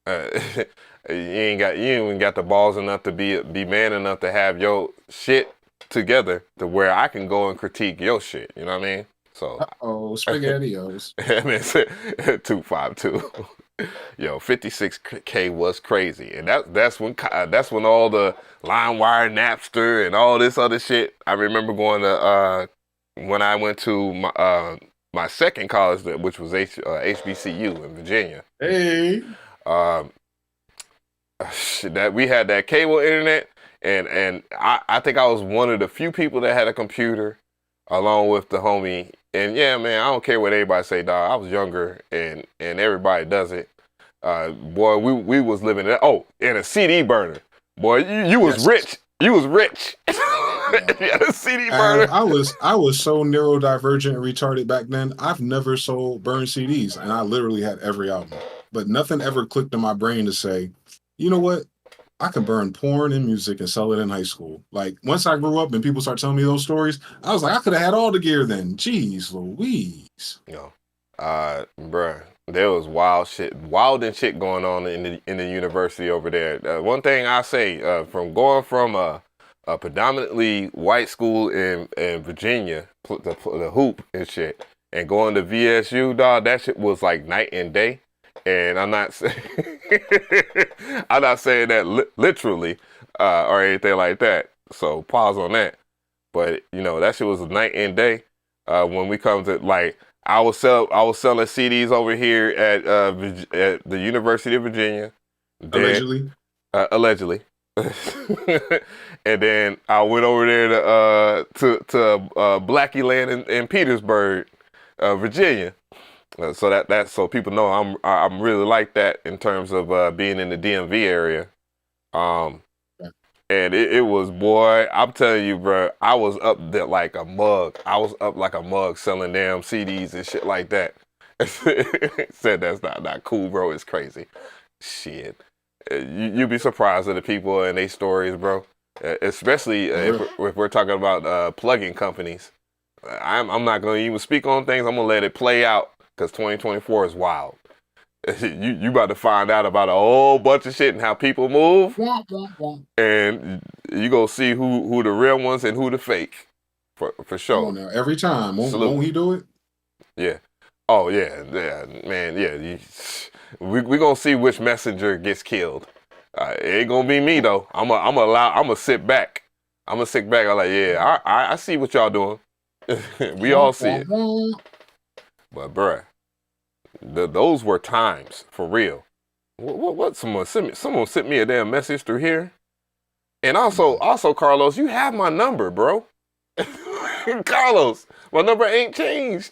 you ain't even got the balls enough to be man enough to have your shit together to where I can go and critique your shit. You know what I mean? So SpaghettiOs. I mean, 252. Yo, 56K was crazy, and that's when all the LimeWire, Napster, and all this other shit. I remember going to when I went to my second college, which was HBCU in Virginia. Hey. That we had that cable internet, and I think I was one of the few people that had a computer, along with the homie. And yeah, man, I don't care what anybody say, dog. I was younger, and everybody does it. Boy, we was living in a CD burner. Boy, you was rich. You was rich. You had a CD burner. I was so neurodivergent and retarded back then. I've never burned CDs, and I literally had every album. But nothing ever clicked in my brain to say, you know what? I can burn porn and music and sell it in high school. Like, once I grew up and people start telling me those stories, I was like, I could have had all the gear then. Jeez Louise. Yo, bruh, there was wild and shit going on in the university over there. One thing I say, from going from a predominantly white school in Virginia, the hoop and shit, and going to VSU, dog, that shit was like night and day. And I'm not saying that literally or anything like that. So pause on that. But that shit was night and day. When we come to like, I was selling CDs over here at the University of Virginia. Allegedly. Allegedly. And then I went over there to Blackie Land in Petersburg, Virginia. So people know I'm really like that in terms of being in the DMV area. And it was, boy, I'm telling you, bro, I was up there like a mug. I was up like a mug selling damn CDs and shit like that. Said that's not cool, bro. It's crazy. Shit. You'd be surprised at the people and their stories, bro. Especially if we're talking about plugin companies. I'm not going to even speak on things. I'm going to let it play out. Because 2024 is wild. You about to find out about a whole bunch of shit and how people move. And you go see who the real ones and who the fake. For sure. Now, every time. Won't he do it? Yeah. Oh, yeah, man, yeah. We going to see which messenger gets killed. It ain't going to be me, though. I'm going to sit back. I'm like, yeah, I see what y'all doing. We all see it. But bruh, those were times for real. What? Someone sent me a damn message through here. And also, Carlos, you have my number, bro. Carlos, my number ain't changed.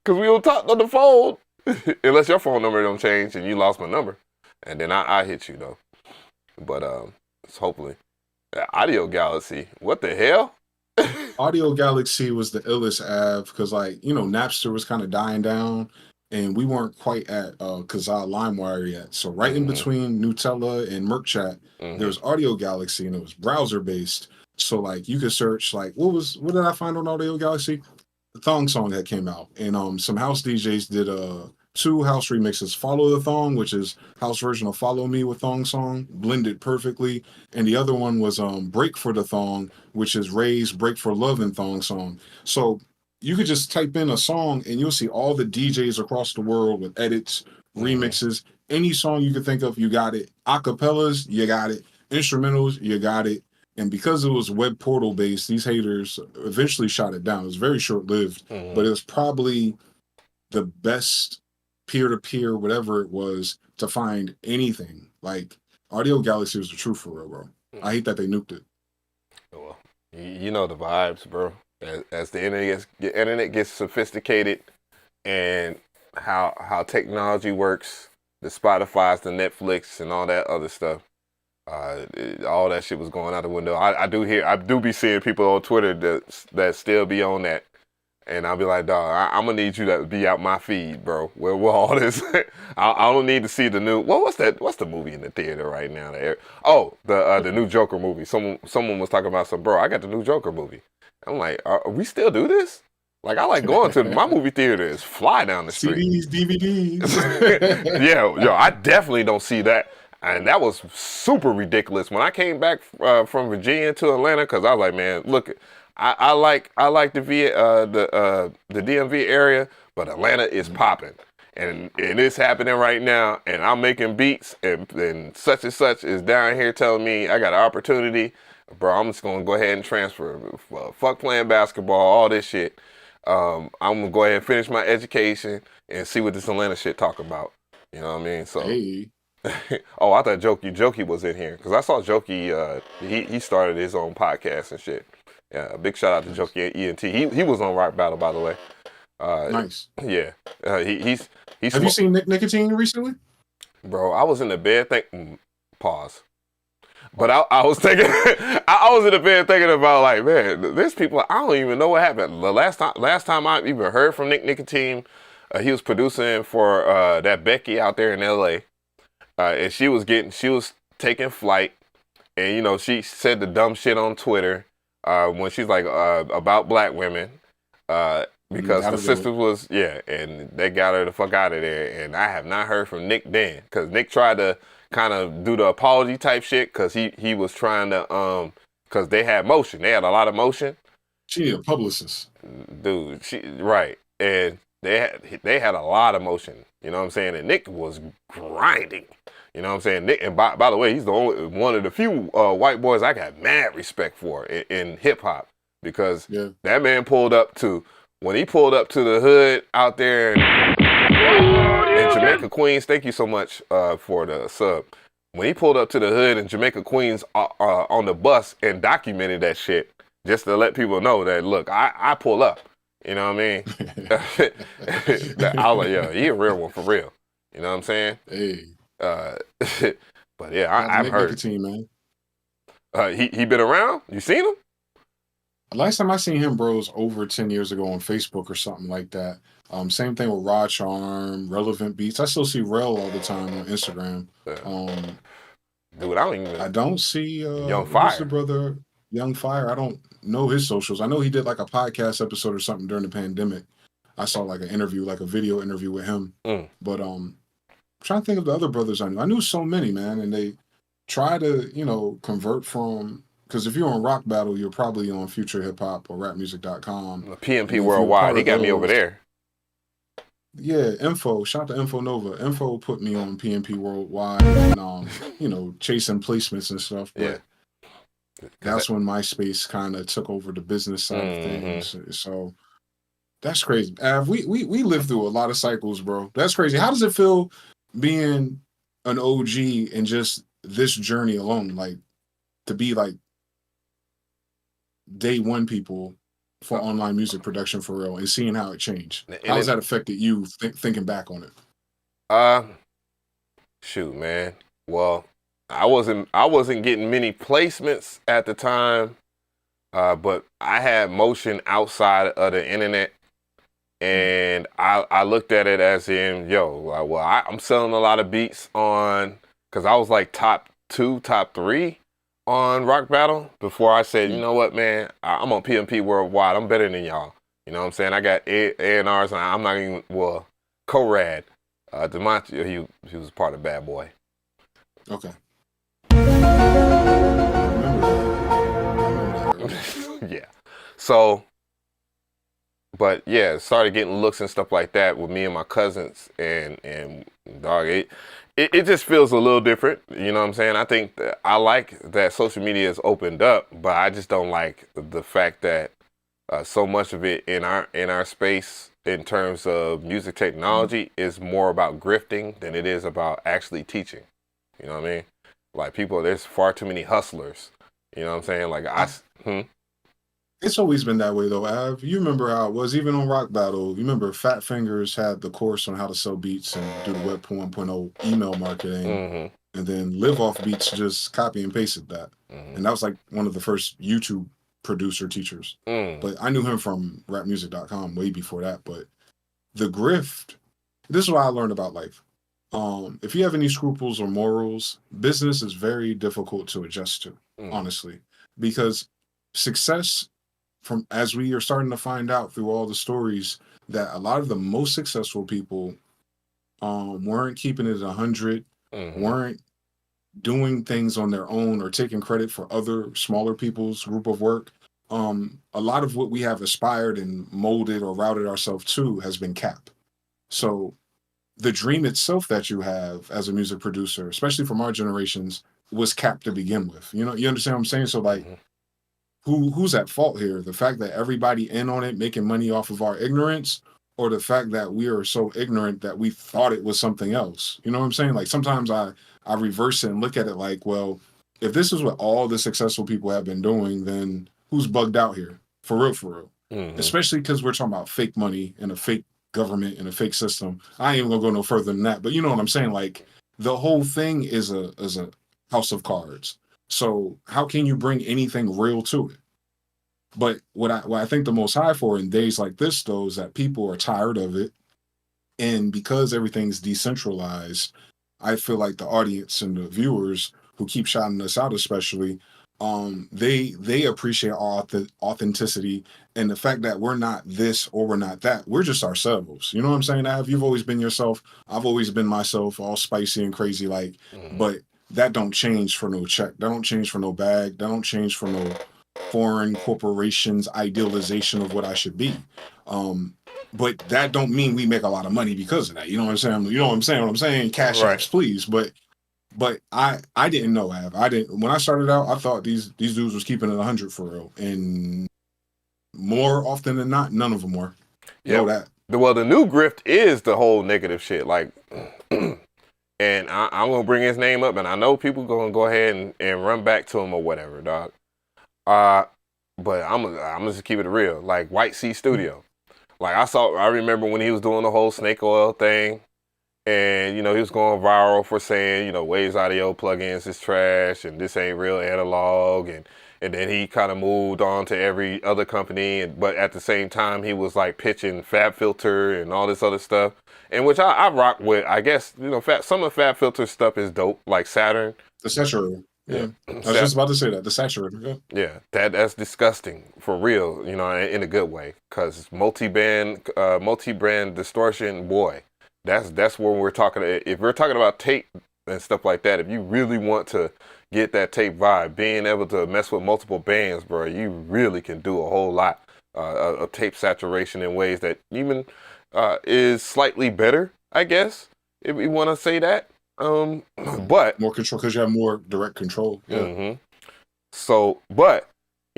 Cause we don't talk on the phone. Unless your phone number don't change and you lost my number. And then I hit you though. But it's hopefully. Audio Galaxy, what the hell? Audio Galaxy was the illest Ave because, like, Napster was kind of dying down and we weren't quite at Kazaa LimeWire yet. So right in between Nutella and MercChat, there was Audio Galaxy and it was browser based. So like you could search like what did I find on Audio Galaxy? The Thong Song that came out. And some house DJs did 2 house remixes. Follow the Thong, which is house version of Follow Me with Thong Song, blended perfectly. And the other one was Break for the Thong, which is Ray's Break for Love and Thong Song. So you could just type in a song and you'll see all the DJs across the world with edits, remixes, any song you could think of, you got it. Acapellas, you got it. Instrumentals, you got it. And because it was web portal based, these haters eventually shot it down. It was very short lived, but it was probably the best peer-to-peer, whatever it was, to find anything. Like, Audio Galaxy was the truth for real, bro. I hate that they nuked it. Well, you know the vibes, bro. As the internet gets sophisticated and how technology works, the Spotify's, the Netflix, and all that other stuff, All that shit was going out the window. I do be seeing people on Twitter that still be on that. And I'll be like, dog, I'm gonna need you to be out my feed, bro. Where all this? I don't need to see the new. What's that? What's the movie in the theater right now? The new Joker movie. Someone was talking about bro. I got the new Joker movie. I'm like, we still do this? Like, I like going to my movie theater is fly down the street. CDs, DVDs. Yeah, I definitely don't see that. And that was super ridiculous when I came back from Virginia to Atlanta, because I was like, man, look. I like the DMV area, but Atlanta is popping, and it's happening right now. And I'm making beats, and such is down here telling me I got an opportunity, bro. I'm just gonna go ahead and transfer. Fuck playing basketball, all this shit. I'm gonna go ahead and finish my education and see what this Atlanta shit talk about. You know what I mean? So. Hey. Oh, I thought Jokey was in here because I saw Jokey. He started his own podcast and shit. Yeah, a big shout out to Jokey ENT. He was on Rock Battle, by the way. Nice. Yeah. He's Have you seen Nicotine recently? Bro, I was in the bed thinking. Pause. But I was thinking, I was in the bed thinking about, like, man, there's people, I don't even know what happened. The last time I even heard from Nicotine, he was producing for that Becky out there in LA. And she was taking flight, and, you know, she said the dumb shit on Twitter. When she's like about black women, because the sister was, and they got her the fuck out of there. And I have not heard from Nick then, because Nick tried to kind of do the apology type shit, because he was trying to, because they had motion, they had a lot of motion. She need a publicist, dude. Right, and they had a lot of motion. You know what I'm saying? And Nick was grinding. You know what I'm saying? Nick, and by the way, he's the only one of the few white boys I got mad respect for in hip hop, because that man when he pulled up to the hood out there in Jamaica, Queens. Thank you so much for the sub. When he pulled up to the hood in Jamaica, Queens on the bus and documented that shit, just to let people know that, look, I pull up. You know what I mean? I was like, yo, he a real one for real. You know what I'm saying? Hey. But yeah, I've heard. Nicotine, man. He been around? You seen him? Last time I seen him, bro, was over 10 years ago on Facebook or something like that. Same thing with Rod Charm, Relevant Beats. I still see Rel all the time on Instagram. Dude, I don't see Young Fire. Who's the brother Young Fire? I don't know his socials. I know he did like a podcast episode or something during the pandemic. I saw like an interview, like a video interview with him. But I'm trying to think of the other brothers I knew. I knew so many, man, and they try to, you know, convert from, because if you're on Rock Battle, you're probably on Future Hip Hop or rapmusic.com. PMP Worldwide, he got me over there. Yeah, Info, shout out to Info Nova. Info put me on PMP Worldwide and, you know, chasing placements and stuff. But that's when MySpace kind of took over the business side of things. So that's crazy. We lived through a lot of cycles, bro. That's crazy. How does it feel being an OG and just this journey alone, like to be like day one people for online music production for real, and seeing how it changed? How has that affected you thinking back on it? Shoot, man. Well, I wasn't getting many placements at the time, but I had motion outside of the internet. And I looked at it as in, I'm selling a lot of beats on, because I was like top 2, top 3 on Rock Battle before I said, you know what, man, I'm on PMP Worldwide. I'm better than y'all. You know what I'm saying? I got A&Rs, and I'm not even, Co-Rad. DeMonte, he was part of Bad Boy. Okay. Yeah. So, but yeah, started getting looks and stuff like that with me and my cousins, and dog, it just feels a little different. You know what I'm saying? I think that I like that social media has opened up, but I just don't like the fact that so much of it in our space in terms of music technology is more about grifting than it is about actually teaching. You know what I mean? Like, people, there's far too many hustlers. You know what I'm saying? Like, It's always been that way, though, Av. You remember how it was, even on Rock Battle. You remember Fat Fingers had the course on how to sell beats and do the Web 1.0 email marketing. and then Live Off Beats just copy and pasted that. And that was like one of the first YouTube producer teachers. But I knew him from rapmusic.com way before that. But the grift, this is what I learned about life. If you have any scruples or morals, business is very difficult to adjust to, honestly, because success, from as we are starting to find out through all the stories, that a lot of the most successful people weren't keeping it 100, weren't doing things on their own or taking credit for other smaller people's group of work. A lot of what we have aspired and molded or routed ourselves to has been capped. So the dream itself that you have as a music producer, especially from our generations, was capped to begin with. You know, you understand what I'm saying? So like, who's at fault here? The fact that everybody in on it making money off of our ignorance, or the fact that we are so ignorant that we thought it was something else? You know what I'm saying? Like sometimes I reverse it and look at it like, well, if this is what all the successful people have been doing, then who's bugged out here? For real, for real. Especially because we're talking about fake money and a fake government and a fake system. I ain't even gonna go no further than that, but you know what I'm saying? Like the whole thing is a house of cards. So how can you bring anything real to it? But what I think the most high for in days like this, though, is that people are tired of it. And because everything's decentralized, I feel like the audience and the viewers who keep shouting us out, especially, they appreciate our authenticity and the fact that we're not this or we're not that. We're just ourselves. You know what I'm saying, Av? You've always been yourself. I've always been myself, all spicy and crazy, like, but that don't change for no check. That don't change for no bag. That don't change for no foreign corporations' idealization of what I should be. But that don't mean we make a lot of money because of that. You know what I'm saying? You know what I'm saying? What I'm saying? Cash apps, please. But I didn't know, Av. I didn't. When I started out, I thought these dudes was keeping it 100 for real, and more often than not, none of them were. You know that. Well, the new grift is the whole negative shit. Like, and I'm gonna bring his name up, and I know people gonna go ahead and run back to him or whatever, dog. But I'm just keep it real. Like White Sea Studio. Like I remember when he was doing the whole snake oil thing. And, you know, he was going viral for saying, you know, Waves Audio plugins is trash and this ain't real analog. And then he kind of moved on to every other company. But at the same time, he was like pitching FabFilter and all this other stuff. And which I rock with. I guess, you know, some of FabFilter stuff is dope, like Saturn. The Saturator. Yeah. I was just about to say that. The Saturator. Yeah. That's disgusting for real, you know, in a good way. Because multi-brand distortion, boy. That's where we're talking. If we're talking about tape and stuff like that, if you really want to get that tape vibe, being able to mess with multiple bands, bro, you really can do a whole lot of tape saturation in ways that even is slightly better, I guess, if we want to say that. But more control because you have more direct control. Yeah. So, but.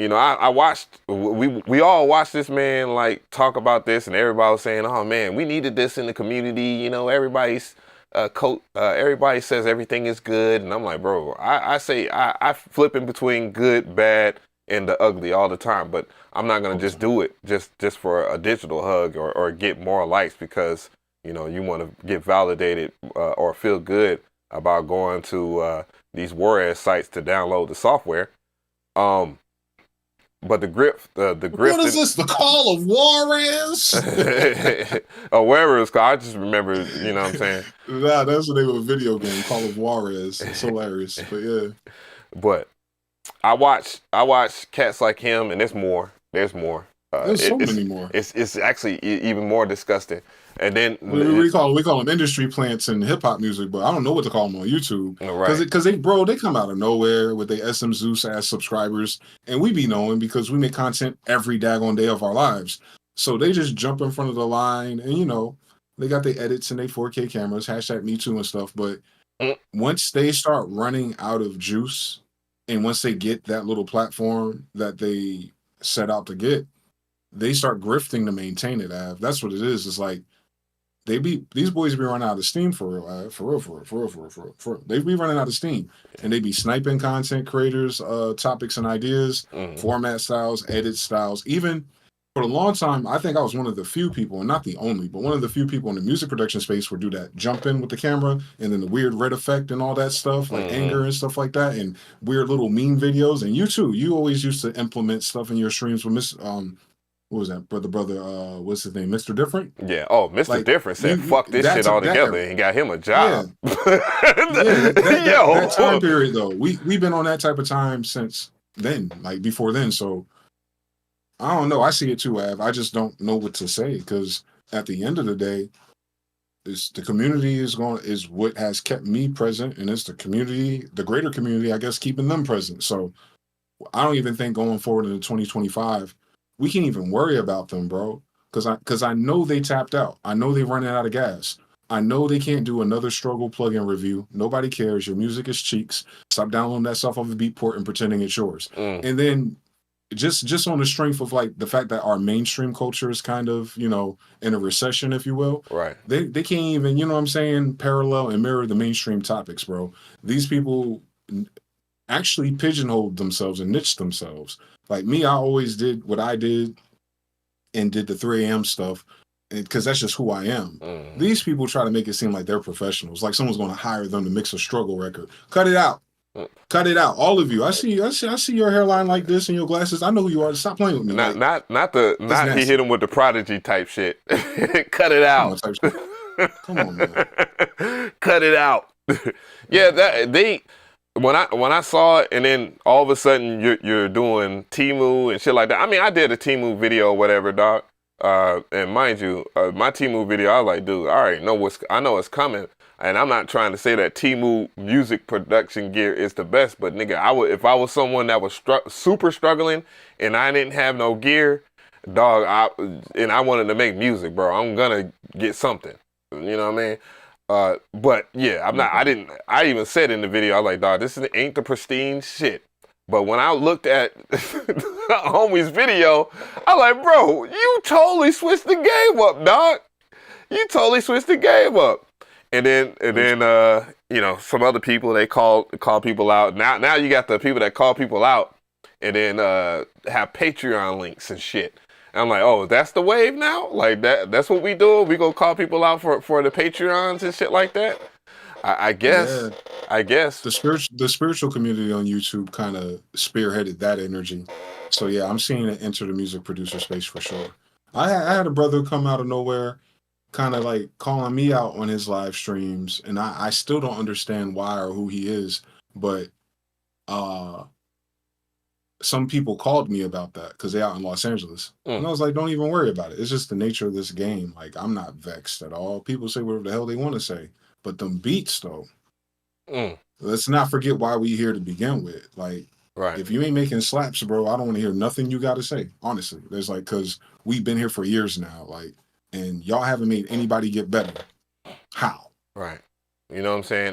You know, I watched, we all watched this man like talk about this, and everybody was saying, oh man, we needed this in the community. You know, everybody's everybody says everything is good. And I'm like, bro, I say I flip in between good, bad, and the ugly all the time, but I'm not going to just do it just for a digital hug or get more likes because, you know, you want to get validated or feel good about going to these Juarez sites to download the software. But the grift. What is this? The Call of Juarez? Or wherever it's called. I just remember, you know what I'm saying? Nah, that's the name of a video game, Call of Juarez. It's hilarious, but yeah. But I watch cats like him, and there's more. There's so many more. It's actually even more disgusting. And then we call them industry plants in hip hop music, but I don't know what to call them on YouTube. Because they come out of nowhere with their SM Zeus ass subscribers, and we be knowing because we make content every daggone day of our lives. So they just jump in front of the line, and you know they got their edits and their 4K cameras, #MeToo and stuff. But once they start running out of juice, and once they get that little platform that they set out to get, they start grifting to maintain it. That's what it is. It's like. These boys be running out of steam for real. They be running out of steam, and they be sniping content creators, topics and ideas, format styles, edit styles, even for a long time, I think I was one of the few people, and not the only, but one of the few people in the music production space would do that jump in with the camera and then the weird red effect and all that stuff, like anger and stuff like that, and weird little meme videos. And you too, you always used to implement stuff in your streams with what was that, brother, what's his name, Mr. Different? Yeah. Oh, Mr. Like, Different said, "Fuck this shit altogether," and got him a job. Yeah, that time period though, we've been on that type of time since then, like before then. So I don't know. I see it too, Av. I just don't know what to say because at the end of the day, the community is what has kept me present, and it's the community, the greater community, I guess, keeping them present. So I don't even think going forward into 2025. We can't even worry about them, bro, because I know they tapped out. I know they're running out of gas. I know they can't do another struggle plugin review. Nobody cares. Your music is cheeks. Stop downloading that stuff off of Beatport and pretending it's yours. And then just on the strength of like the fact that our mainstream culture is kind of, you know, in a recession, if you will. Right. They can't even, you know what I'm saying, parallel and mirror the mainstream topics, bro. These people actually pigeonholed themselves and niched themselves. Like me, I always did what I did and did the 3 a.m. stuff because that's just who I am. These people try to make it seem like they're professionals, like someone's going to hire them to mix a struggle record. Cut it out. Cut it out, all of you. I see your hairline like this and your glasses. I know who you are. Stop playing with me. Not he hit him with the Prodigy type shit. Cut it out. Come on, man. Cut it out. Yeah, when I saw it, and then all of a sudden you're doing Temu and shit like that. I mean, I did a Temu video or whatever, dog. And mind you, my Temu video, I was like, dude, I know it's coming. And I'm not trying to say that Temu music production gear is the best, but nigga, if I was someone that was super struggling and I didn't have no gear, dog, I wanted to make music, bro, I'm gonna get something. You know what I mean? But yeah, I even said in the video, I was like, dog, this ain't the pristine shit. But when I looked at homie's video, I was like, bro, you totally switched the game up, dog. You totally switched the game up. And then you know, some other people, they call people out. Now you got the people that call people out and then have Patreon links and shit. And I'm like, oh, that's the wave now? Like that's what we do? We go call people out for the Patreons and shit like that? I guess. Yeah. I guess. The spiritual community on YouTube kind of spearheaded that energy. So yeah, I'm seeing it enter the music producer space for sure. I had a brother come out of nowhere, kind of like calling me out on his live streams, and I still don't understand why or who he is, but some people called me about that because they're out in Los Angeles. And I was like, don't even worry about it. It's just the nature of this game. Like, I'm not vexed at all. People say whatever the hell they want to say, but them beats though, let's not forget why we here to begin with. Like, right. If you ain't making slaps, bro, I don't want to hear nothing you got to say, honestly. There's like, because we've been here for years now, like, and y'all haven't made anybody get better. How? Right. You know what I'm saying?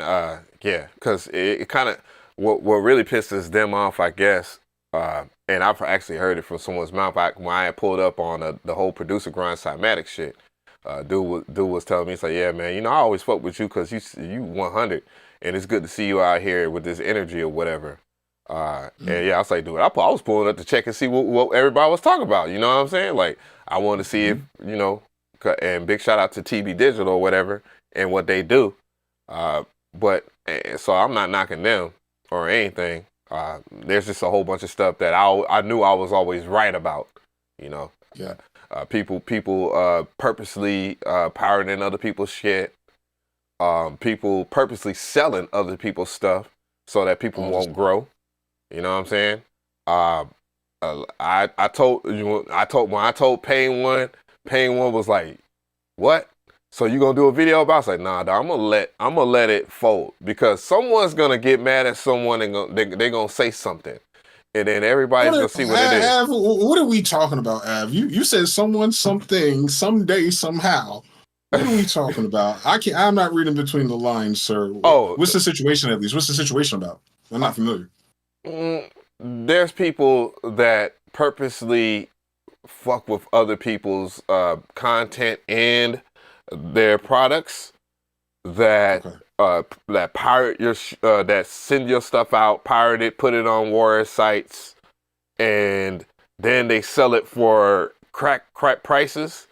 Yeah, because it kind of, what really pisses them off, I guess, and I've actually heard it from someone's mouth, when I pulled up on the whole producer grind Cymatic shit, dude was telling me, he's like, yeah, man, you know, I always fuck with you because you 100, and it's good to see you out here with this energy or whatever. And yeah, I was like, dude, I was pulling up to check and see what everybody was talking about. You know what I'm saying? Like, I wanted to see if, you know, and big shout out to TB Digital or whatever and what they do. But so I'm not knocking them or anything. There's just a whole bunch of stuff that I knew I was always right about, you know. Yeah. People purposely pirating other people's shit. People purposely selling other people's stuff so that people won't grow. You know what I'm saying? I told Pain One was like, what? So you gonna do a video about it? I was like, nah, dog, I'm gonna let it fold because someone's gonna get mad at someone and they're gonna say something. And then everybody's gonna see what it is. Av, what are we talking about, Av? You said someone, something, someday, somehow. What are we talking about? I'm not reading between the lines, sir. Oh, what's the situation at least? What's the situation about? I'm not familiar. There's people that purposely fuck with other people's content and their products that that pirate your that send your stuff out, pirate it, put it on war sites, and then they sell it for crack prices,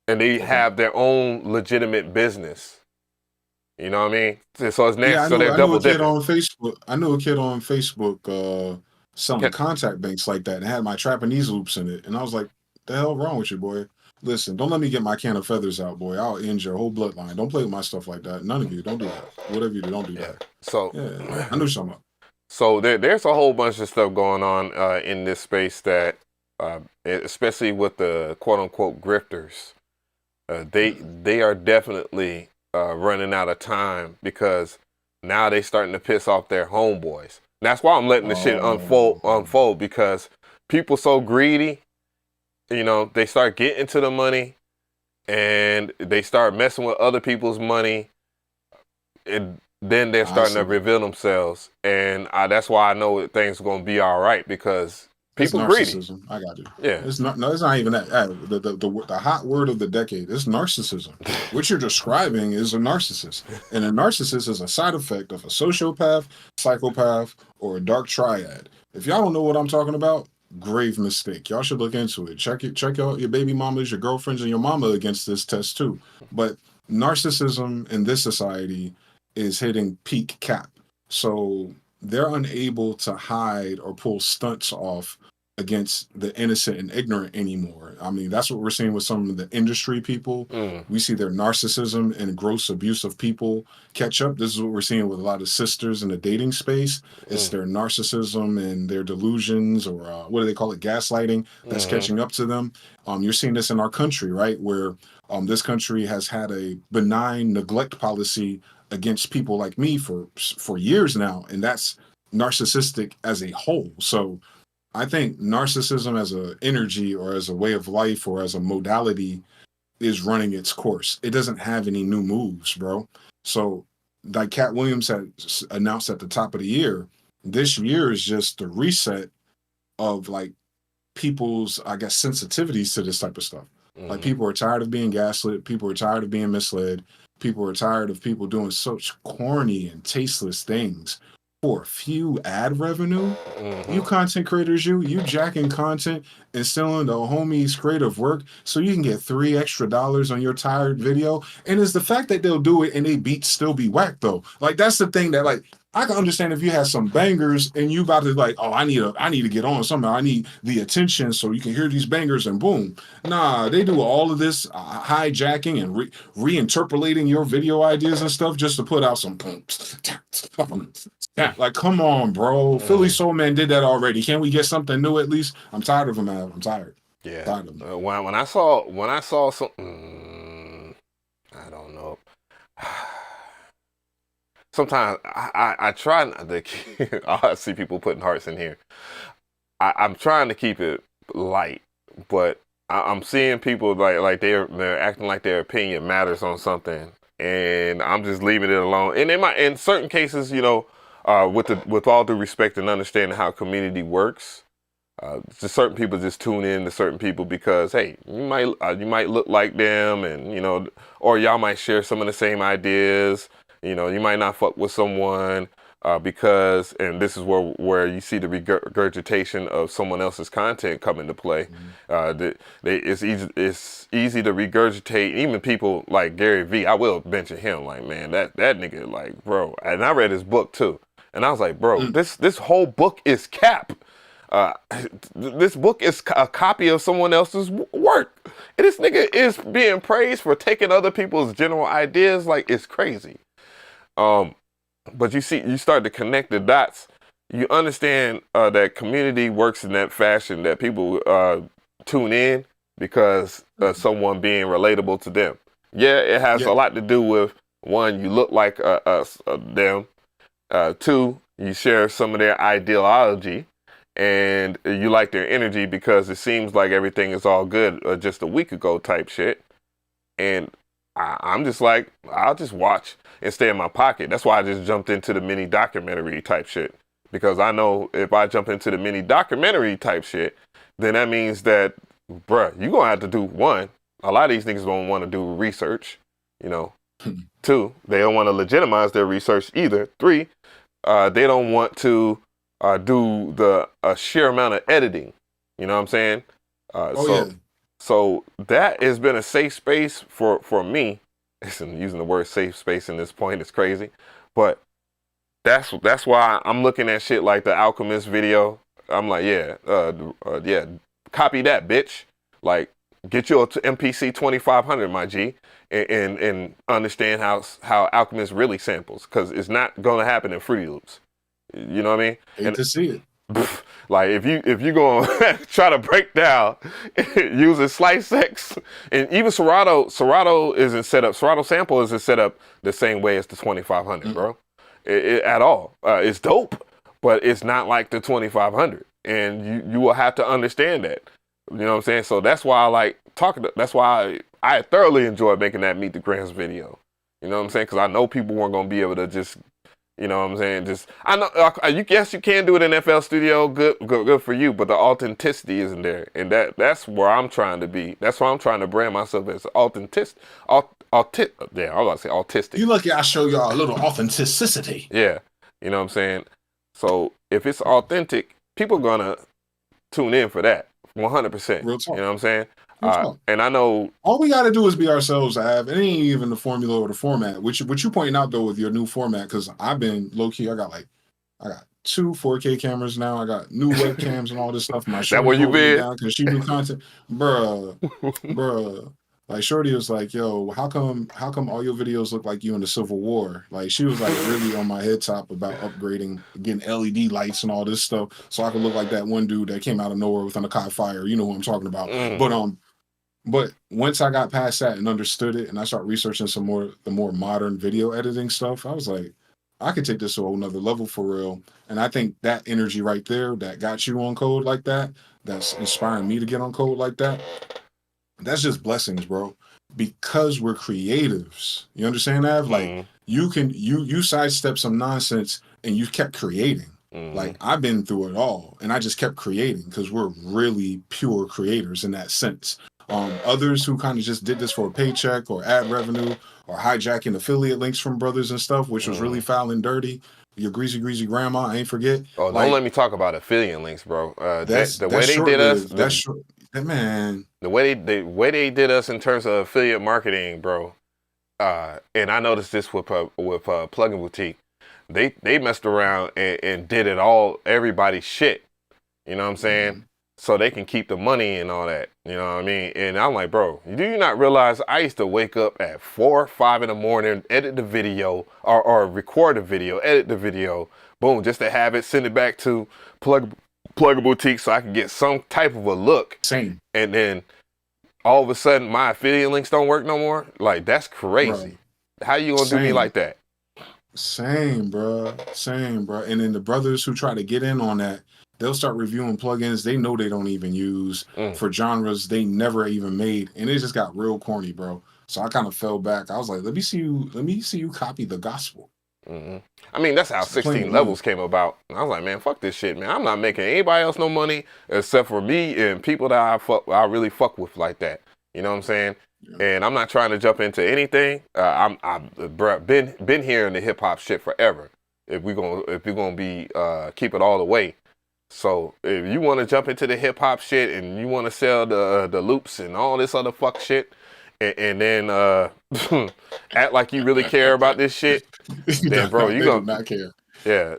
and they have their own legitimate business. You know what I mean? So it's next. Yeah, So they're double dipping. I knew a kid on Facebook selling contact banks like that and had my Japanese loops in it. And I was like, the hell wrong with you, boy? Listen, don't let me get my can of feathers out, boy. I'll end your whole bloodline. Don't play with my stuff like that. None of you. Don't do that. Whatever you do, don't do that. So yeah, I knew something. So there's a whole bunch of stuff going on in this space that, especially with the quote unquote grifters, they are definitely running out of time because now they starting to piss off their homeboys. And that's why I'm letting the shit unfold because people so greedy, you know, they start getting to the money and they start messing with other people's money, and then they're starting to reveal themselves. And that's why I know things are going to be all right because people greedy. I got you. Yeah. It's not even that. The hot word of the decade is narcissism. What you're describing is a narcissist. And a narcissist is a side effect of a sociopath, psychopath, or a dark triad. If y'all don't know what I'm talking about, grave mistake. Y'all should look into it. Check out your baby mamas, your girlfriends, and your mama against this test too. But narcissism in this society is hitting peak cap. So they're unable to hide or pull stunts off against the innocent and ignorant anymore. I mean, that's what we're seeing with some of the industry people. We see their narcissism and gross abuse of people catch up. This is what we're seeing with a lot of sisters in the dating space. It's their narcissism and their delusions, or what do they call it? Gaslighting, that's catching up to them. You're seeing this in our country, right? Where this country has had a benign neglect policy against people like me for years now, and that's narcissistic as a whole. So I think narcissism as an energy or as a way of life or as a modality is running its course. It doesn't have any new moves, bro. So like Cat Williams had announced at the top of the year, this year is just the reset of like people's, I guess, sensitivities to this type of stuff. Like people are tired of being gaslit. People are tired of being misled. People are tired of people doing such corny and tasteless things for a few ad revenue. You content creators, you jacking content and stealing the homies' creative work so you can get $3 extra on your tired video. And it's the fact that they'll do it and they beats still be whack though. Like that's the thing that like I can understand if you had some bangers and you about to like, oh, I need to get on somehow. I need the attention so you can hear these bangers and boom. Nah, they do all of this hijacking and reinterpolating your video ideas and stuff just to put out some pumps. Like, come on, bro. Philly Soul Man did that already. Can't we get something new at least? I'm tired of him, man. I'm tired. Yeah. Tired of him. When I saw some, I don't know. Sometimes I try not to. I see people putting hearts in here. I'm trying to keep it light, but I'm seeing people like they're acting like their opinion matters on something, and I'm just leaving it alone. And in certain cases, you know, with all due respect and understanding how community works, just certain people just tune in to certain people because hey, you might look like them, and you know, or y'all might share some of the same ideas. You know, you might not fuck with someone because, and this is where you see the regurgitation of someone else's content come into play. It's easy to regurgitate. Even people like Gary Vee, I will mention him. Like, man, that nigga, like, bro. And I read his book too, and I was like, bro, this whole book is cap. This book is a copy of someone else's work, and this nigga is being praised for taking other people's general ideas. Like, it's crazy. But you start to connect the dots. You understand that community works in that fashion, that people tune in because someone being relatable to them. Yeah, it has a lot to do with, one, you look like them. Two, you share some of their ideology, and you like their energy because it seems like everything is all good just a week ago type shit. And I'm just like, I'll just watch and stay in my pocket. That's why I just jumped into the mini documentary type shit. Because I know if I jump into the mini documentary type shit, then that means that, bruh, you're going to have to do, one, a lot of these niggas don't want to do research, you know. Two, they don't want to legitimize their research either. Three, they don't want to do the sheer amount of editing. You know what I'm saying? So that has been a safe space for me. Using the word safe space in this point is crazy, but that's why I'm looking at shit like the Alchemist video. I'm like, yeah, copy that, bitch. Like, get your MPC 2500, my G, and understand how Alchemist really samples, because it's not gonna happen in Fruity Loops. You know what I mean? Hate to see it. Like if you gonna try to break down using Slice X, and even Serato isn't set up. Serato sample isn't set up the same way as the 2500, bro. At all. It's dope, but it's not like the 2500, and you will have to understand that. You know what I'm saying? So that's why I like talking. That's why I thoroughly enjoy making that Meet the Grams video. You know what I'm saying? Because I know people weren't gonna be able to just. You know what I'm saying? Just I know. Yes, you can do it in FL Studio. Good for you. But the authenticity isn't there, and that's where I'm trying to be. That's why I'm trying to brand myself as authentic. Yeah, I was about to say autistic. You lucky I show y'all a little authenticity. Yeah, you know what I'm saying. So if it's authentic, people are gonna tune in for that 100%. Real talk. You know what I'm saying? And I know all we got to do is be ourselves. It ain't even the formula or the format. Which you pointing out though with your new format, because I've been low key. I got 2 4K cameras now. I got new webcams and all this stuff. My that where you been? Because she do content, bruh. Like Shorty was like, "Yo, how come all your videos look like you in the Civil War?" Like she was like really on my head top about upgrading, getting LED lights and all this stuff, so I could look like that one dude that came out of nowhere with an Akai fire. You know who I'm talking about. But once I got past that and understood it, and I started researching the more modern video editing stuff, I was like, I could take this to a whole nother level for real. And I think that energy right there that got you on code like that, that's inspiring me to get on code like that, that's just blessings, bro. Because we're creatives. You understand that? Like you sidestep some nonsense and you kept creating. Like I've been through it all and I just kept creating because we're really pure creators in that sense. Others who kind of just did this for a paycheck or ad revenue or hijacking affiliate links from brothers and stuff, which was really foul and dirty. Your greasy grandma, I ain't forget. Oh, like, don't let me talk about affiliate links, bro. The way they did us in terms of affiliate marketing, bro. And I noticed this with Plugin Boutique. They messed around and did it all, everybody's shit. You know what I'm saying? So they can keep the money and all that. You know what I mean? And I'm like, bro, do you not realize I used to wake up at 4 or 5 in the morning, edit the video or record the video, edit the video, boom, just to have it, send it back to Plugin Boutique so I can get some type of a look. Same. And then all of a sudden my affiliate links don't work no more. Like, that's crazy. Bro. How you gonna do me like that? Same, bro. And then the brothers who try to get in on that, they'll start reviewing plugins they know they don't even use for genres they never even made, and it just got real corny, bro. So I kind of fell back. I was like, let me see you copy the gospel. I mean, that's how 16 levels came about. I was like, man, fuck this shit, man. I'm not making anybody else no money except for me and people that I really fuck with like that. You know what I'm saying? Yeah. And I'm not trying to jump into anything. I've been here in the hip hop shit forever. If we're gonna be keep it all the way. So if you want to jump into the hip hop shit and you want to sell the loops and all this other fuck shit, and then act like you really care about this shit, then bro, you gonna not care. Yeah,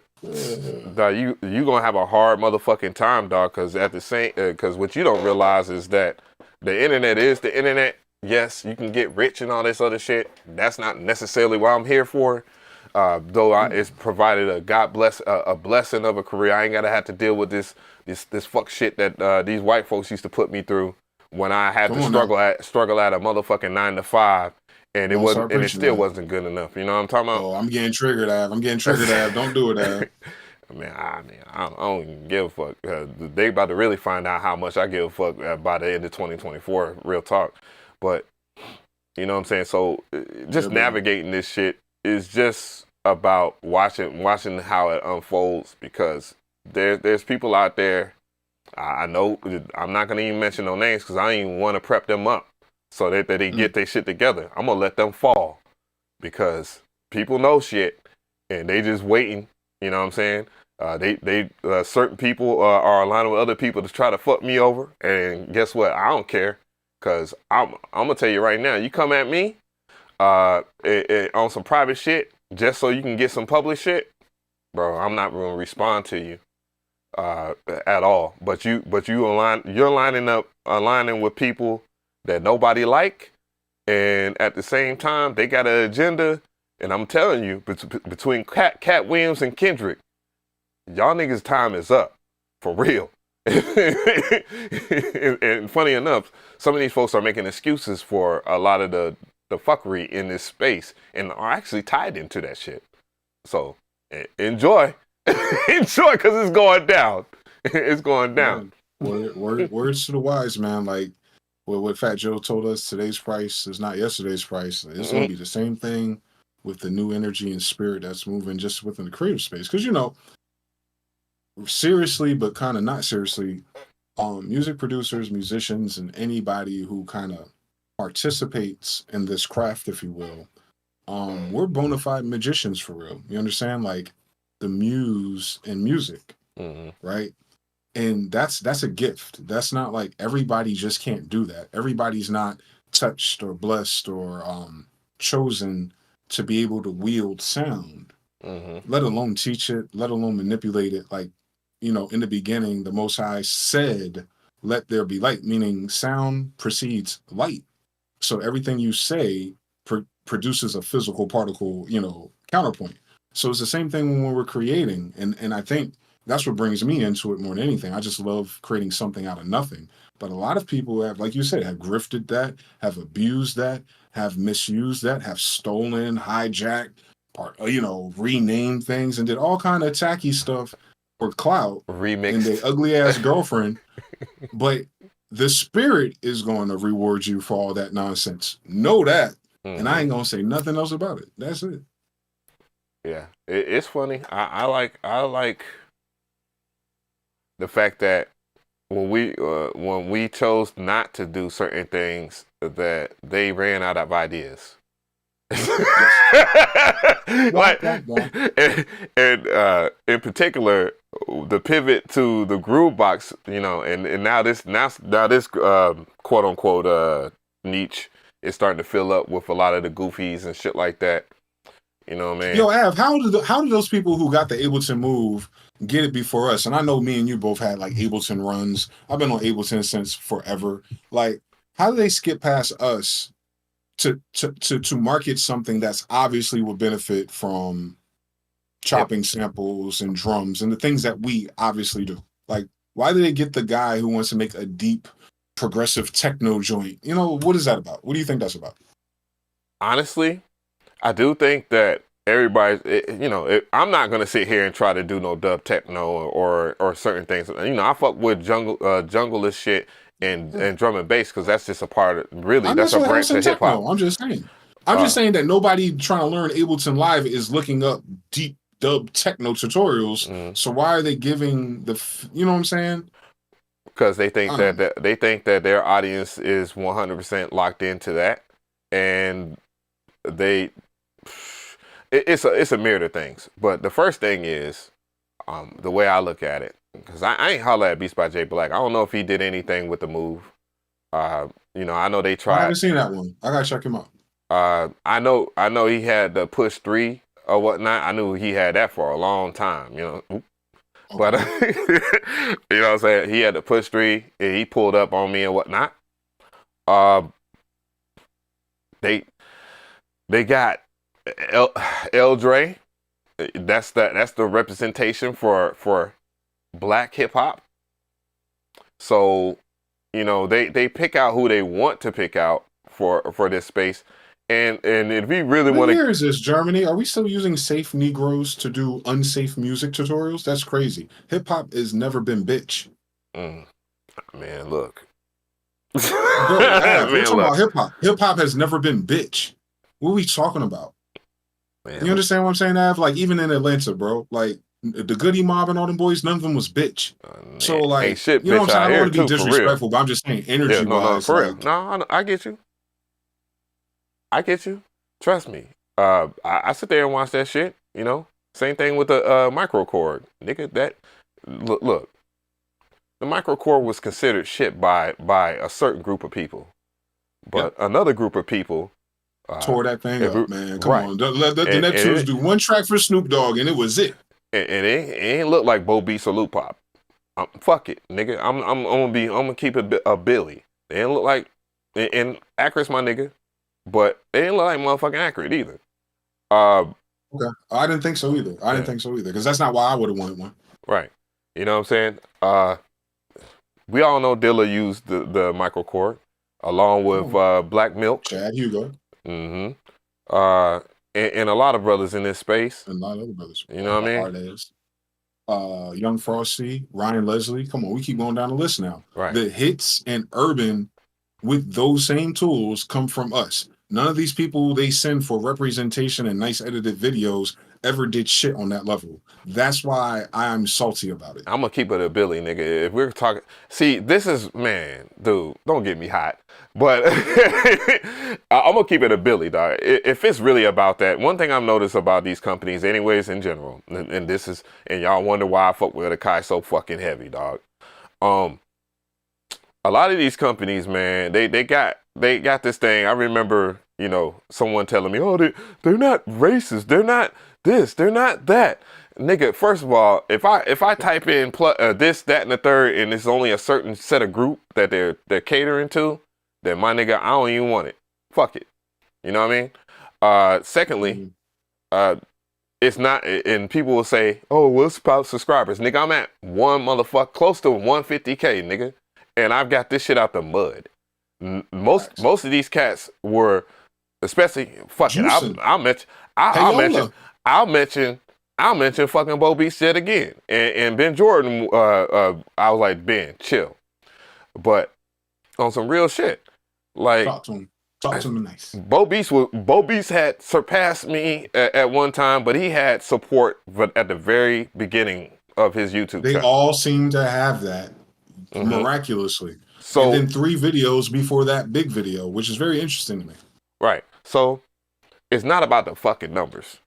dog, you gonna have a hard motherfucking time, dog. Because what you don't realize is that the internet is the internet. Yes, you can get rich and all this other shit. That's not necessarily what I'm here for. Though it's provided a blessing of a career. I ain't gotta have to deal with this fuck shit that these white folks used to put me through when I had to struggle at a motherfucking 9 to 5, and it still wasn't good enough. You know what I'm talking about? Oh, I'm getting triggered, Av. Don't do it, Av. I don't even give a fuck. They about to really find out how much I give a fuck by the end of 2024. Real talk. But you know what I'm saying? So just navigating this shit is just about watching how it unfolds, because there's people out there. I know I'm not gonna even mention no names because I don't even want to prep them up so that they get their shit together. I'm gonna let them fall because people know shit and they just waiting. You know what I'm saying? They certain people are aligning with other people to try to fuck me over, and guess what? I don't care. Cause I'm gonna tell you right now, you come at me on some private shit just so you can get some public shit, bro, I'm not gonna respond to you at all. But you're aligning with people that nobody like, and at the same time they got an agenda. And I'm telling you, between Cat Williams and Kendrick, y'all niggas' time is up for real. and funny enough, some of these folks are making excuses for a lot of the fuckery in this space and are actually tied into that shit. So enjoy, enjoy, because it's going down. It's going down. Words to the wise, man. Like what Fat Joe told us, today's price is not yesterday's price. It's gonna be the same thing with the new energy and spirit that's moving just within the creative space. Because, you know, seriously, but kind of not seriously, music producers, musicians, and anybody who kind of participates in this craft, if you will, we're bona fide magicians for real. You understand? Like the muse in music, right? And that's a gift. That's not like everybody just can't do that. Everybody's not touched or blessed or chosen to be able to wield sound, let alone teach it, let alone manipulate it. Like, you know, in the beginning, the Most High said, let there be light, meaning sound precedes light. So everything you say produces a physical particle, you know, counterpoint. So it's the same thing when we're creating. And I think that's what brings me into it more than anything. I just love creating something out of nothing. But a lot of people have, like you said, have grifted that, have abused that, have misused that, have stolen, hijacked, or, you know, renamed things and did all kind of tacky stuff for clout. Remixed. And their ugly ass girlfriend. But the spirit is going to reward you for all that nonsense. Know that. And I ain't going to say nothing else about it. That's it. Yeah. It's funny. I like the fact that when we chose not to do certain things, that they ran out of ideas. Like, and in particular, the pivot to the groove box, you know, and now this quote unquote niche is starting to fill up with a lot of the goofies and shit like that. You know what I mean? Yo, Av, how do those people who got the Ableton Move get it before us? And I know me and you both had like Ableton runs. I've been on Ableton since forever. Like, how do they skip past us to market something that's obviously would benefit from chopping samples and drums and the things that we obviously do? Like, why do they get the guy who wants to make a deep progressive techno joint? You know, what is that about? What do you think that's about? Honestly, I do think that everybody, you know, I'm not gonna sit here and try to do no dub techno or certain things. You know, I fuck with jungle shit and drum and bass because that's just a part of that's a branch of hip hop. I'm just saying. I'm just saying that nobody trying to learn Ableton Live is looking up deep dub techno tutorials. So why are they giving you know what I'm saying? Because they think that their audience is 100% locked into that, and it's a myriad of things. But the first thing is the way I look at it, because I ain't holla at Beats by J Black. I don't know if he did anything with the move. You know, I know they tried. I haven't seen that one. I gotta check him out. I know he had the push 3 or whatnot. I knew he had that for a long time, you know. Okay. But you know what I'm saying? He had the push 3 and he pulled up on me and whatnot. They got El Dre. That's the representation for black hip hop. So, you know, they pick out who they want to pick out for this space. And if we really want to, where is this, Germany? Are we still using safe Negroes to do unsafe music tutorials? That's crazy. Hip hop has never been bitch. Man, look. We're talking about hip hop. Hip hop has never been bitch. What are we talking about? Man, you understand what I'm saying, Av? Like, even in Atlanta, bro, like the Goody Mob and all them boys, none of them was bitch. So like, ain't shit, you know bitch, what I'm saying? I don't want to be too, disrespectful, but I'm just saying energy wise. For real. No, I get you. I get you. Trust me. I sit there and watch that shit. You know, same thing with the microchord, nigga. That look, the microchord was considered shit by a certain group of people. But another group of people tore that thing up, man. Come on. Let the And Neptunes do one track for Snoop Dogg, and it was it. And it ain't look like Bo Beats or Loop Pop. Fuck it, nigga. I'm gonna keep it a Billy. They ain't look like, and Accurate's my nigga, but they ain't look like motherfucking Accurate either. Okay. I didn't think so either. Because that's not why I would have wanted one. Right. You know what I'm saying? We all know Dilla used the micro cord along with Black Milk. Chad Hugo. Mm-hmm. And a lot of brothers in this space. And a lot of other brothers. You know what I mean? Artists. Young Frosty, Ryan Leslie. Come on, we keep going down the list now. Right. The hits and urban with those same tools come from us. None of these people they send for representation and nice edited videos ever did shit on that level. That's why I'm salty about it. I'm gonna keep it a Billy, nigga. If we're talking, see, this is, man, dude, don't get me hot, but I'm gonna keep it a Billy, dog. If it's really about that, one thing I've noticed about these companies, anyways, in general, and this is, and y'all wonder why I fuck with Akai so fucking heavy, dog. A lot of these companies, man, they got this thing. I remember, you know, someone telling me, oh, they're not racist, they're not this, they're not that. Nigga, first of all, if I type in this, that, and the third, and it's only a certain set of group that they're catering to, then my nigga, I don't even want it. Fuck it. You know what I mean? Secondly, it's not, and people will say, oh, well, it's about subscribers. Nigga, I'm at close to 150K, nigga. And I've got this shit out the mud. Most of these cats were, especially fucking. I'll mention fucking Bo Beats yet again. And Ben Jordan. I was like, Ben, chill. But on some real shit, like talk to him nice. Bo Beats had surpassed me at one time, but he had support at the very beginning of his YouTube channel. They all seem to have that. Miraculously. So, and then 3 videos before that big video, which is very interesting to me. Right. So it's not about the fucking numbers,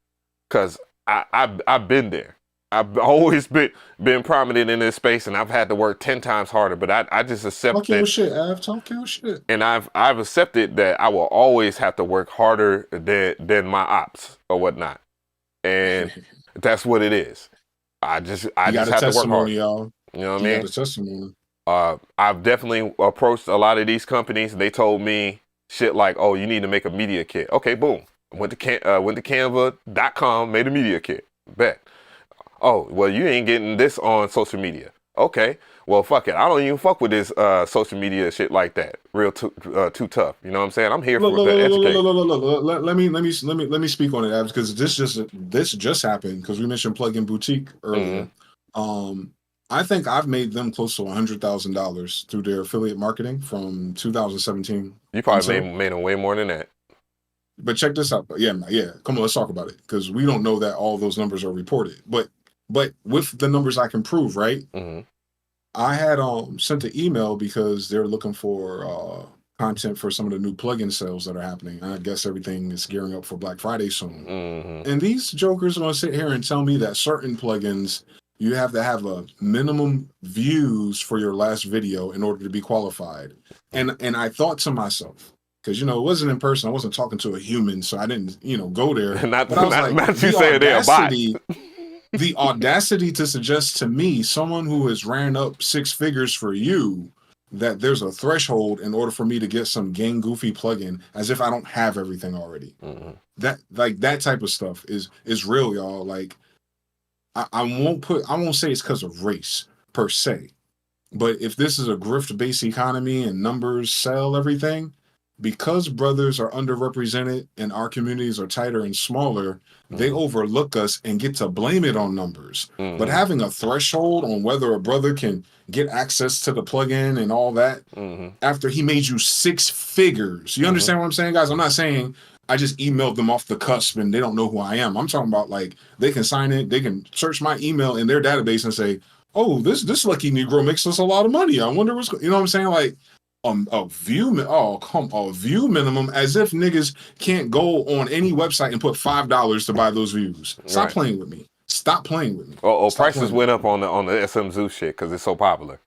because I've been there. I've always been prominent in this space, and I've had to work 10 times harder. But I just accept talk your shit, Av. Talk your shit. And I've accepted that I will always have to work harder than my ops or whatnot, and that's what it is. I just have to work hard. Y'all. You know what I mean? Got a testimony. I've definitely approached a lot of these companies. They told me shit like, oh, you need to make a media kit. Okay, boom. Went to canva.com, made a media kit. Bet. Oh, well, you ain't getting this on social media. Okay. Well, fuck it. I don't even fuck with this social media shit like that. Real too tough. You know what I'm saying? I'm here for the education. Let me speak on it, Abs, because this just happened because we mentioned Plugin Boutique earlier. I think I've made them close to $100,000 through their affiliate marketing from 2017. You probably made them way more than that. But check this out. Yeah. Come on, let's talk about it, because we don't know that all those numbers are reported. But with the numbers I can prove, right? I had sent an email because they're looking for content for some of the new plugin sales that are happening. I guess everything is gearing up for Black Friday soon. And these jokers are going to sit here and tell me that certain plugins, you have to have a minimum views for your last video in order to be qualified. And I thought to myself, because, you know, it wasn't in person, I wasn't talking to a human, so I didn't, you know, go there. Not you saying they're a bot. The audacity to suggest to me, someone who has ran up 6 figures for you, that there's a threshold in order for me to get some gang goofy plugin, as if I don't have everything already. That type of stuff is real, y'all. Like, I won't say it's because of race per se, but if this is a grift-based economy and numbers sell everything, because brothers are underrepresented and our communities are tighter and smaller, they overlook us and get to blame it on numbers. But having a threshold on whether a brother can get access to the plugin and all that after he made you 6 figures, you understand what I'm saying, guys? I'm not saying I just emailed them off the cusp and they don't know who I am. I'm talking about, like, they can sign in, they can search my email in their database and say, oh, this lucky Negro makes us a lot of money. I wonder what's, you know what I'm saying? Like, a view minimum, as if niggas can't go on any website and put $5 to buy those views. Stop playing with me. Stop playing with me. Prices went up on the SM Zoo shit because it's so popular.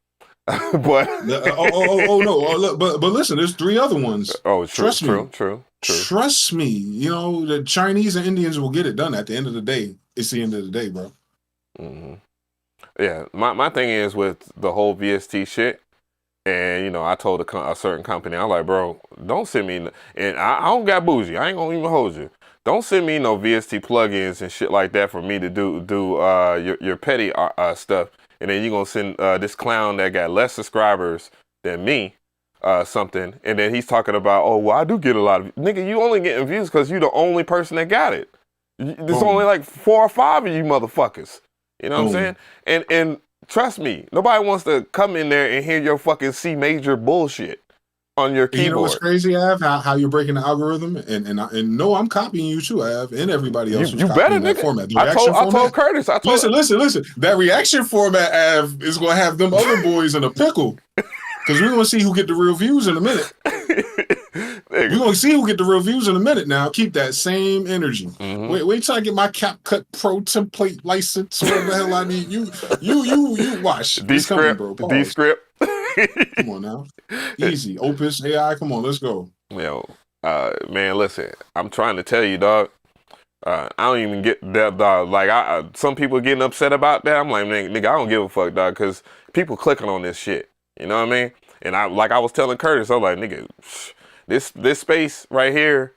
but no, but listen, there's 3 other ones. oh, Trust me. True. Trust me. You know, the Chinese and Indians will get it done at the end of the day. It's the end of the day, bro. Mm-hmm. Yeah, my thing is with the whole VST shit, and you know, I told a certain company, I'm like, bro, don't send me, and I don't got bougie, I ain't gonna even hold you. Don't send me no VST plugins and shit like that for me to do your petty stuff, and then you gonna send this clown that got less subscribers than me something, and then he's talking about, oh, well, I do get a lot of, nigga, you only getting views because you the only person that got it. There's only like 4 or 5 of you motherfuckers. You know what I'm saying? And trust me, nobody wants to come in there and hear your fucking C major bullshit on your keyboard. You know what's crazy, Av? How you're breaking the algorithm? And no, I'm copying you too, Av, and everybody else. You better, nigga. Format. I told Curtis. Listen. That reaction format, Av, is going to have them other boys in a pickle. Because we're going to see who get the real views in a minute. We're going to see who get the real views in a minute now. Keep that same energy. Mm-hmm. Wait till I get my CapCut Pro template license or whatever the hell I need. You watch. Descript, bro. Descript. Come on now. Easy. Opus, AI, come on, let's go. Yo, man, listen. I'm trying to tell you, dog. I don't even get that, dog. Like, some people getting upset about that. I'm like, nigga, I don't give a fuck, dog, because people clicking on this shit. You know what I mean? And I was telling Curtis, I was like, nigga, this space right here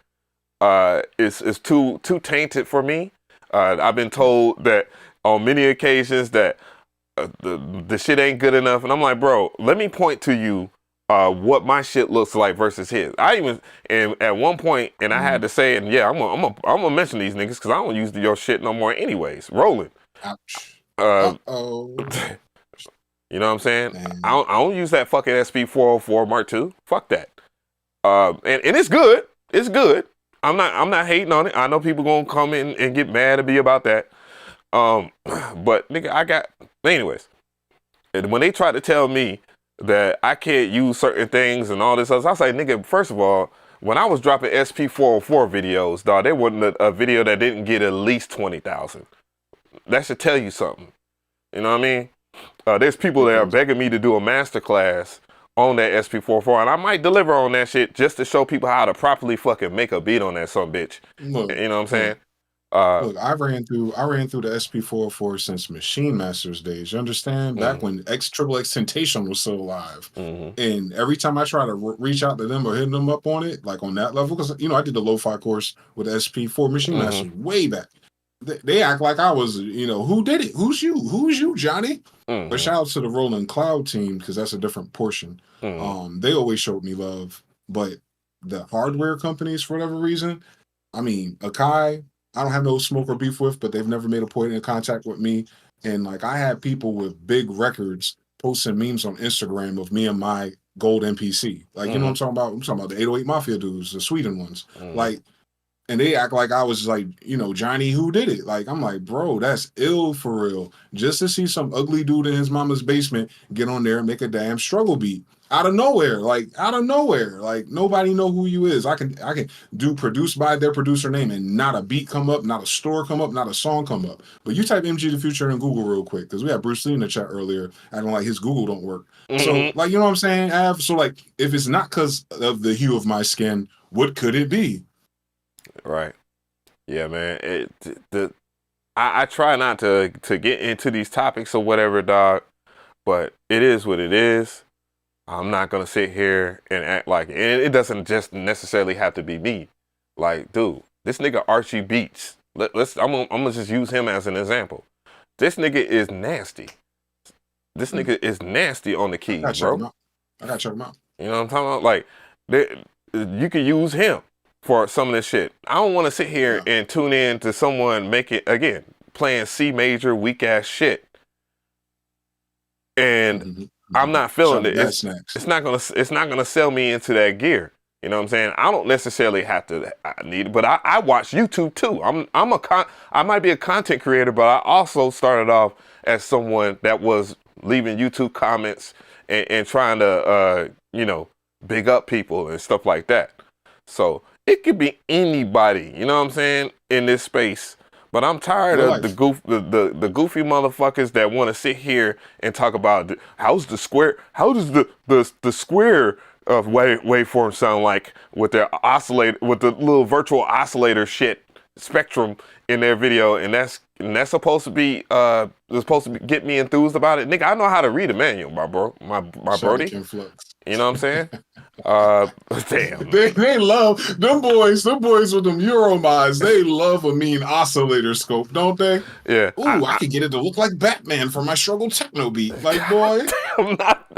is too tainted for me. I've been told that on many occasions that the shit ain't good enough, and I'm like, bro, let me point to you what my shit looks like versus his. And at one point, and I had to say, and yeah, I'm gonna mention these niggas because I don't use your shit no more anyways. Rolling. Ouch. You know what I'm saying? I don't use that fucking SP404 Mark II. Fuck that. And it's good. It's good. I'm not hating on it. I know people gonna come in and get mad at me about that. But nigga, anyways. And when they try to tell me that I can't use certain things and all this other, I say, nigga, first of all, when I was dropping SP404 videos, dog, there wasn't a video that didn't get at least 20,000. That should tell you something. You know what I mean? There's people that are begging me to do a masterclass on that SP404, and I might deliver on that shit just to show people how to properly fucking make a beat on that some bitch. Look, you know what I'm saying? Look, I ran through the SP404 since Machine Masters days. You understand? Back when X Temptation was still alive, and every time I try to reach out to them or hit them up on it, like on that level, because I did the lo-fi course with SP4 Machine Masters way back. They act like I was, who did it? Who's you, Johnny? But shout out to the Rolling Cloud team, because that's a different portion. They always showed me love. But the hardware companies, for whatever reason, I mean, Akai, I don't have no smoke or beef with, but they've never made a point in contact with me. And like, I had people with big records posting memes on Instagram of me and my gold MPC. Like, you know what I'm talking about? I'm talking about the 808 Mafia dudes, the Sweden ones. Like, and they act like I was like, Johnny, who did it? Like, I'm like, bro, that's ill for real. Just to see some ugly dude in his mama's basement get on there and make a damn struggle beat out of nowhere. Like, nobody know who you is. I can do produced by their producer name and not a beat come up, not a store come up, not a song come up. But you type MG the Future in Google real quick, because we had Bruce Lee in the chat earlier acting like his Google don't work. So, like, you know what I'm saying, Av? So, like, if it's not because of the hue of my skin, what could it be? Right. Yeah, man. I try not to get into these topics or whatever, dog, but it is what it is. I'm not gonna sit here and act like it. And it doesn't just necessarily have to be me. Like, dude, this nigga Archie Beats. I'm gonna just use him as an example. This nigga is nasty. This nigga is nasty on the keys, bro. I gotta check him out. You know what I'm talking about? Like, you can use him for some of this shit. I don't want to sit here and tune in to someone playing C major weak ass shit, and I'm not feeling it. It's not gonna sell me into that gear. You know what I'm saying? I don't necessarily have to need it, but I watch YouTube too. I might be a content creator, but I also started off as someone that was leaving YouTube comments and trying to big up people and stuff like that. So it could be anybody, you know what I'm saying, in this space. But I'm tired Real of the life. the goofy motherfuckers that want to sit here and talk about how does the square of waveform sound like with their oscillator, with the little virtual oscillator shit spectrum in their video, and that's supposed to be get me enthused about it. Nigga, I know how to read a manual, my brody. You know what I'm saying? Damn. They love them boys. Them boys with them Euro mods. They love a mean oscillator scope, don't they? Yeah. Ooh, I could get it to look like Batman for my struggle techno beat. Like, boy, I'm not.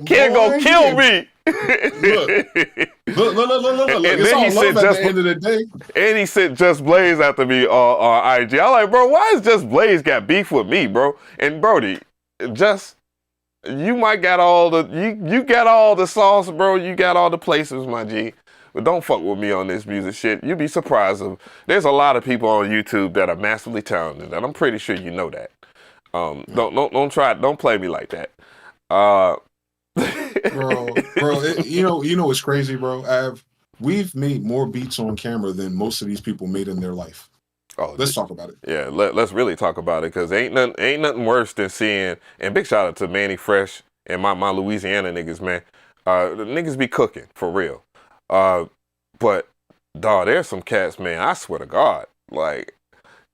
Can't go kill me. Look. And It's then all he love said at just the end of the day. And he sent Just Blaze after me on IG. I'm like, bro, why is Just Blaze got beef with me, bro? And Brody, you might got all the you got all the sauce, bro. You got all the places, my G. But don't fuck with me on this music shit. You'd be surprised. There's a lot of people on YouTube that are massively talented, and I'm pretty sure you know that. Don't play me like that. bro. You know what's crazy, bro? We've made more beats on camera than most of these people made in their life. Oh, let's talk about it. Yeah, let's really talk about it, because ain't nothing worse than seeing. And big shout out to Manny Fresh and my Louisiana niggas, man. The niggas be cooking for real. But dawg, there's some cats, man. I swear to God, like,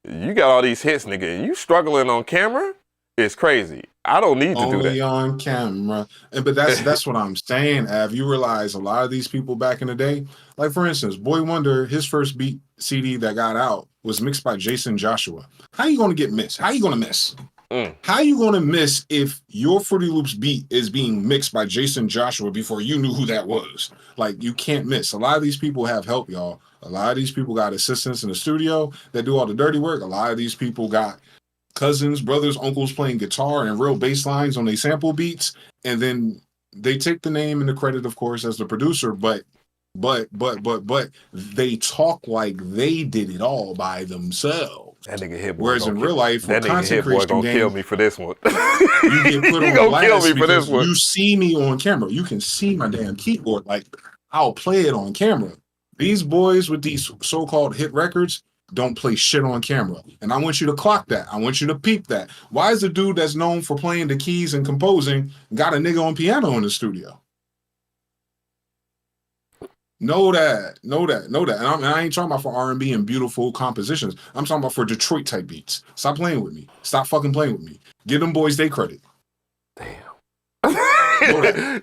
you got all these hits, nigga, and you struggling on camera. It's crazy. I don't need to do that. Only on camera. But that's what I'm saying, Av. You realize a lot of these people back in the day, like for instance, Boy Wonder, his first beat CD that got out was mixed by Jason Joshua. How you gonna get missed? How you gonna miss? How you gonna miss if your Fruity Loops beat is being mixed by Jason Joshua before you knew who that was? Like, you can't miss. A lot of these people have help, y'all. A lot of these people got assistants in the studio that do all the dirty work. A lot of these people got cousins, brothers, uncles playing guitar and real bass lines on their sample beats, and then they take the name and the credit, of course, as the producer, but they talk like they did it all by themselves. That nigga Hit Boy. Whereas in real life, that nigga Hit Boy gonna kill me for this one. You get put on gonna kill me for this one. You see me on camera. You can see my damn keyboard. Like, I'll play it on camera. These boys with these so-called hit records don't play shit on camera. And I want you to clock that. I want you to peep that. Why is the dude that's known for playing the keys and composing got a nigga on piano in the studio? Know that. And I ain't talking about for R&B and beautiful compositions. I'm talking about for Detroit type beats. Stop playing with me. Stop fucking playing with me. Give them boys their credit.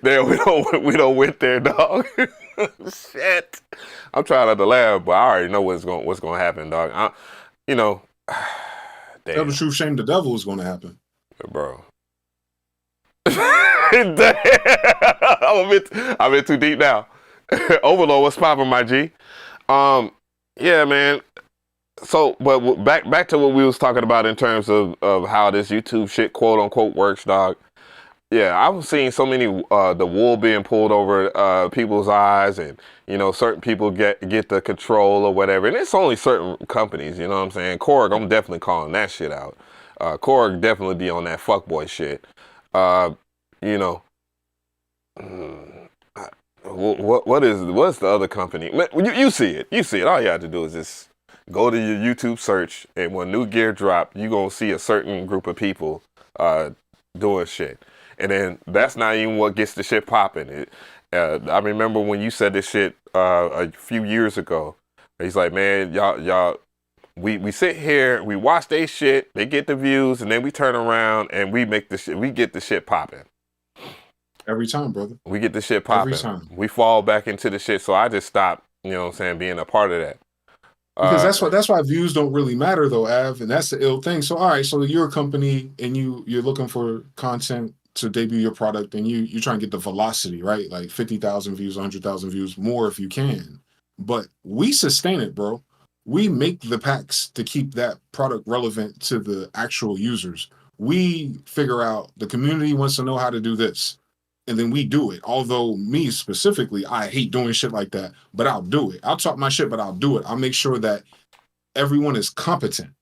Damn, we don't went there, dog. Shit. I'm trying not to laugh, but I already know what's gonna happen, dog. Damn. Tell the truth, shame the devil is gonna happen, bro. Damn. I'm in too deep now. Overload, what's poppin', my G? Yeah, man. So, but back to what we was talking about in terms of how this YouTube shit, quote unquote, works, dog. Yeah, I've seen so many the wool being pulled over people's eyes, and certain people get the control or whatever, and it's only certain companies. You know what I'm saying? Korg, I'm definitely calling that shit out. Korg definitely be on that fuckboy shit. What's the other company? You see it. All you have to do is just go to your YouTube search, and when new gear drop, you gonna see a certain group of people doing shit. And then that's not even what gets the shit popping. I remember when you said this shit a few years ago. He's like, man, y'all, we sit here, we watch they shit, they get the views, and then we turn around and we get the shit popping. Every time, brother. We get the shit popping. Every time. We fall back into the shit. So I just stopped, being a part of that. Because that's why views don't really matter though, Av, and that's the ill thing. So all right, so you're a company and you're looking for content to debut your product, and you try and get the velocity, right? Like 50,000 views, 100,000 views, more if you can. But we sustain it, bro. We make the packs to keep that product relevant to the actual users. We figure out the community wants to know how to do this, and then we do it. Although me specifically, I hate doing shit like that, but I'll do it. I'll talk my shit, but I'll do it. I'll make sure that everyone is competent.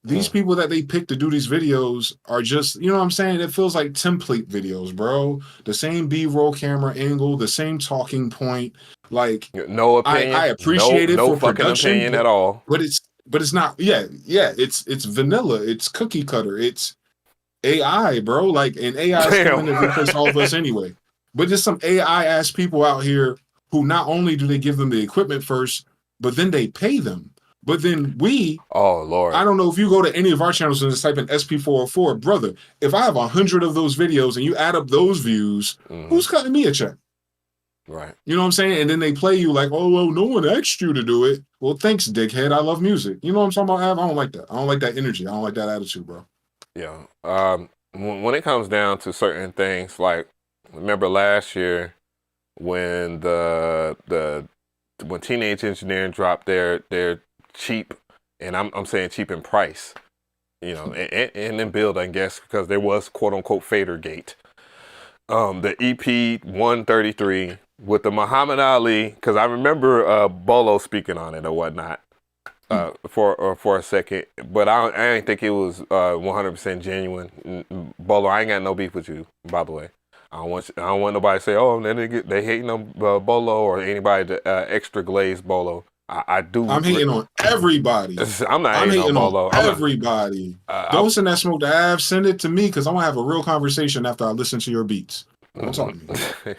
These people that they pick to do these videos are just, you know what I'm saying? It feels like template videos, bro. The same B-roll camera angle, the same talking point. Like, no opinion. I appreciate it no for fucking production, opinion at all. But it's but it's not. Yeah, it's vanilla. It's cookie cutter. It's AI, bro. Like, and AI is coming to replace all of us anyway. But there's some AI ass people out here who not only do they give them the equipment first, but then they pay them. But then oh Lord, I don't know if you go to any of our channels and just type in SP404, brother. If I have 100 of those videos and you add up those views, who's cutting me a check? Right. You know what I'm saying? And then they play you like, oh, well, no one asked you to do it. Well, thanks, dickhead. I love music. You know what I'm talking about? I don't like that. I don't like that energy. I don't like that attitude, bro. Yeah. When it comes down to certain things, like remember last year when when Teenage Engineering dropped their cheap, and I'm saying cheap in price, you know, and in build, I guess, because there was quote unquote Fader Gate. The EP 133 with the Muhammad Ali, because I remember Bolo speaking on it or whatnot for a second, but I didn't think it was 100% genuine. Bolo, I ain't got no beef with you, by the way. I don't want nobody to say, oh, they hating on Bolo or anybody to extra glazed Bolo. I do. I'm hating on everybody. I'm not hating on Bolo. Everybody. Don't send that smoke to Av. Send it to me because I want to have a real conversation after I listen to your beats. Don't talk to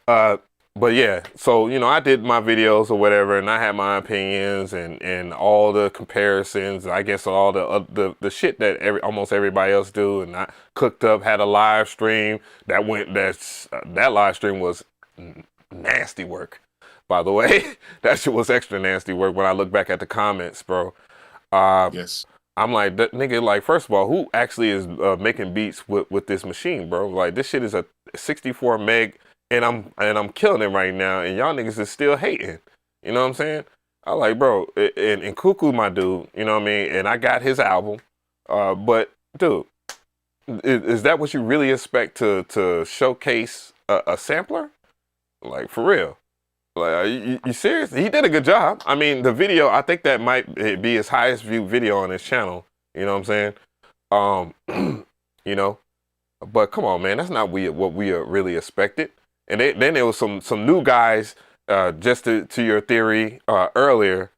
me. But yeah, so, you know, I did my videos or whatever, and I had my opinions and all the comparisons, I guess all the shit that almost everybody else do, and I cooked up, had a live stream that live stream was nasty work, by the way. That shit was extra nasty work when I look back at the comments, bro. Yes. I'm like, nigga, like, first of all, who actually is making beats with this machine, bro? Like, this shit is a 64 meg, and I'm killing it right now, and y'all niggas is still hating. You know what I'm saying? I like, bro, and Cuckoo, my dude, you know what I mean? And I got his album, but dude, is that what you really expect to showcase a sampler? Like, for real? Like, you serious? He did a good job. I mean, the video, I think that might be his highest viewed video on his channel. You know what I'm saying? You know, but come on, man, that's not what we really expected. And then there was some new guys, just to your theory earlier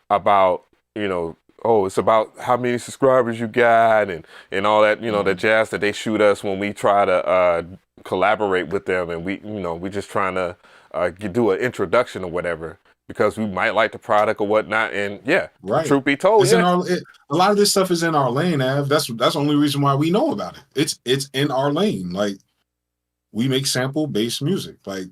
about, you know, oh, it's about how many subscribers you got and all that, you know, the jazz that they shoot us when we try to collaborate with them, and we just trying to do an introduction or whatever because we might like the product or whatnot. And yeah, right. Truth be told, a lot of this stuff is in our lane, Av. That's the only reason why we know about it. It's in our lane. Like, we make sample based music. Like,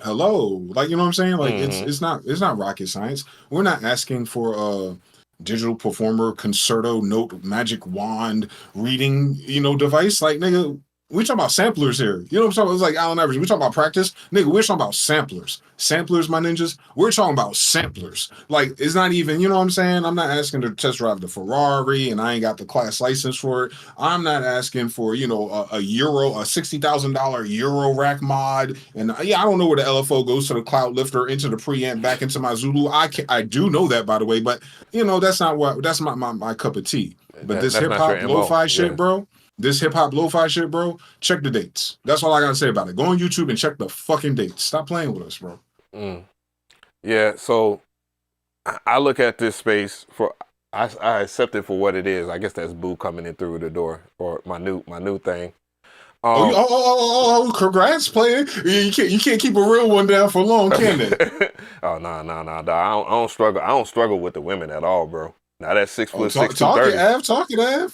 hello, like, you know what I'm saying? Like, it's not rocket science. We're not asking for a digital performer concerto note magic wand reading, you know, device. Like, nigga, we talking about samplers here. You know what I'm talking about? It's like Allen Iverson. We talking about practice. Nigga, we're talking about samplers. Samplers, my ninjas. We're talking about samplers. Like, it's not even, you know what I'm saying? I'm not asking to test drive the Ferrari and I ain't got the class license for it. I'm not asking for, you know, a $60,000 Euro rack mod. And yeah, I don't know where the LFO goes to the cloud lifter, into the preamp, back into my Zulu. I do know that, by the way, but you know, that's my cup of tea. But this hip hop lo-fi shit, bro. This hip-hop lo-fi shit, bro, check the dates. That's all I gotta say about it. Go on YouTube and check the fucking dates. Stop playing with us, bro. Yeah, so I look at this space I accept it for what it is. I guess that's Boo coming in through the door, or my new thing. Congrats, player. You can't keep a real one down for long, can they? Oh, no. I don't struggle with the women at all, bro. Now that's 6 foot 6, 230. Talk it, Av.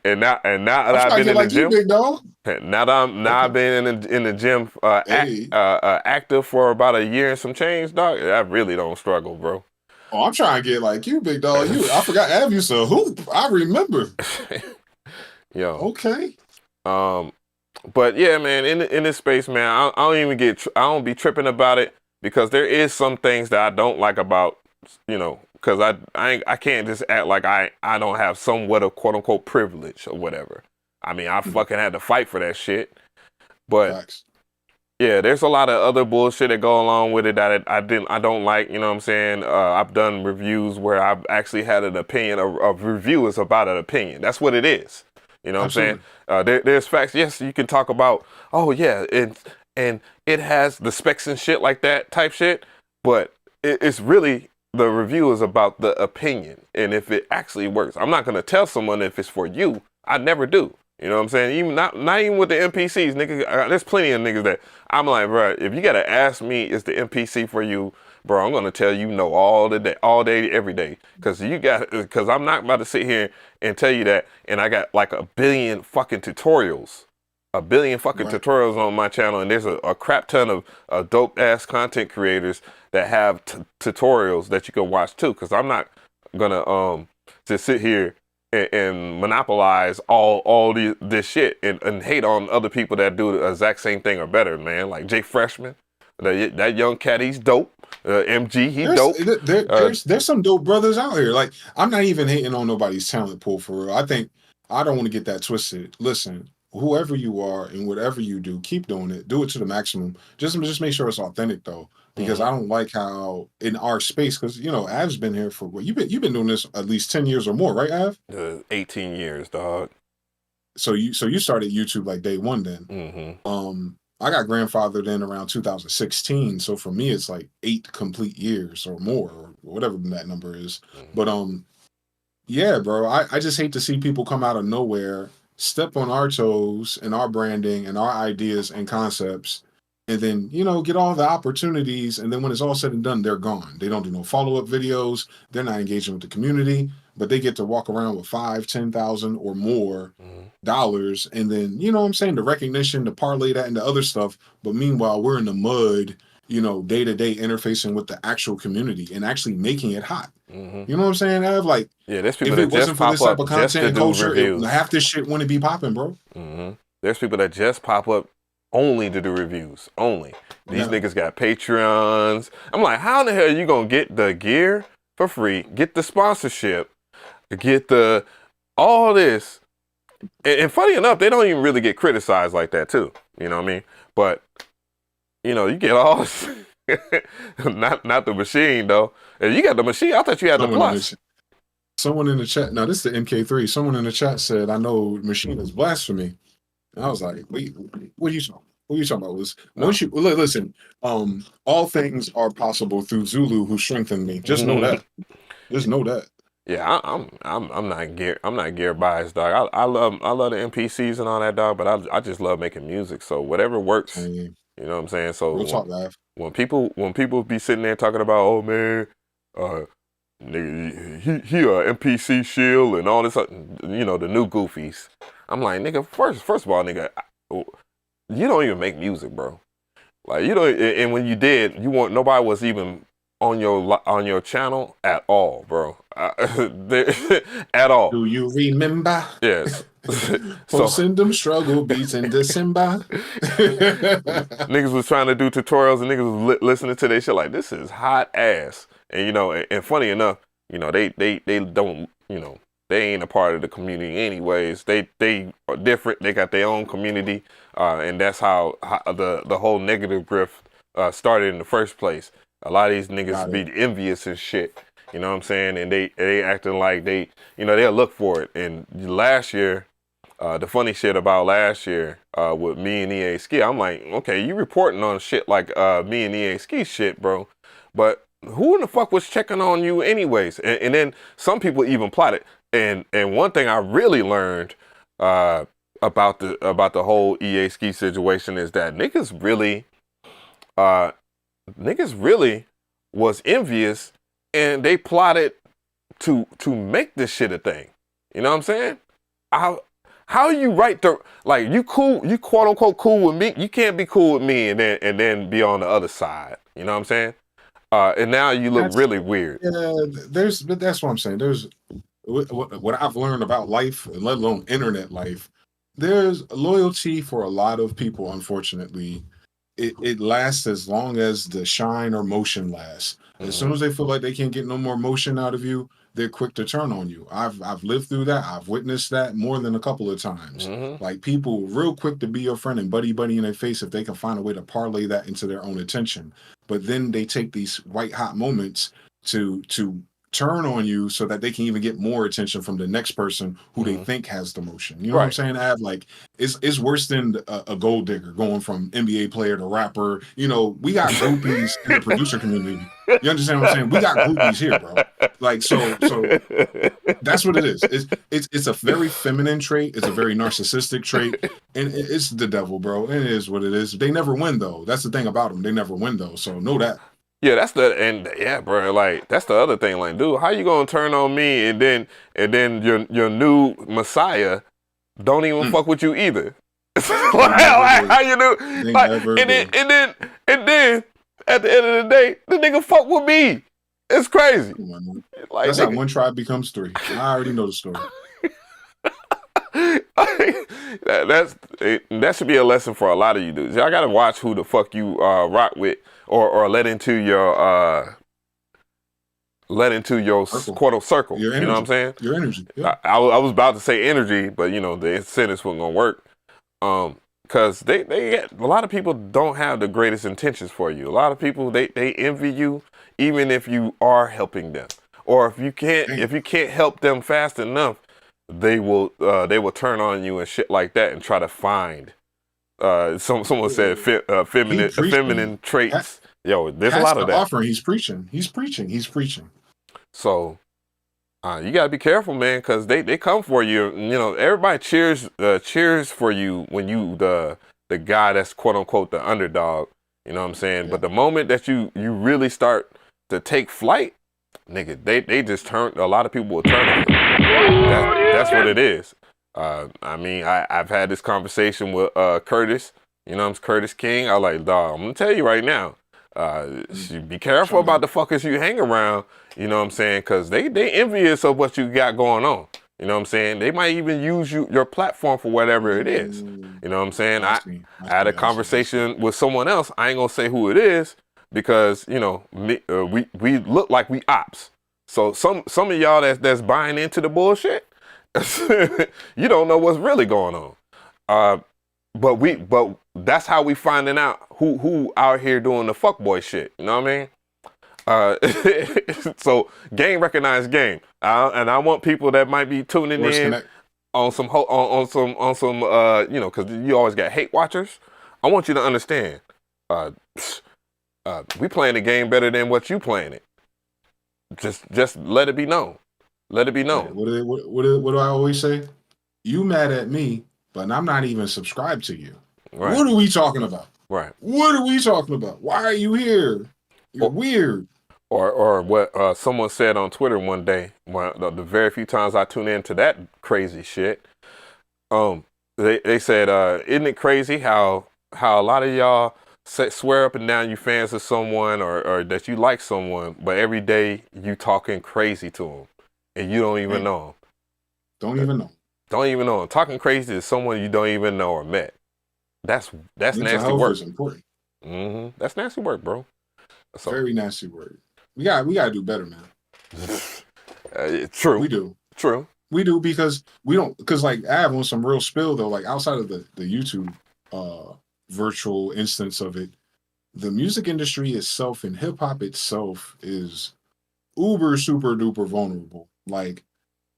and now that I've been in the gym, big dog. I've been in the gym active for about a year and some change, dog. I really don't struggle, bro. Oh, I'm trying to get like you, big dog. I forgot Av used to hoop. I remember. Yo. Okay. But yeah, man, in this space, man, I don't be tripping about it because there is some things that I don't like about, you know. Because I can't just act like I don't have somewhat of quote unquote privilege or whatever. I mean, I fucking had to fight for that shit. But Facts. Yeah, there's a lot of other bullshit that go along with it that I don't like. You know what I'm saying? I've done reviews where I've actually had an opinion. A review is about an opinion. That's what it is. You know what I'm saying? There's facts. Yes, you can talk about. Oh yeah, and it has the specs and shit like that type shit. But it's really the review is about the opinion and if it actually works. I'm not gonna tell someone if it's for you. I never do. You know what I'm saying? Even not even with the MPCs, nigga. There's plenty of niggas that I'm like, bro, if you gotta ask me, is the MPC for you, bro? I'm gonna tell you no all day, every day, because I'm not about to sit here and tell you that, and I got like a billion fucking tutorials on my channel, and there's a crap ton of dope ass content creators that have tutorials that you can watch too. Because I'm not gonna just sit here and monopolize all this shit and hate on other people that do the exact same thing or better, man. Like Jay Freshman, that young cat, he's dope. MG, dope. There's some dope brothers out here. Like, I'm not even hating on nobody's talent pool for real. I don't want to get that twisted. Listen, whoever you are and whatever you do, keep doing it. Do it to the maximum. Just make sure it's authentic though, because I don't like how in our space, because Av's been here for what you've been doing this at least 10 years or more, right, Av? 18 years, dog. So you started YouTube like day one then. Mm-hmm. I got grandfathered in around 2016, so for me it's like 8 complete years or more, or whatever that number is. But yeah, bro, I just hate to see people come out of nowhere, step on our toes and our branding and our ideas and concepts, and then get all the opportunities, and then when it's all said and done, they're gone. They don't do no follow-up videos. They're not engaging with the community, but they get to walk around with $5,000, $10,000 or more dollars, and then what I'm saying, the recognition, to parlay that into other stuff. But meanwhile, we're in the mud, day-to-day interfacing with the actual community and actually making it hot. You know what I'm saying? I have there's people if that it wasn't just for this pop type up of content and culture, half this shit wouldn't be popping, bro. There's people that just pop up only to do reviews. Only. These niggas got Patreons. I'm like, how in the hell are you gonna get the gear for free, get the sponsorship, get all this? And funny enough, they don't even really get criticized like that too. You know what I mean? But you get all this. not the machine though. If you got the machine, I thought you had the plus. Someone in the chat, now this is the MK3. Someone in the chat said, "I know machine is blasphemy." And I was like, "Wait, what are you talking? What are you talking about?" Once you listen, all things are possible through Zulu, who strengthened me. Just know that. Just know that. Yeah, I'm not gear biased, dog. I love the MPCs and all that, dog. But I just love making music. So whatever works, you know what I'm saying. So when people be sitting there talking about, oh man, nigga, he MPC shield and all this, the new goofies. I'm like, nigga, first of all, nigga, you don't even make music, bro. Like you don't, and when you did, nobody was even on your channel at all, bro. At all. Do you remember? Yes. Posting them struggle beats in December. Niggas was trying to do tutorials and niggas was listening to their shit like, this is hot ass. And and funny enough, they don't, they ain't a part of the community anyways. They are different. They got their own community, and that's how the whole negative grift started in the first place. A lot of these niggas be envious and shit. You know what I'm saying? And they acting like they'll look for it. And last year, the funny shit about last year with me and EA Ski, I'm like, okay, you reporting on shit like me and EA Ski shit, bro. But who in the fuck was checking on you anyways? And then some people even plotted. And one thing I really learned about the whole EA Ski situation is that niggas really was envious, and they plotted to make this shit a thing. You know what I'm saying? How you write you quote unquote cool with me? You can't be cool with me and then be on the other side. You know what I'm saying? And now you look really weird. Yeah, but that's what I'm saying. There's what I've learned about life, and let alone internet life. There's loyalty for a lot of people. Unfortunately, it lasts as long as the shine or motion lasts. As soon as they feel like they can't get no more motion out of you, they're quick to turn on you. I've lived through that. I've witnessed that more than a couple of times. Like people real quick to be your friend and buddy in their face if they can find a way to parlay that into their own attention. But then they take these white hot moments to turn on you so that they can even get more attention from the next person who they think has the motion. You know what I'm saying? Av, like it's worse than a gold digger going from NBA player to rapper. You know, we got groupies in the producer community. You understand what I'm saying? We got groupies here, bro. Like so that's what it is. It's a very feminine trait. It's a very narcissistic trait, and it's the devil, bro. It is what it is. They never win though. That's the thing about them. They never win though. So know that. Yeah, yeah, bro. Like that's the other thing. Like, dude, how you gonna turn on me and then your new messiah don't even fuck with you either? like, how you do? Like, and then at the end of the day, the nigga fuck with me. It's crazy. Like, that's how one tribe becomes three. I already know the story. that should be a lesson for a lot of you dudes. Y'all gotta watch who the fuck you rock with or let into your quote circle. Your energy. You know what I'm saying? Your energy. Yeah. I was about to say energy, but you know the sentence wasn't gonna work. Because a lot of people don't have the greatest intentions for you. A lot of people they envy you even if you are helping them, or if you can't help them fast enough, they will turn on you and shit like that and try to find. Someone said feminine traits. Yo, there's a lot of that. Offering. He's preaching. So you gotta be careful, man, because they come for you. You know, everybody cheers for you when you the guy that's quote unquote the underdog. You know what I'm saying? Yeah. But the moment that you really start to take flight, nigga, they just turn. A lot of people will turn on you. That's what it is. I mean, I've had this conversation with Curtis. You know, I'm Curtis King. I like, dog, I'm gonna tell you right now. Be careful about the fuckers you hang around. You know what I'm saying? Because they envious of what you got going on. You know what I'm saying? They might even use your platform for whatever it is. You know what I'm saying? I had a conversation with someone else. I ain't gonna say who it is because you know we look like we ops. So some of y'all that's buying into the bullshit, you don't know what's really going on. But that's how we finding out who out here doing the fuckboy shit. You know what I mean? So game recognized game, and I want people that might be tuning in on some you know, because you always got hate watchers. I want you to understand, we playing the game better than what you playing it. Just let it be known. Let it be known. What do I always say? You mad at me, but I'm not even subscribed to you. Right. What are we talking about? Right. What are we talking about? Why are you here? You're weird. Or what someone said on Twitter one day, the very few times I tune into that crazy shit, they said, isn't it crazy how a lot of y'all swear up and down you fans of someone or that you like someone, but every day you talking crazy to them and you don't even know them. Don't even know them. Talking crazy to someone you don't even know or met. That's nasty work. Is important. Mm-hmm. That's nasty work, bro. So, very nasty work. We gotta do better, man. True. We do. True. We do because like I have on some real spill though, like outside of the YouTube virtual instance of it, the music industry itself and hip hop itself is uber super duper vulnerable. Like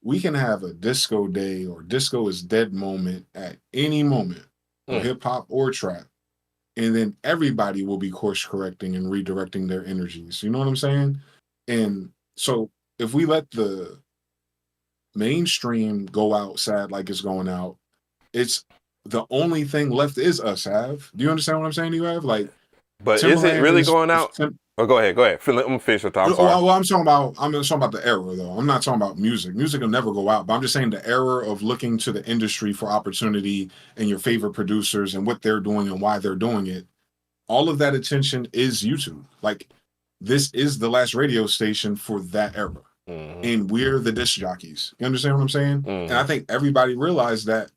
we can have a disco day or disco is dead moment at any moment, or hip hop or trap. And then everybody will be course correcting and redirecting their energies. You know what I'm saying? And so if we let the mainstream go outside like it's going out, it's the only thing left is us, Av. Do you understand what I'm saying, you have? Like, but Timberland is it really going out? Oh, go ahead. Let me finish your thoughts. Well, I'm talking about the era, though. I'm not talking about music. Music will never go out. But I'm just saying the era of looking to the industry for opportunity and your favorite producers and what they're doing and why they're doing it. All of that attention is YouTube. Like, this is the last radio station for that era. Mm-hmm. And we're the disc jockeys. You understand what I'm saying? Mm-hmm. And I think everybody realized that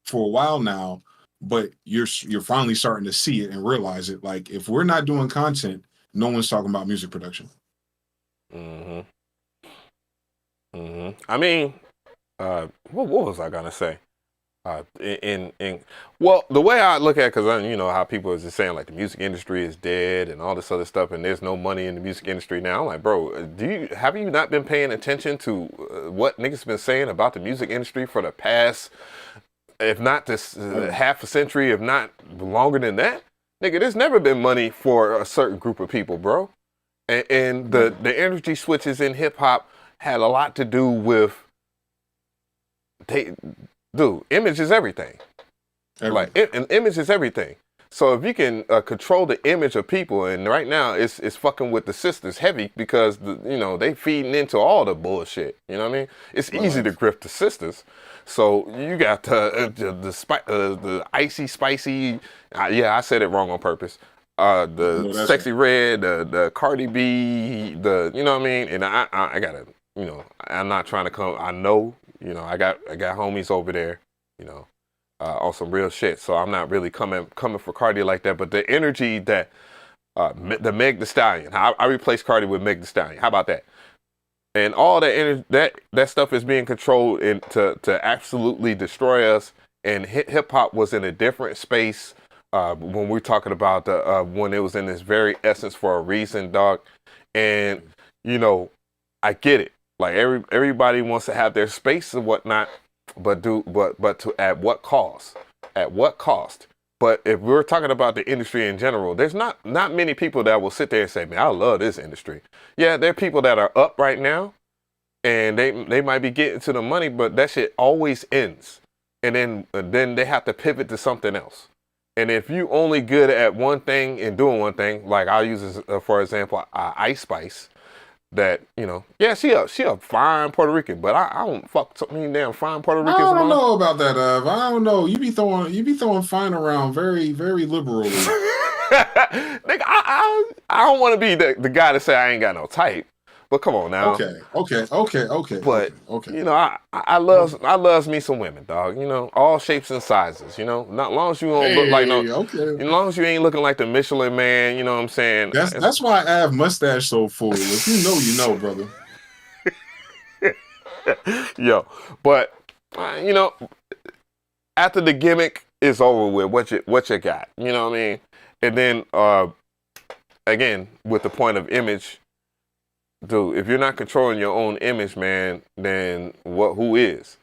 for a while now, but you're finally starting to see it and realize it. Like, if we're not doing content, no one's talking about music production. Mm-hmm. Mm-hmm. I mean, what was I gonna say? Well, the way I look at it, because you know how people is just saying like the music industry is dead and all this other stuff, and there's no money in the music industry now. I'm like, bro, have you not been paying attention to what niggas been saying about the music industry for the past, if not this half a century, if not longer than that? Nigga, there's never been money for a certain group of people, bro. And the energy switches in hip hop had a lot to do with image is everything. Like, an image is everything. So if you can control the image of people, and right now it's fucking with the sisters heavy because they feeding into all the bullshit. You know what I mean? It's easy to grift the sisters. So you got the icy spicy. I said it wrong on purpose. Sexy Red, the Cardi B, you know what I mean? And I gotta, I'm not trying to come. I know, I got homies over there, on some real shit. So I'm not really coming for Cardi like that. But the energy that the Meg Thee Stallion, I replaced Cardi with Meg Thee Stallion. How about that? And all that energy, that stuff is being controlled to absolutely destroy us. And hip hop was in a different space when we're talking about when it was in this very essence for a reason, dog. And I get it. Like everybody wants to have their space and whatnot, but to at what cost? At what cost? But if we're talking about the industry in general, there's not many people that will sit there and say, man, I love this industry. Yeah, there are people that are up right now and they might be getting to the money, but that shit always ends. And then they have to pivot to something else. And if you only good at one thing and doing one thing, like I'll use as, for example, Ice Spice, that, she a fine Puerto Rican, but I don't fuck so many damn fine Puerto Ricans. I don't know about that, I don't know. You be throwing fine around very, very liberally. Nigga, I don't want to be the guy to say I ain't got no type. But come on now. Okay. But okay. I loves me some women, dog. All shapes and sizes. Not long as you don't look like no. Okay. As long as you ain't looking like the Michelin Man, you know what I'm saying. That's why I have mustache so full. If you know, brother. Yo, but after the gimmick is over with, what you got? You know what I mean? And then again, with the point of image. Dude, if you're not controlling your own image, man, then who is?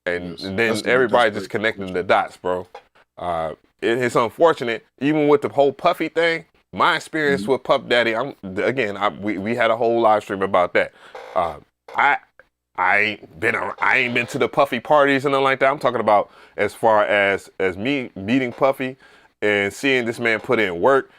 And then everybody just connecting the dots, bro. It's unfortunate, even with the whole Puffy thing. My experience with Puff Daddy, we had a whole live stream about that. I ain't been to the Puffy parties and nothing like that. I'm talking about as far as me meeting Puffy and seeing this man put in work.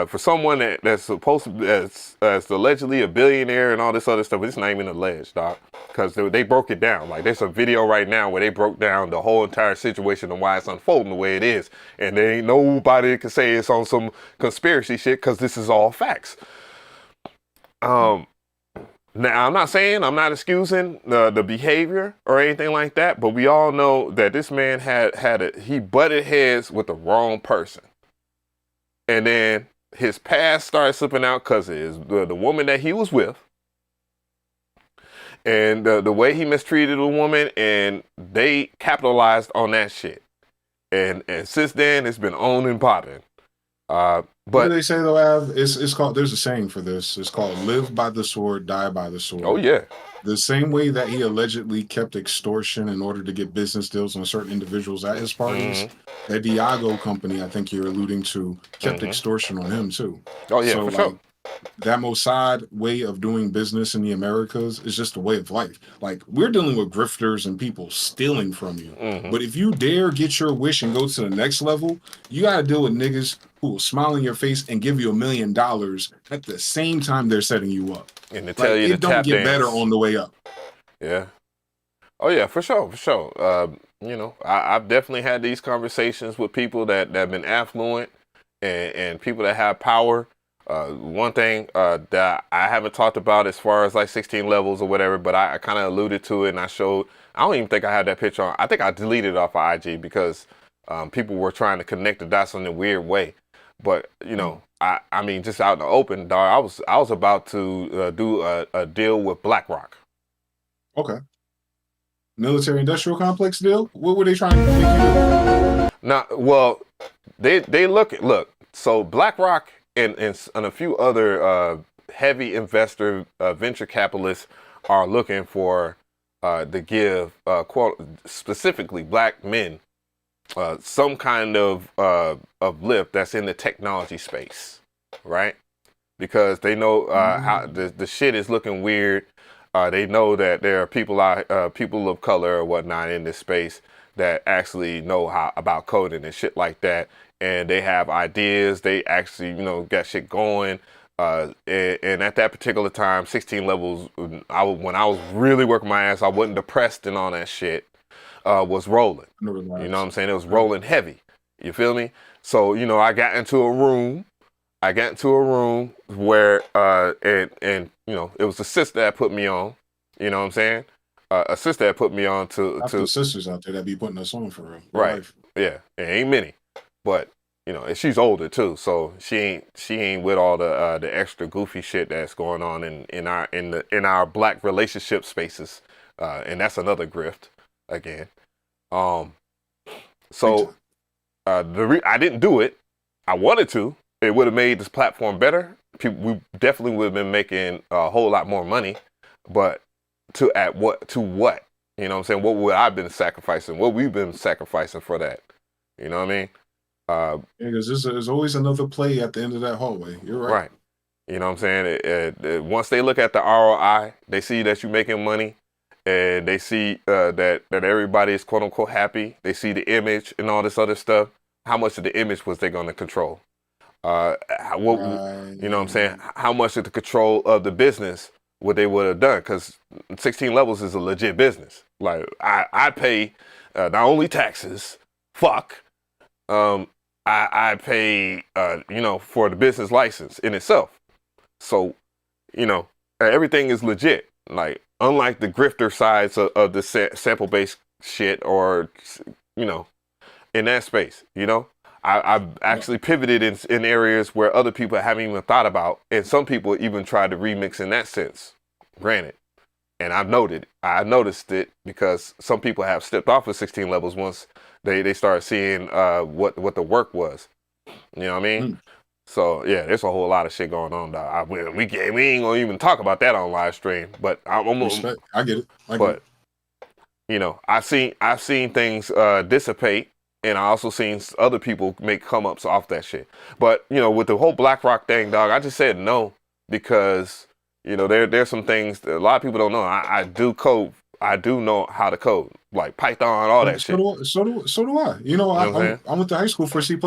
For someone that's supposed to be as allegedly a billionaire and all this other stuff, but it's not even alleged, dog. Because they broke it down. Like there's a video right now where they broke down the whole entire situation and why it's unfolding the way it is. And there ain't nobody that can say it's on some conspiracy shit because this is all facts. Now I'm not excusing the behavior or anything like that, but we all know that this man he butted heads with the wrong person. And then his past started slipping out because of the woman that he was with. And the way he mistreated a woman, and they capitalized on that shit. And since then, it's been on and popping. But what do they say though, Av? It's called. There's a saying for this. It's called "Live by the sword, die by the sword." Oh yeah. The same way that he allegedly kept extortion in order to get business deals on certain individuals at his parties, that Diageo company, I think you're alluding to, kept extortion on him too. Oh yeah, for sure. That Mossad way of doing business in the Americas is just a way of life. Like, we're dealing with grifters and people stealing from you. But if you dare get your wish and go to the next level, you got to deal with niggas who will smile in your face and give you $1 million at the same time they're setting you up. And to tell you to don't get better on the way up. Yeah. Oh yeah, for sure. I've definitely had these conversations with people that have been affluent and people that have power. One thing that I haven't talked about as far as like 16 levels or whatever, but I kind of alluded to it and I showed. I don't even think I had that picture on. I think I deleted it off of IG because people were trying to connect the dots in a weird way. But I mean, just out in the open, dog. I was about to do a deal with BlackRock. Okay. military industrial complex deal? What were they trying to make you do? Nah, well, they look. So BlackRock and a few other heavy investor venture capitalists are looking for to give specifically black men some kind of lift that's in the technology space, right? Because they know how the shit is looking weird. They know that there are people of color or whatnot in this space that actually know about coding and shit like that, and they have ideas. They actually, got shit going. And at that particular time, 16 levels, when I was really working my ass, I wasn't depressed and all that shit, was rolling. You know what I'm saying? It was rolling heavy. You feel me? So, I got into a room. Where, and it was a sister that put me on. You know what I'm saying? A sister that put me on to sisters out there that be putting us on for real. Right. Life. Yeah. It ain't many, but and she's older too, so she ain't with all the extra goofy shit that's going on in our black relationship spaces, and that's another grift again. So I didn't do it. I wanted to. It would have made this platform better. We definitely would have been making a whole lot more money, but to what? You know what I'm saying? What would I have been sacrificing? What we've been sacrificing for that? You know what I mean? Because there's always another play at the end of that hallway. You're right. Right. You know what I'm saying? Once they look at the ROI, they see that you're making money, and they see that everybody is quote unquote happy. They see the image and all this other stuff. How much of the image was they going to control? You know what I'm saying? How much of the control of the business would have done? Because 16 levels is a legit business. Like I pay not only taxes, I pay for the business license in itself. So everything is legit. Like unlike the grifter sides of the sample based shit, or in that space, I've actually pivoted in areas where other people haven't even thought about, and some people even tried to remix in that sense. Granted, and I noticed it because some people have stepped off of 16 levels once they started seeing what the work was. You know what I mean? So yeah, there's a whole lot of shit going on. Dog. We ain't gonna even talk about that on live stream, but I get it. But I've seen things dissipate. And I also seen other people make come-ups off that shit. But, with the whole BlackRock thing, dog, I just said no because, there's some things that a lot of people don't know. I do code. I do know how to code, like Python, all that shit. So do I. I went to high school for C++.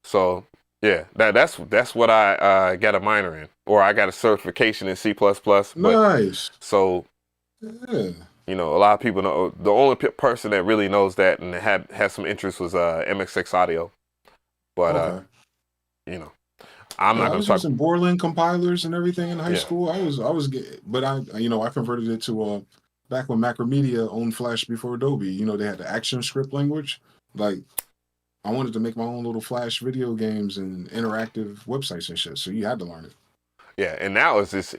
So, yeah, that's what I got a minor in. Or I got a certification in C++. Nice. So, yeah. A lot of people know. The only person that really knows that and had some interest was MXX Audio, but I'm not going to talk. I was using Borland compilers and everything in high school. But I converted it to back when Macromedia owned Flash before Adobe. They had the ActionScript language. Like I wanted to make my own little Flash video games and interactive websites and shit. So you had to learn it. Yeah, and now it's this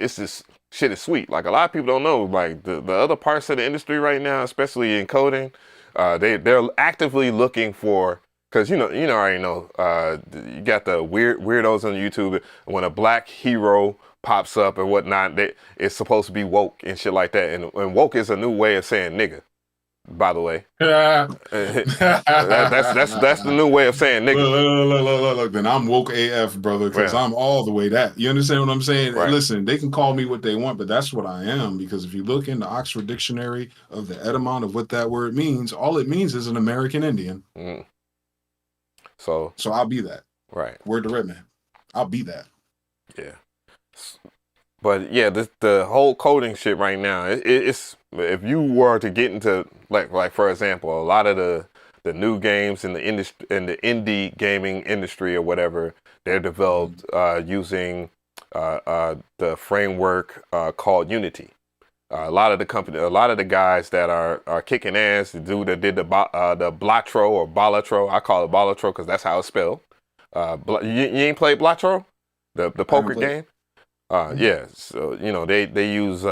shit is sweet. Like a lot of people don't know, like the other parts of the industry right now, especially in coding, they're actively looking for, because you already know, you got the weirdos on YouTube. When a black hero pops up and whatnot, it's supposed to be woke and shit like that. And woke is a new way of saying nigga. By the way, that's the new way of saying nigga. Look, then I'm woke AF, brother, because I'm all the way that. You understand what I'm saying? Right. Listen, they can call me what they want, but that's what I am. Because if you look in the Oxford Dictionary of the etymon of what that word means, all it means is an American Indian. So I'll be that. Right. Word to Redman. I'll be that. Yeah. But yeah, the whole coding shit right now, it's if you were to get into like for example, a lot of the new games in the indie gaming industry or whatever, they're developed using the framework called Unity. A lot of the guys that are kicking ass, the dude that did the Blatro or Balatro, I call it Balatro because that's how it's spelled. You ain't played Blatro, the poker game? Yeah, so they use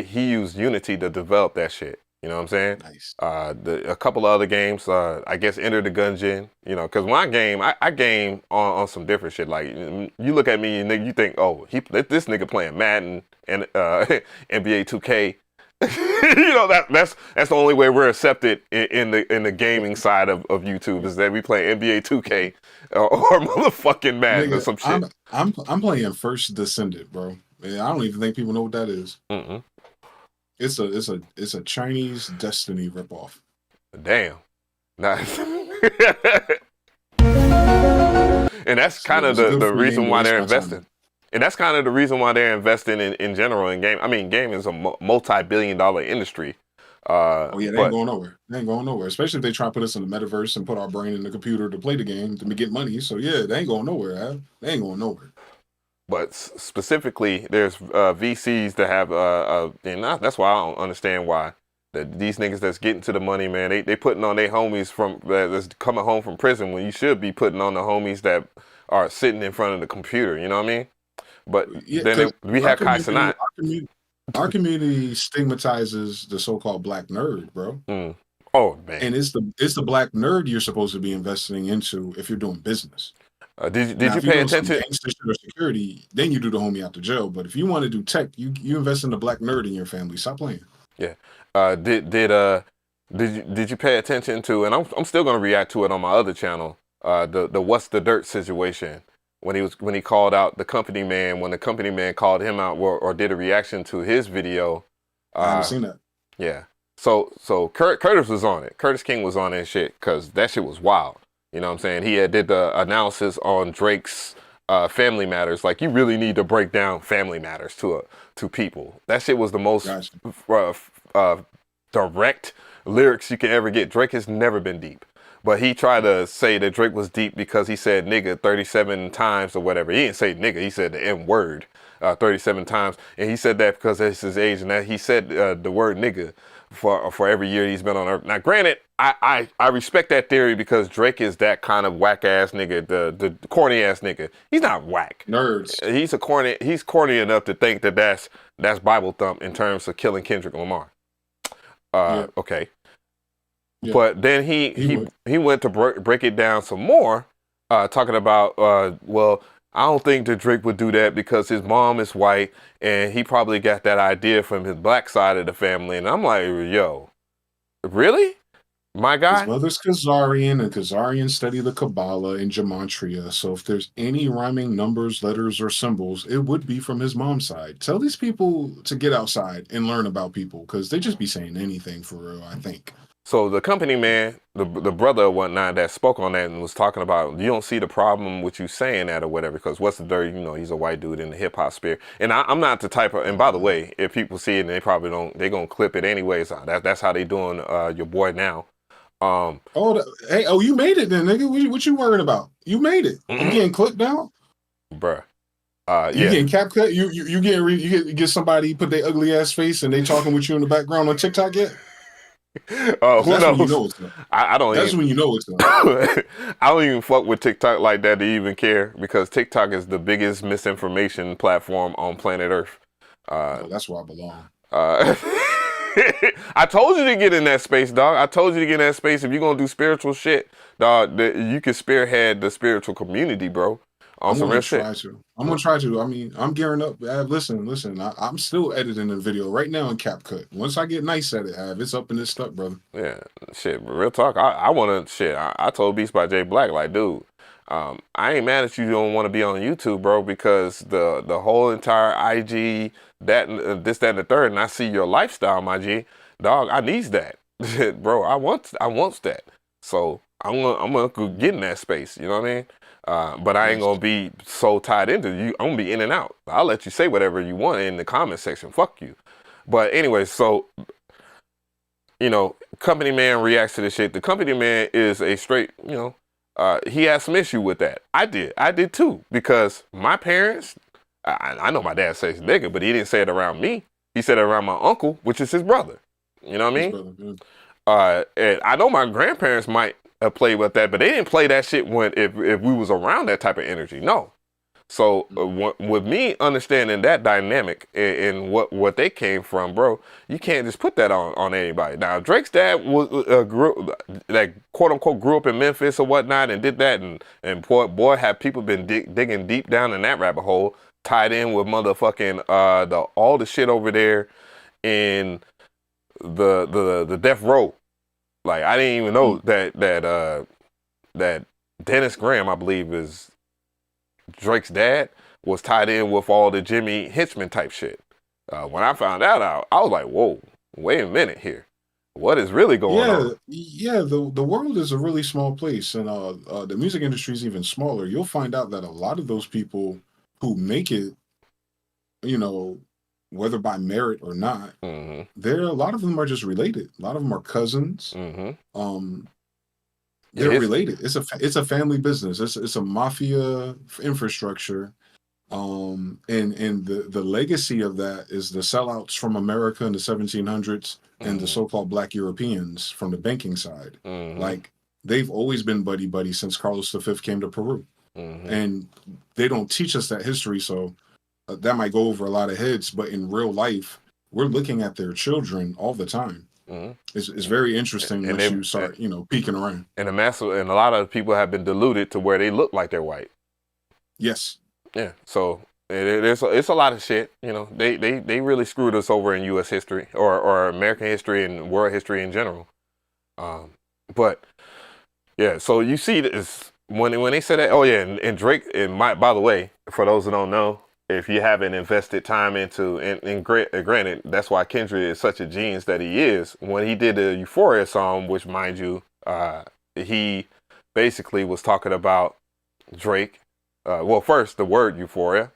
he used Unity to develop that shit, You know what I'm saying? Nice. A couple of other games, I guess Enter the Gungeon, you know, because when I game on some different shit. Like, you look at me and you think, oh, this nigga playing Madden and NBA 2K. You know, that's the only way we're accepted in the gaming side of YouTube, is that we play NBA 2K or motherfucking Madden or some shit. I'm playing First Descendant, bro. Man, I don't even think people know what that is. Mm-mm. It's a Chinese Destiny ripoff. Damn. Nice. And that's kind of the reason why they're investing. And that's kind of the reason why they're investing in general in game. I mean, game is a multi-billion-dollar industry. They ain't going nowhere. They ain't going nowhere. Especially if they try to put us in the metaverse and put our brain in the computer to play the game to get money. So yeah, they ain't going nowhere. They ain't going nowhere. But specifically, there's VCs that have, and that's why I don't understand why these niggas that's getting to the money, man, they putting on their homies that's coming home from prison when you should be putting on the homies that are sitting in front of the computer. You know what I mean? But then we have Kai Cenat. Our community stigmatizes the so-called black nerd, bro. Mm. Oh man! And it's the black nerd you're supposed to be investing into if you're doing business. Did you pay attention? Or security, then you do the homie out the jail. But if you want to do tech, you invest in the black nerd in your family. Stop playing. Yeah. Did you pay attention to? And I'm still gonna react to it on my other channel. The what's the dirt situation when he called out the company man, when the company man called him out or did a reaction to his video. I haven't seen that. Yeah. So Curtis was on it. Curtis King was on that shit because that shit was wild. You know what I'm saying? He did the analysis on Drake's Family Matters. Like, you really need to break down Family Matters to people. That shit was the most direct lyrics you can ever get. Drake has never been deep. But he tried to say that Drake was deep because he said nigga 37 times or whatever. He didn't say nigga, he said the N word 37 times. And he said that because it's his age, and that he said the word nigga for every year he's been on Earth. Now, granted, I respect that theory because Drake is that kind of whack ass nigga, the corny ass nigga. He's not whack. Nerds. He's corny enough to think that that's Bible thump in terms of killing Kendrick Lamar. Okay. Yeah. But then he went to break it down some more, talking about well, I don't think that Drake would do that because his mom is white and he probably got that idea from his black side of the family. And I'm like, yo, really? My guy? His mother's Khazarian, and Khazarians study the Kabbalah and Gematria. So if there's any rhyming numbers, letters, or symbols, it would be from his mom's side. Tell these people to get outside and learn about people because they just be saying anything for real, I think. So the company man, the brother or whatnot that spoke on that and was talking about, you don't see the problem with you saying that or whatever, because what's the dirt, you know, he's a white dude in the hip hop sphere. And I'm not the type of, and by the way, if people see it and they probably don't, they gonna clip it anyways. That's how they doing your boy now. You made it then, nigga. What you worrying about? You made it. Mm-hmm. You getting clipped now? Bruh. You getting cap cut? You get somebody put their ugly ass face and they talking with you in the background on TikTok yet? Oh, that's when you know it's up. I don't. That's when you know it's up. I don't even fuck with TikTok like that to even care because TikTok is the biggest misinformation platform on planet Earth. That's where I belong. I told you to get in that space, dog. I told you to get in that space. If you're gonna do spiritual shit, dog, you can spearhead the spiritual community, bro. On some real shit. I'm gonna try to. I mean, I'm gearing up. Listen. I'm still editing the video right now in CapCut. Once I get nice at it, it's up in this stuff, brother. Yeah, shit. Real talk. I want to shit. I told Beast by J Black, like, dude, I ain't mad at you don't want to be on YouTube, bro, because the whole entire IG this, that, and the third, and I see your lifestyle, my G, dog. I needs that, bro. I want that. So I'm gonna get in that space. You know what I mean? But I ain't gonna be so tied into you. I'm gonna be in and out. I'll let you say whatever you want in the comment section. Fuck you. But anyway, so, you know, company man reacts to this shit. The company man is a straight, you know, he has some issue with that. I did too, because my parents, I know my dad says nigga, but he didn't say it around me. He said it around my uncle, which is his brother. You know what I mean? And I know my grandparents might play with that, but they didn't play that shit if we was around that type of energy. No. So with me understanding that dynamic and what they came from, bro, you can't just put that on anybody. Now Drake's dad was like quote unquote grew up in Memphis or whatnot and did that, and boy have people been digging deep down in that rabbit hole, tied in with motherfucking all the shit over there in the death row. Like I didn't even know that Dennis Graham, I believe, is Drake's dad, was tied in with all the Jimmy Hitchman type shit. When I found that out, I was like, whoa, wait a minute here. What is really going on? Yeah, the world is a really small place, and the music industry is even smaller. You'll find out that a lot of those people who make it, you know, whether by merit or not, a lot of them are just related. A lot of them are cousins. They're related. It's a family business. It's a mafia infrastructure. And the legacy of that is the sellouts from America in the 1700s and the so-called Black Europeans from the banking side. Like they've always been buddy since Carlos V came to Peru, and they don't teach us that history. So that might go over a lot of heads, but in real life, we're looking at their children all the time. It's very interesting once you start, peeking around. And a lot of people have been deluded to where they look like they're white. Yes. Yeah. So it's a lot of shit. They really screwed us over in U.S. history or American history and world history in general. But yeah. So you see this when they said that. Oh yeah, and Drake. And by the way, for those who don't know, if you haven't invested time into, and granted, that's why Kendrick is such a genius that he is. When he did the Euphoria song, which mind you, he basically was talking about Drake. Well, first the word Euphoria,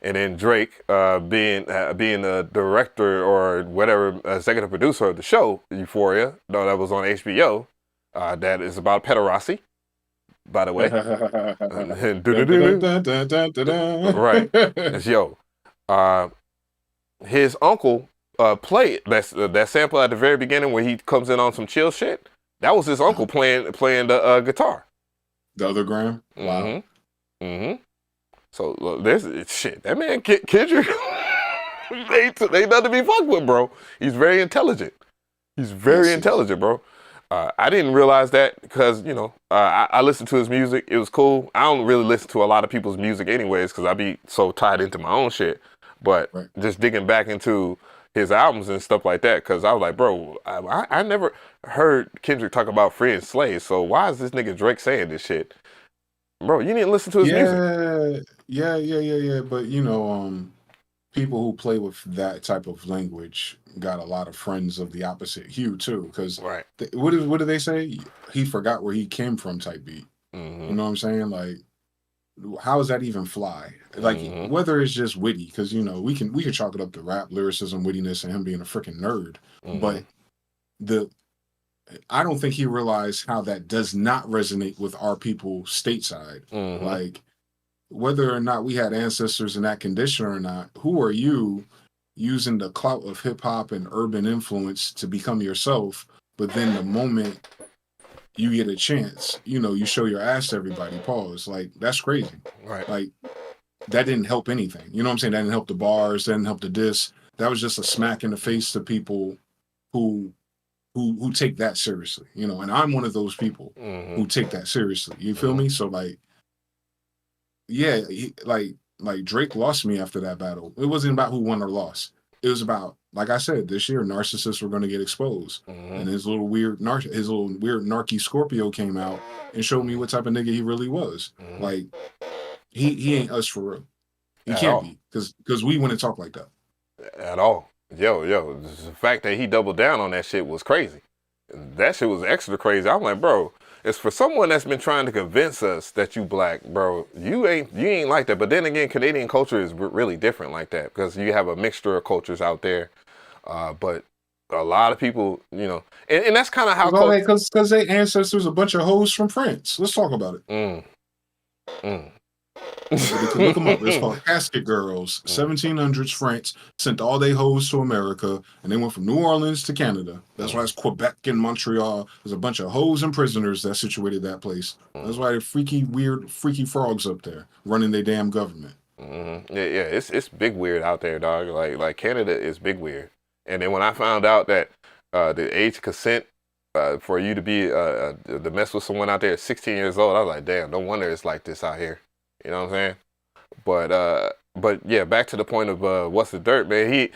and then Drake being the director or whatever executive producer of the show Euphoria, that was on HBO. That is about pederasty, by the way. Right. His uncle played that sample at the very beginning where he comes in on some chill shit. That was his uncle playing the guitar. The other Graham? Wow. So look, there's shit. That man Kendrick, they nothing to be fucked with, bro. He's very intelligent. He's very intelligent, bro. I didn't realize that because, I listened to his music. It was cool. I don't really listen to a lot of people's music anyways because I be so tied into my own shit. But just digging back into his albums and stuff like that, because I was like, bro, I never heard Kendrick talk about freeing slaves. So why is this nigga Drake saying this shit? Bro, you didn't listen to his music. Yeah. But, people who play with that type of language got a lot of friends of the opposite hue too, because what do they say? He forgot where he came from type beat. You know what I'm saying? Like, how does that even fly? Like, whether it's just witty, because we can chalk it up to rap lyricism, wittiness, and him being a freaking nerd. But I don't think he realized how that does not resonate with our people stateside. Like, whether or not we had ancestors in that condition or not, who are you using the clout of hip hop and urban influence to become yourself? But then the moment you get a chance, you show your ass to everybody. Pause. Like, that's crazy. Right. Like, that didn't help anything. You know what I'm saying? That didn't help the bars. That didn't help the diss. That was just a smack in the face to people who take that seriously. And I'm one of those people who take that seriously. You feel me? So like, yeah, like Drake lost me after that battle. It wasn't about who won or lost. It was about, like I said, this year narcissists were going to get exposed, and his little weird narky Scorpio came out and showed me what type of nigga he really was. Like, he ain't us for real. He can't be, because we wouldn't talk like that at all. Yo, the fact that he doubled down on that shit was crazy. That shit was extra crazy. I'm like, bro, it's for someone that's been trying to convince us that you black, bro. You ain't like that. But then again, Canadian culture is really different like that because you have a mixture of cultures out there. But a lot of people, and that's kind of how. Because their ancestors a bunch of hoes from France. Let's talk about it. You can look them up. It's called Casket Girls. 1700s France sent all they hoes to America, and they went from New Orleans to Canada. That's why it's Quebec and Montreal. There's a bunch of hoes and prisoners that situated that place. That's why they're freaky, weird, freaky frogs up there running their damn government. Mm-hmm. Yeah, it's big weird out there, dog. Like Canada is big weird. And then when I found out that the age consent for you to be to mess with someone out there at 16 years old, I was like, damn, no wonder it's like this out here. You know what I'm saying? But yeah, back to the point of what's the dirt, man.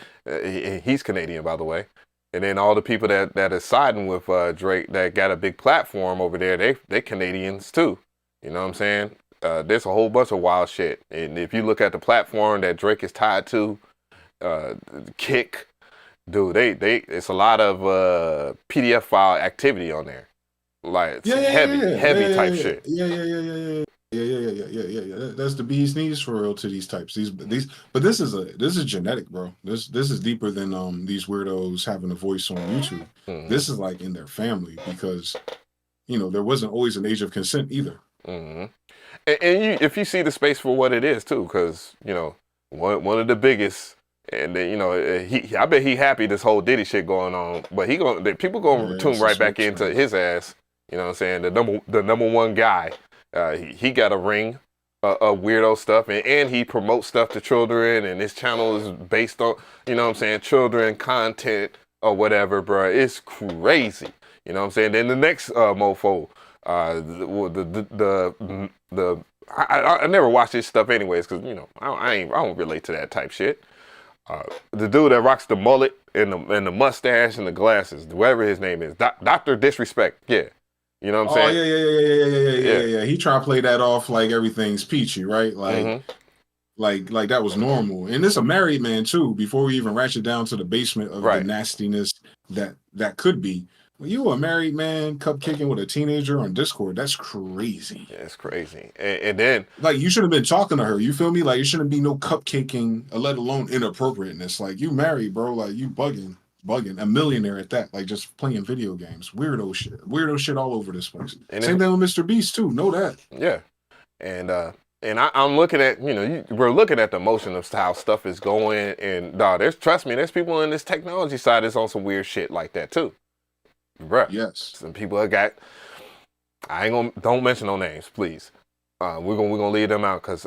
He's Canadian, by the way. And then all the people that are siding with Drake that got a big platform over there, they Canadians too. You know what I'm saying? There's a whole bunch of wild shit. And if you look at the platform that Drake is tied to, Kick, dude, it's a lot of PDF file activity on there. Like heavy type shit. Yeah. That's the bee's knees for real to these types. But this is genetic, bro. This is deeper than these weirdos having a voice on YouTube. Mm-hmm. This is like in their family because there wasn't always an age of consent either. Mm-hmm. And if you see the space for what it is too, because one of the biggest, and I bet he happy this whole Diddy shit going on, but people gonna tune right back into his ass. You know what I'm saying? The number one guy. He got a ring of weirdo stuff, and he promotes stuff to children, and his channel is based on, children content or whatever, bro. It's crazy. You know what I'm saying? Then the next mofo, I never watch this stuff anyways, because I don't relate to that type shit. The dude that rocks the mullet and the mustache and the glasses, whatever his name is, Dr. Disrespect, yeah. You know what I'm saying? Yeah. He tried to play that off like everything's peachy, right? Like, like that was normal. And it's a married man too. Before we even ratchet down to the basement of the nastiness that could be. When you a married man cupcaking with a teenager on Discord, that's crazy. Yeah, it's crazy. And then like you should have been talking to her. You feel me? Like it shouldn't be no cupcaking, let alone inappropriateness. Like you married, bro. Like you bugging, a millionaire at that. Like just playing video games, weirdo shit all over this place. And same thing with Mr. Beast too. Know that? Yeah, and I'm looking at we're looking at the motion of how stuff is going, and trust me, there's people in this technology side that's on some weird shit like that too. Bruh. Yes. Some people have got. Don't mention no names, please. We're gonna leave them out because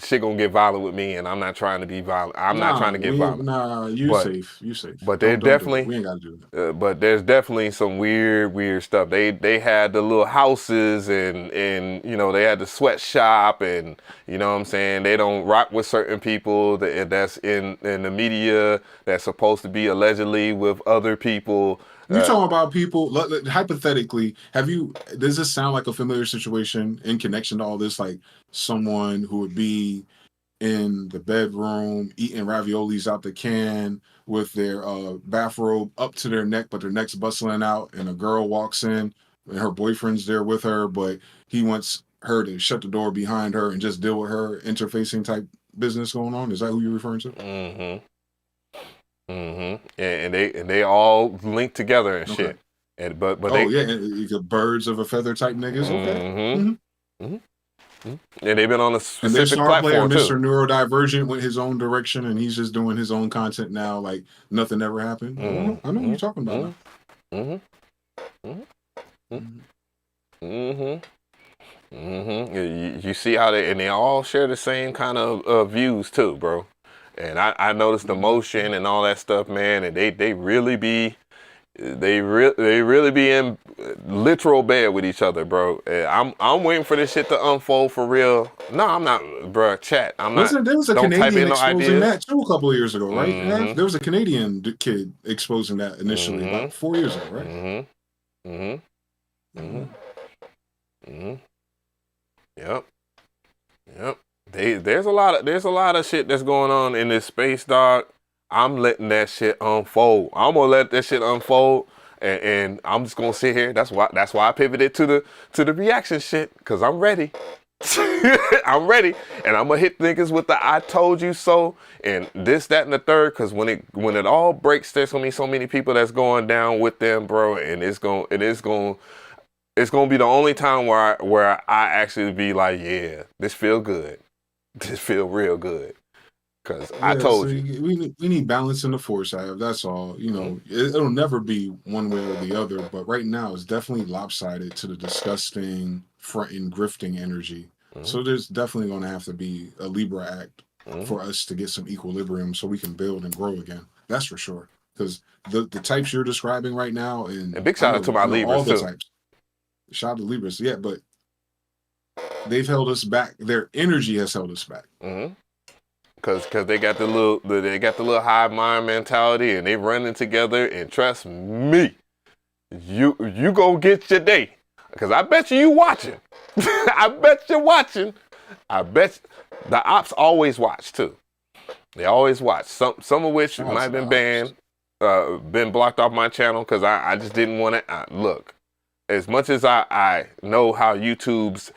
shit gonna get violent with me, and I'm not trying to be violent. I'm not trying to get violent. Nah, you safe. But they definitely. We ain't gotta do that. But there's definitely some weird stuff. They had the little houses and they had the sweatshop, and you know what I'm saying, they don't rock with certain people that's in the media that's supposed to be allegedly with other people. You talking about people, hypothetically, does this sound like a familiar situation in connection to all this? Like someone who would be in the bedroom eating raviolis out the can with their bathrobe up to their neck, but their neck's bustling out, and a girl walks in and her boyfriend's there with her, but he wants her to shut the door behind her and just deal with her interfacing type business going on? Is that who you're referring to? Mm-hmm. And they all link together and shit. And but you got birds of a feather type niggas. Okay. And they've been on a and their specific star player, platform too. Mr. Neurodivergent, went his own direction, and he's just doing his own content now, like nothing ever happened. I know what you're talking about. You see how they all share the same kind of views too, bro. And I noticed the motion and all that stuff, man. And they really be in literal bed with each other, bro. I'm waiting for this shit to unfold for real. No, I'm not, bro. Chat. I'm not. There was a don't type Canadian in no exposing ideas. that too a couple of years ago, right? There was a Canadian kid exposing that initially, about 4 years ago, right? Yep. There's a lot of shit that's going on in this space, dog. I'm letting that shit unfold. I'm gonna let that shit unfold, and I'm just gonna sit here. That's why I pivoted to the reaction shit, cause I'm ready. I'm ready, and I'm gonna hit niggas with the "I told you so" and this, that, and the third. Cause when it all breaks, there's gonna be so many people that's going down with them, bro, and it's gonna. it's gonna be the only time where I actually be like, yeah, this feel good. This feel real good. Cause I told you. We need balance in the force, that's all. You know, it'll never be one way or the other, but right now it's definitely lopsided to the disgusting fronting grifting energy. So there's definitely going to have to be a Libra act for us to get some equilibrium so we can build and grow again. That's for sure. Because the types you're describing right now, and big shout out to my Libras all the too. types. Shout out to Libras, yeah, but they've held us back. Their energy has held us back. Cause they got the little hive mind mentality, and they running together. And trust me, you gonna get your day. Cause I bet you watching. I bet you're watching. I bet the ops always watch too. They always watch. Some of which might have been banned, been blocked off my channel because I just didn't want to look. As much as I know how YouTube's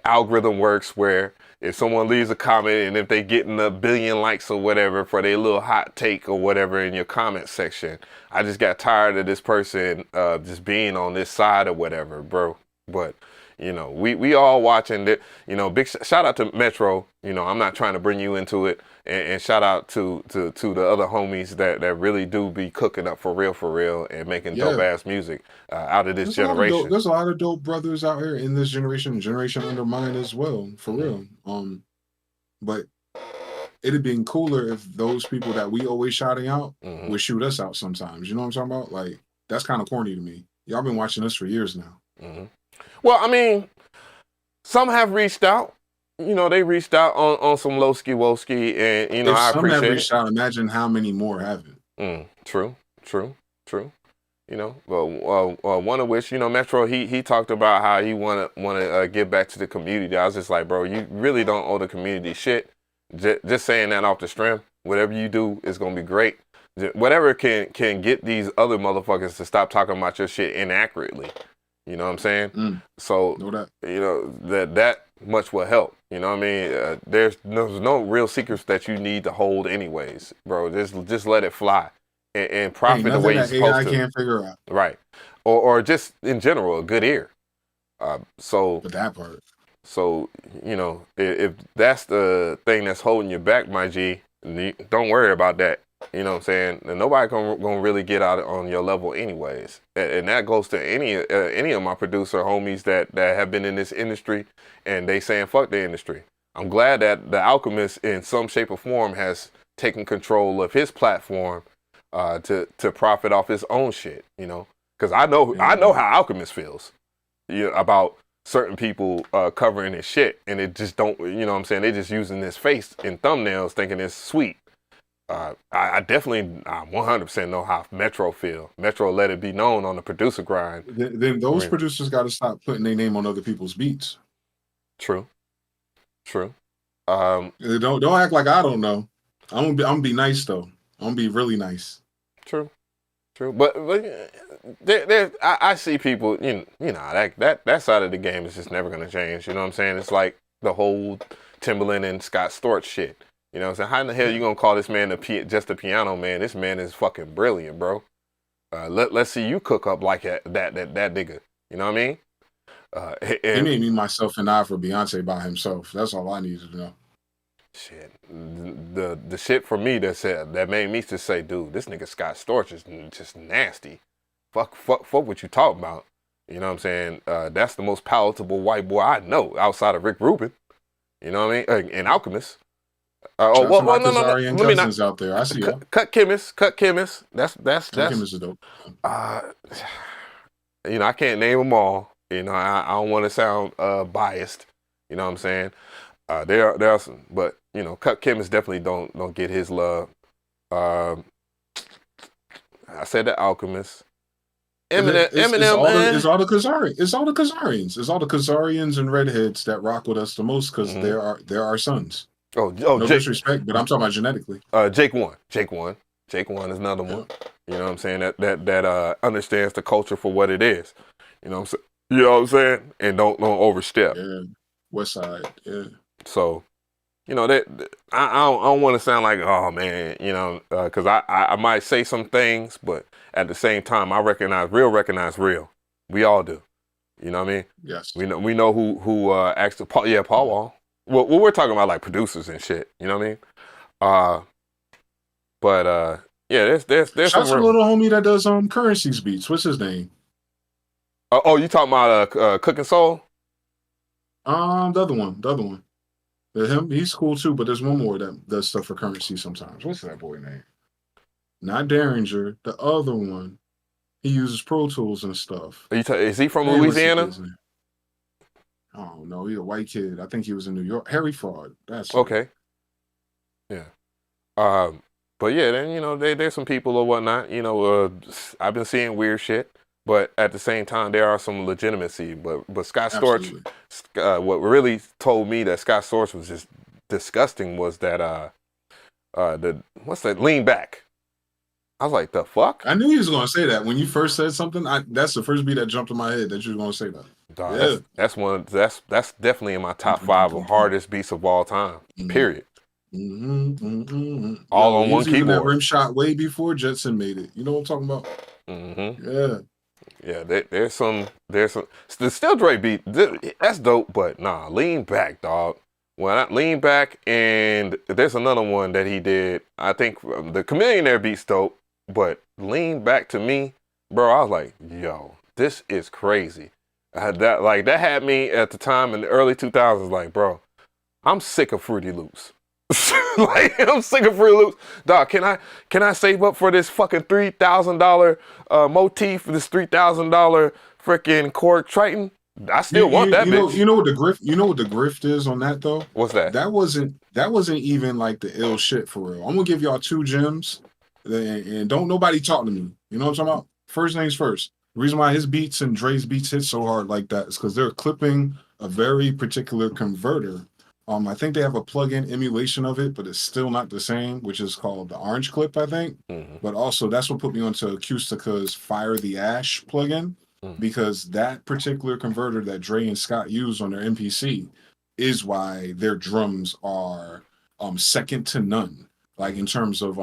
algorithm works, where if someone leaves a comment and if they getting a billion likes or whatever for their little hot take or whatever in your comment section, I just got tired of this person just being on this side or whatever, bro. But you know, we all watching that. You know, big shout out to Metro. You know, I'm not trying to bring you into it, and shout out to the other homies that really do be cooking up for real and making dope ass music out of this generation. There's a lot of dope brothers out here in this generation under mine as well, for real. But it'd been cooler if those people that we always shouting out would shoot us out sometimes. You know what I'm talking about? Like, that's kind of corny to me. Y'all been watching us for years now. Well, I mean, some have reached out. You know, they reached out on some lowski woski, and you know, I appreciate some have reached out. Imagine how many more haven't. True. You know, well, one of which, you know, Metro, he talked about how he want to give back to the community. I was just like, bro, you really don't owe the community shit. Just saying that off the strength. Whatever you do is gonna be great. Whatever can get these other motherfuckers to stop talking about your shit inaccurately. You know what I'm saying? So, you know, that much will help. You know what I mean? There's no real secrets that you need to hold anyways, bro. Just let it fly and profit the way you're supposed to. Can't figure out. Right. Or just in general, a good ear. So but that part. So, you know, if that's the thing that's holding you back, my G, don't worry about that. You know what I'm saying? And nobody gonna really get out on your level anyways. And that goes to any of my producer homies that have been in this industry and they saying fuck the industry. I'm glad that the Alchemist in some shape or form has taken control of his platform to profit off his own shit, you know? Because I know how Alchemist feels, you know, about certain people covering his shit, and it just don't, you know what I'm saying? They just using his face in thumbnails thinking it's sweet. I definitely 100% know how Metro feel. Metro let it be known on the producer grind. Then those producers got to stop putting their name on other people's beats. True. Don't act like I don't know. I'm gonna be nice though. I'm gonna be really nice. True. But I see people. You know that side of the game is just never gonna change. You know what I'm saying? It's like the whole Timbaland and Scott Storch shit. You know what I'm saying? How in the hell you gonna call this man just a piano man? This man is fucking brilliant, bro. Let's see you cook up like that nigga. You know what I mean? He made me myself and I for Beyonce by himself. That's all I needed to know. Shit, the shit for me that made me just say, dude, this nigga Scott Storch is just nasty. Fuck what you talking about. You know what I'm saying? That's the most palatable white boy I know outside of Rick Rubin. You know what I mean? And Alchemist. No. Let me not. Out there. I see you. Cut chemist. That's chemist is dope. You know, I can't name them all. You know, I don't want to sound biased. You know what I'm saying? There are some, but you know, Cut Chemist definitely don't get his love. I said the Alchemist. Eminem. It's all the Khazarians. It's all the Khazarians and redheads that rock with us the most because they're our sons. No disrespect, but I'm talking about genetically. Jake One is another one. You know what I'm saying? That understands the culture for what it is. You know what I'm saying? And don't overstep. Yeah. West Side. Yeah. So, you know that I don't want to sound like, oh man, you know, because I might say some things, but at the same time I recognize real. We all do. You know what I mean? Yes. We know who actually Paul Wall. Well, we're talking about like producers and shit. You know what I mean? Yeah, there's Shouts some to the little homie that does Currencies beats. What's his name? Oh, you talking about Cooking Soul? The other one. Him, he's cool too, but there's one more that does stuff for Currency sometimes. What's that boy name? Not Derringer, the other one. He uses Pro Tools and stuff. Is he from Man, Louisiana? Oh no, he's a white kid. I think he was in New York. Harry Fraud. That's okay. Yeah. But yeah, then there's some people or whatnot. I've been seeing weird shit, but at the same time, there are some legitimacy. But Scott Storch, what really told me that Scott Storch was just disgusting was that what's that? Lean Back. I was like, the fuck? I knew he was gonna say that when you first said something. That's the first beat that jumped in my head that you were gonna say that. Dog, yeah. That's definitely in my top 5 of hardest beats of all time. Period. All on one keyboard. That rim shot way before Jetson made it. You know what I'm talking about? Yeah. There's some. The Still Dre beat. That's dope. But nah, Lean Back, dog. Lean Back, and there's another one that he did. I think the Chameleonaire beat's dope. But Lean Back to me, bro, I was like, yo, this is crazy. That had me at the time in the early 2000s, like, bro, I'm sick of Fruity Loops. I'm sick of Fruity Loops. Dog, can I save up for this fucking $3,000 motif, this $3,000 freaking Korg Triton? I still want that bitch. You know what the grift is on that though? What's that? That wasn't even like the ill shit for real. I'm gonna give y'all 2 gems. And don't nobody talk to me. You know what I'm talking about? First things first. The reason why his beats and Dre's beats hit so hard like that is because they're clipping a very particular converter. I think they have a plug-in emulation of it, but it's still not the same, which is called the Orange Clip, I think. But also that's what put me onto Acoustica's Fire the Ash plugin, because that particular converter that Dre and Scott use on their MPC is why their drums are second to none. Like in terms of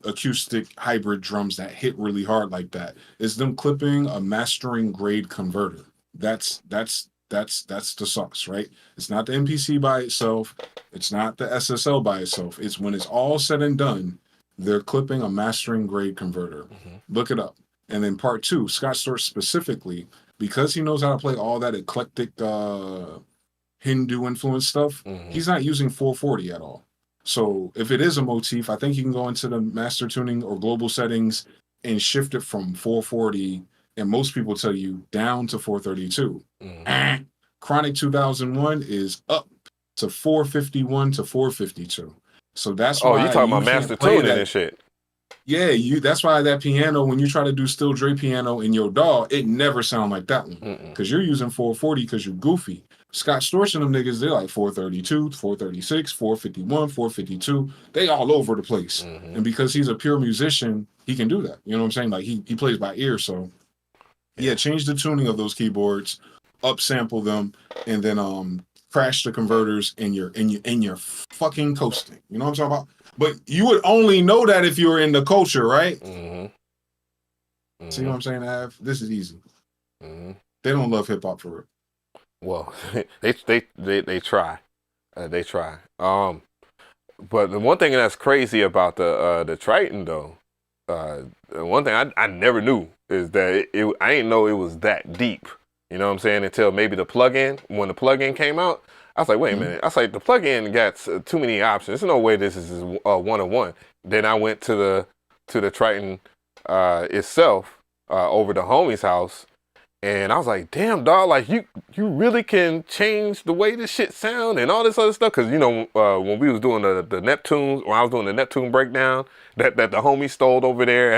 acoustic hybrid drums that hit really hard like that, is them clipping a mastering grade converter. That's the sauce, right? It's not the MPC by itself. It's not the SSL by itself. It's when it's all said and done, they're clipping a mastering grade converter. Look it up. And then part 2, Scott Storch specifically, because he knows how to play all that eclectic Hindu influence stuff, he's not using 440 at all. So if it is a motif, I think you can go into the master tuning or global settings and shift it from 440, and most people tell you down to 432. Chronic 2001 is up to 451 to 452. So that's why you talking about master tuning and shit. Yeah, that's why that piano, when you try to do Still Dre piano in your DAW, it never sound like that one. Because you're using 440 because you're goofy. Scott Storch and them niggas, they're like 432, 436, 451, 452. They all over the place. And because he's a pure musician, he can do that. You know what I'm saying? Like he plays by ear. So yeah, change the tuning of those keyboards, upsample them, and then crash the converters and you're fucking coasting. You know what I'm talking about? But you would only know that if you were in the culture, right? See what I'm saying, Av? This is easy. They don't love hip hop for real. Well, they try. They try. But the one thing that's crazy about the Triton though, the one thing I never knew is that I didn't know it was that deep. You know what I'm saying? Until maybe when the plugin came out, I was like, wait a minute. I was like, the plugin got too many options. There's no way this is one-on-one. Then I went to the Triton itself over the homie's house. And I was like, damn, dog, like you really can change the way this shit sound and all this other stuff. Cause when we was doing the Neptunes, when I was doing the Neptune breakdown that the homie stole over there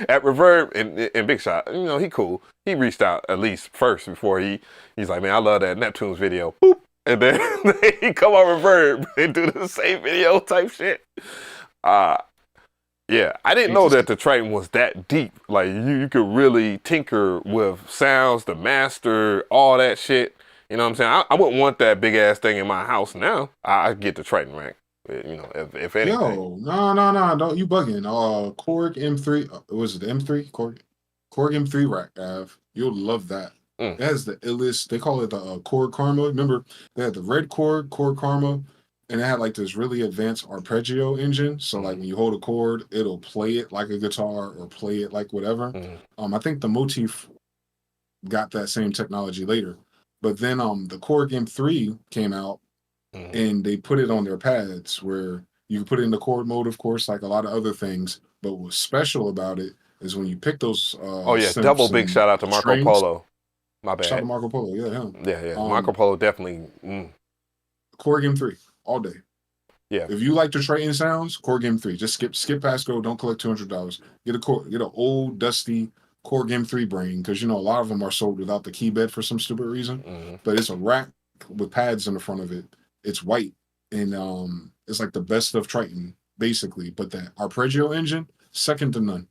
at Reverb and Big Shot, he cool. He reached out at least first before he's like, man, I love that Neptunes video. Boop. And then he come on Reverb and do the same video type shit. Yeah, I didn't know that the Triton was that deep. Like you could really tinker with sounds, the master, all that shit. You know what I'm saying? I wouldn't want that big ass thing in my house now. I get the Triton rack. If anything. Yo, no, don't you bugging? Korg M3, was it the M3? Korg M3 rack, Av. You'll love that. It has the illest. They call it the Chord Karma. Remember, they had the red chord, Chord Karma, and it had like this really advanced arpeggio engine. So like when you hold a chord, it'll play it like a guitar or play it like whatever. I think the Motif got that same technology later, but then the Chord Game 3 came out, and they put it on their pads where you can put it in the chord mode, of course, like a lot of other things. But what's special about it is when you pick those. Double big shout out to Marco strings, Polo. My bad. Shout out to Marco Polo, yeah, him. Yeah. Marco Polo definitely. Chord Game 3 all day. Yeah. If you like the Triton sounds, Chord Game 3. Just skip past go. Don't collect $200. Get an old dusty Chord Game 3 brain, because a lot of them are sold without the key bed for some stupid reason. But it's a rack with pads in the front of it. It's white, and it's like the best of Triton basically. But that arpeggio engine, second to none.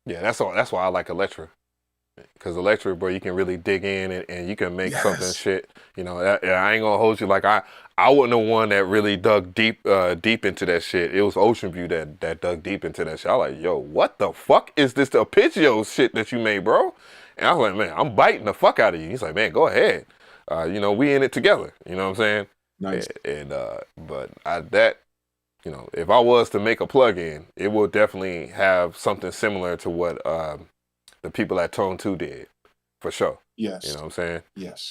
Yeah, that's why I like Electra. Because Electra, bro, you can really dig in and you can make something shit. I ain't gonna hold you. Like I wasn't the one that really dug deep into that shit. It was Ocean View that dug deep into that shit. I was like, yo, what the fuck is this arpeggio shit that you made, bro? And I was like, man, I'm biting the fuck out of you. He's like, man, go ahead. We in it together. You know what I'm saying? Nice. But if I was to make a plugin, it will definitely have something similar to what the people at Tone 2 did, for sure. Yes. You know what I'm saying? Yes.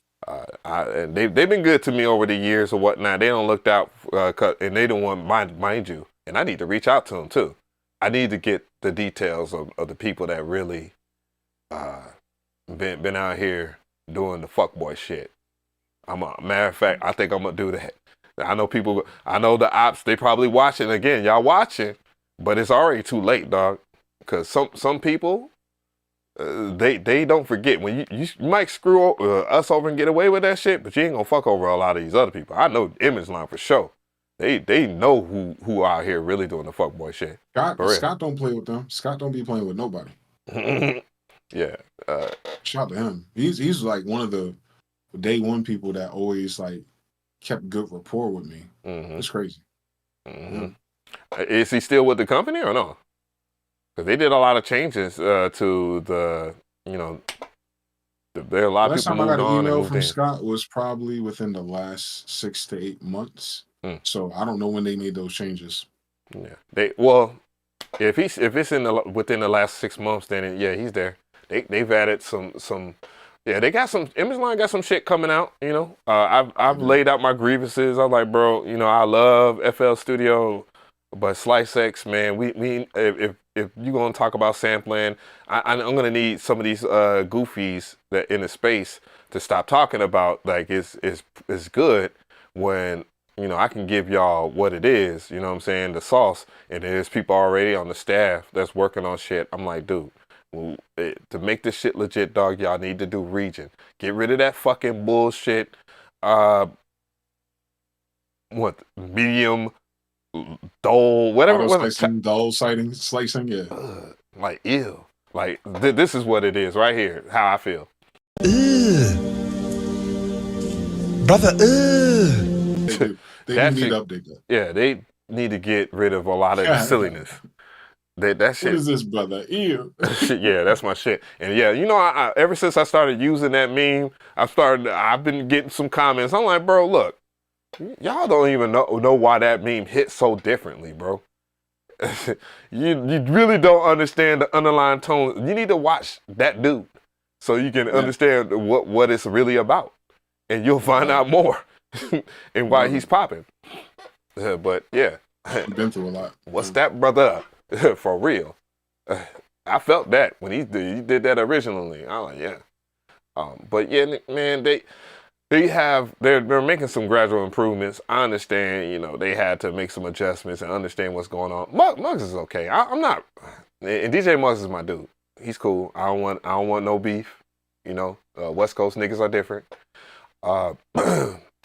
And they've been good to me over the years or whatnot. They don't look out, and they don't want, mind you, and I need to reach out to them too. I need to get the details of the people that really been out here doing the fuckboy shit. Matter of fact, I think I'm gonna do that. I know the ops, they probably watching. Again, y'all watching, but it's already too late, dog. Because some people, they don't forget. When you might screw us over and get away with that shit, but you ain't gonna fuck over a lot of these other people. I know Image Line for sure. They know who out here really doing the fuckboy shit. Scott don't play with them. Scott don't be playing with nobody. Yeah. Shout out to him. He's like one of the day one people that always like kept good rapport with me. It's crazy. Is he still with the company or no? Because they did a lot of changes to the, there are a lot of people moved on. Last time I got an email from in. Scott was probably within the last 6 to 8 months. So I don't know when they made those changes. Yeah. If it's within the last 6 months, then he's there. They've added some. Yeah, they got some. Image Line got some shit coming out. I've laid out my grievances. I'm like, bro, I love FL Studio, but Slice X, man, we if you're gonna talk about sampling, I'm gonna need some of these goofies that in the space to stop talking about like it's good when I can give y'all what it is. You know what I'm saying? The sauce, and there's people already on the staff that's working on shit. I'm like, dude. To make this shit legit, dog, y'all need to do region. Get rid of that fucking bullshit. Medium, dull, whatever. Dull slicing, yeah. Like, ew. Like, this is what it is right here. How I feel. Brother, They need to update that. Yeah, they need to get rid of a lot of the silliness. That shit. What is this, brother? Ew. Yeah, that's my shit. And yeah, I ever since I started using that meme, I've been getting some comments. I'm like, bro, look, y'all don't even know why that meme hit so differently, bro. you really don't understand the underlying tone. You need to watch that dude so you can understand what it's really about, and you'll find out more and why he's popping. But yeah, I've been through a lot. What's that, brother? For real. I felt that when he did that originally. I was like, yeah. But yeah, man, they're making some gradual improvements. I understand, they had to make some adjustments and understand what's going on. Muggs is okay. I'm not, and DJ Muggs is my dude. He's cool. I don't want no beef. West Coast niggas are different.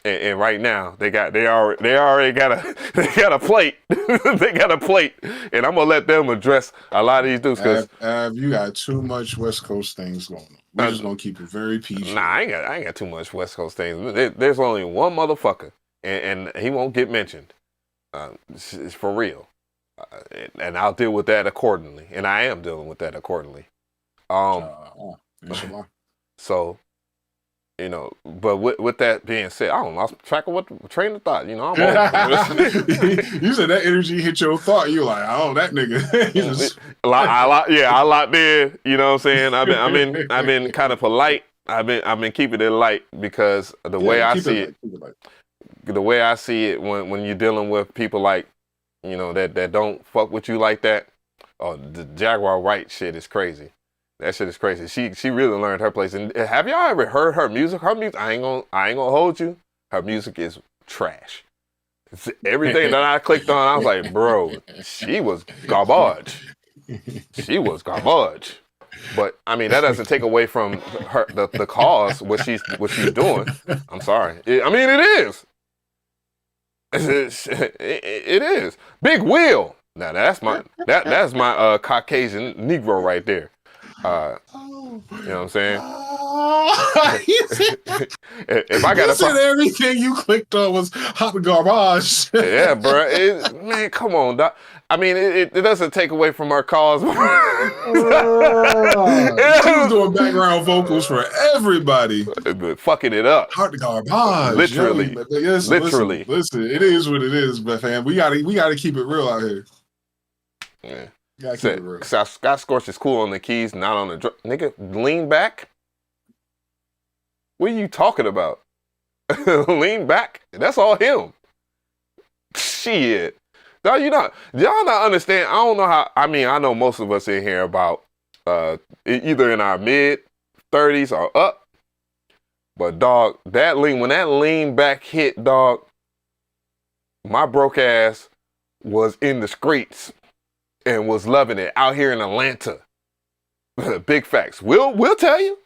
And right now they already got a plate. They got a plate, and I'm gonna let them address a lot of these dudes. Cause you got too much West Coast things going on. We're just gonna keep it very PG. Nah, I ain't got too much West Coast things. There's only one motherfucker, and he won't get mentioned. It's for real, and I'll deal with that accordingly. And I am dealing with that accordingly. So You know, but with that being said, I don't lost track of what train of thought. You know, I'm all You said that energy hit your thought. You like, oh, that nigga. I locked in. You know what I'm saying? I've been kind of polite. I've been keeping it light because the way I see it, the way I see it when you're dealing with people like, you know, that don't fuck with you like that. Oh, the Jaguar Wright shit is crazy. That shit is crazy. She really learned her place. And have y'all ever heard her music? Her music, I ain't gonna hold you. Her music is trash. Everything that I clicked on, I was like, bro, she was garbage. She was garbage. But I mean, that doesn't take away from her the cause what she's doing. I'm sorry. I mean, it is. It is. Big Will. Now that's my Caucasian Negro right there. You know what I'm saying? If I got said everything you clicked on was hot garbage. Yeah, bro. Man, come on, doc. I mean, it doesn't take away from our cause. She was doing background vocals for everybody. But fucking it up. Hot garbage. Literally. Yes, literally. Listen, it is what it is, but fam, we gotta keep it real out here. Yeah. Gotta keep it real. Scott Scorch is cool on the keys, not on the drum. Nigga, lean back? What are you talking about? Lean back? That's all him. Shit. Y'all not understand. I don't know how. I mean, I know most of us in here about either in our mid 30s or up. But dog, when that lean back hit, dog, my broke ass was in the streets and was loving it out here in Atlanta. Big facts. We'll tell you.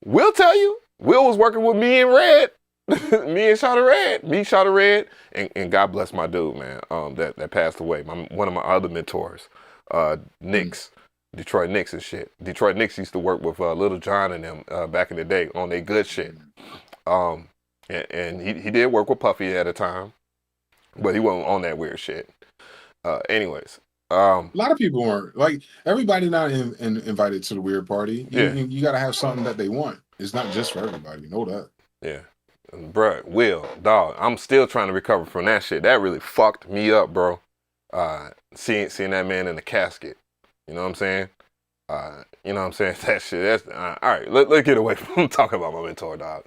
We'll tell you. Will was working with me and Red. Me and Shawty Red, and God bless my dude, man, that passed away. One of my other mentors, Knicks, Detroit Knicks and shit. Detroit Knicks used to work with Little John and them back in the day on their good shit. And he did work with Puffy at a time, but he wasn't on that weird shit. Anyways. A lot of people weren't. Like, everybody not invited to the weird party. You got to have something that they want. It's not just for everybody. Know that. Yeah. Bruh, Will, dog, I'm still trying to recover from that shit. That really fucked me up, bro. Seeing that man in the casket. You know what I'm saying? You know what I'm saying? That shit, that's... all right, let's get away from talking about my mentor, dog.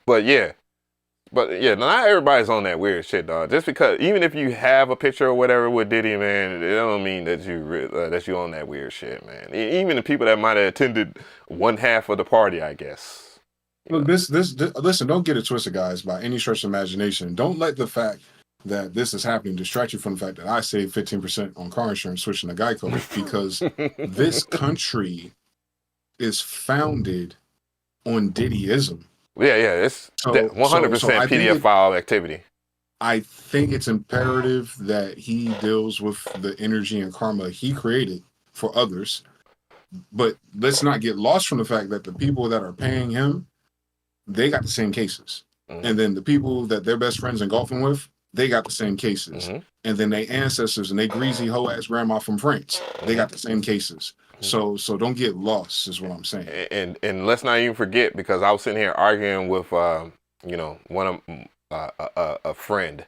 But yeah, not everybody's on that weird shit, dog. Just because, even if you have a picture or whatever with Diddy, man, it don't mean that you on that weird shit, man. Even the people that might have attended one half of the party, I guess. Look, listen, don't get it twisted, guys, by any stretch of imagination. Don't let the fact that this is happening distract you from the fact that I saved 15% on car insurance switching to Geico, because this country is founded on Diddyism. Yeah, it's 100% PDF file activity. I think it's imperative that he deals with the energy and karma he created for others. But let's not get lost from the fact that the people that are paying him, they got the same cases. Mm-hmm. And then the people that they're best friends and golfing with, they got the same cases. Mm-hmm. And then they ancestors and they greasy hoe-ass grandma from France, they got the same cases. Mm-hmm. So don't get lost, is what I'm saying. And let's not even forget, because I was sitting here arguing with, one of a friend,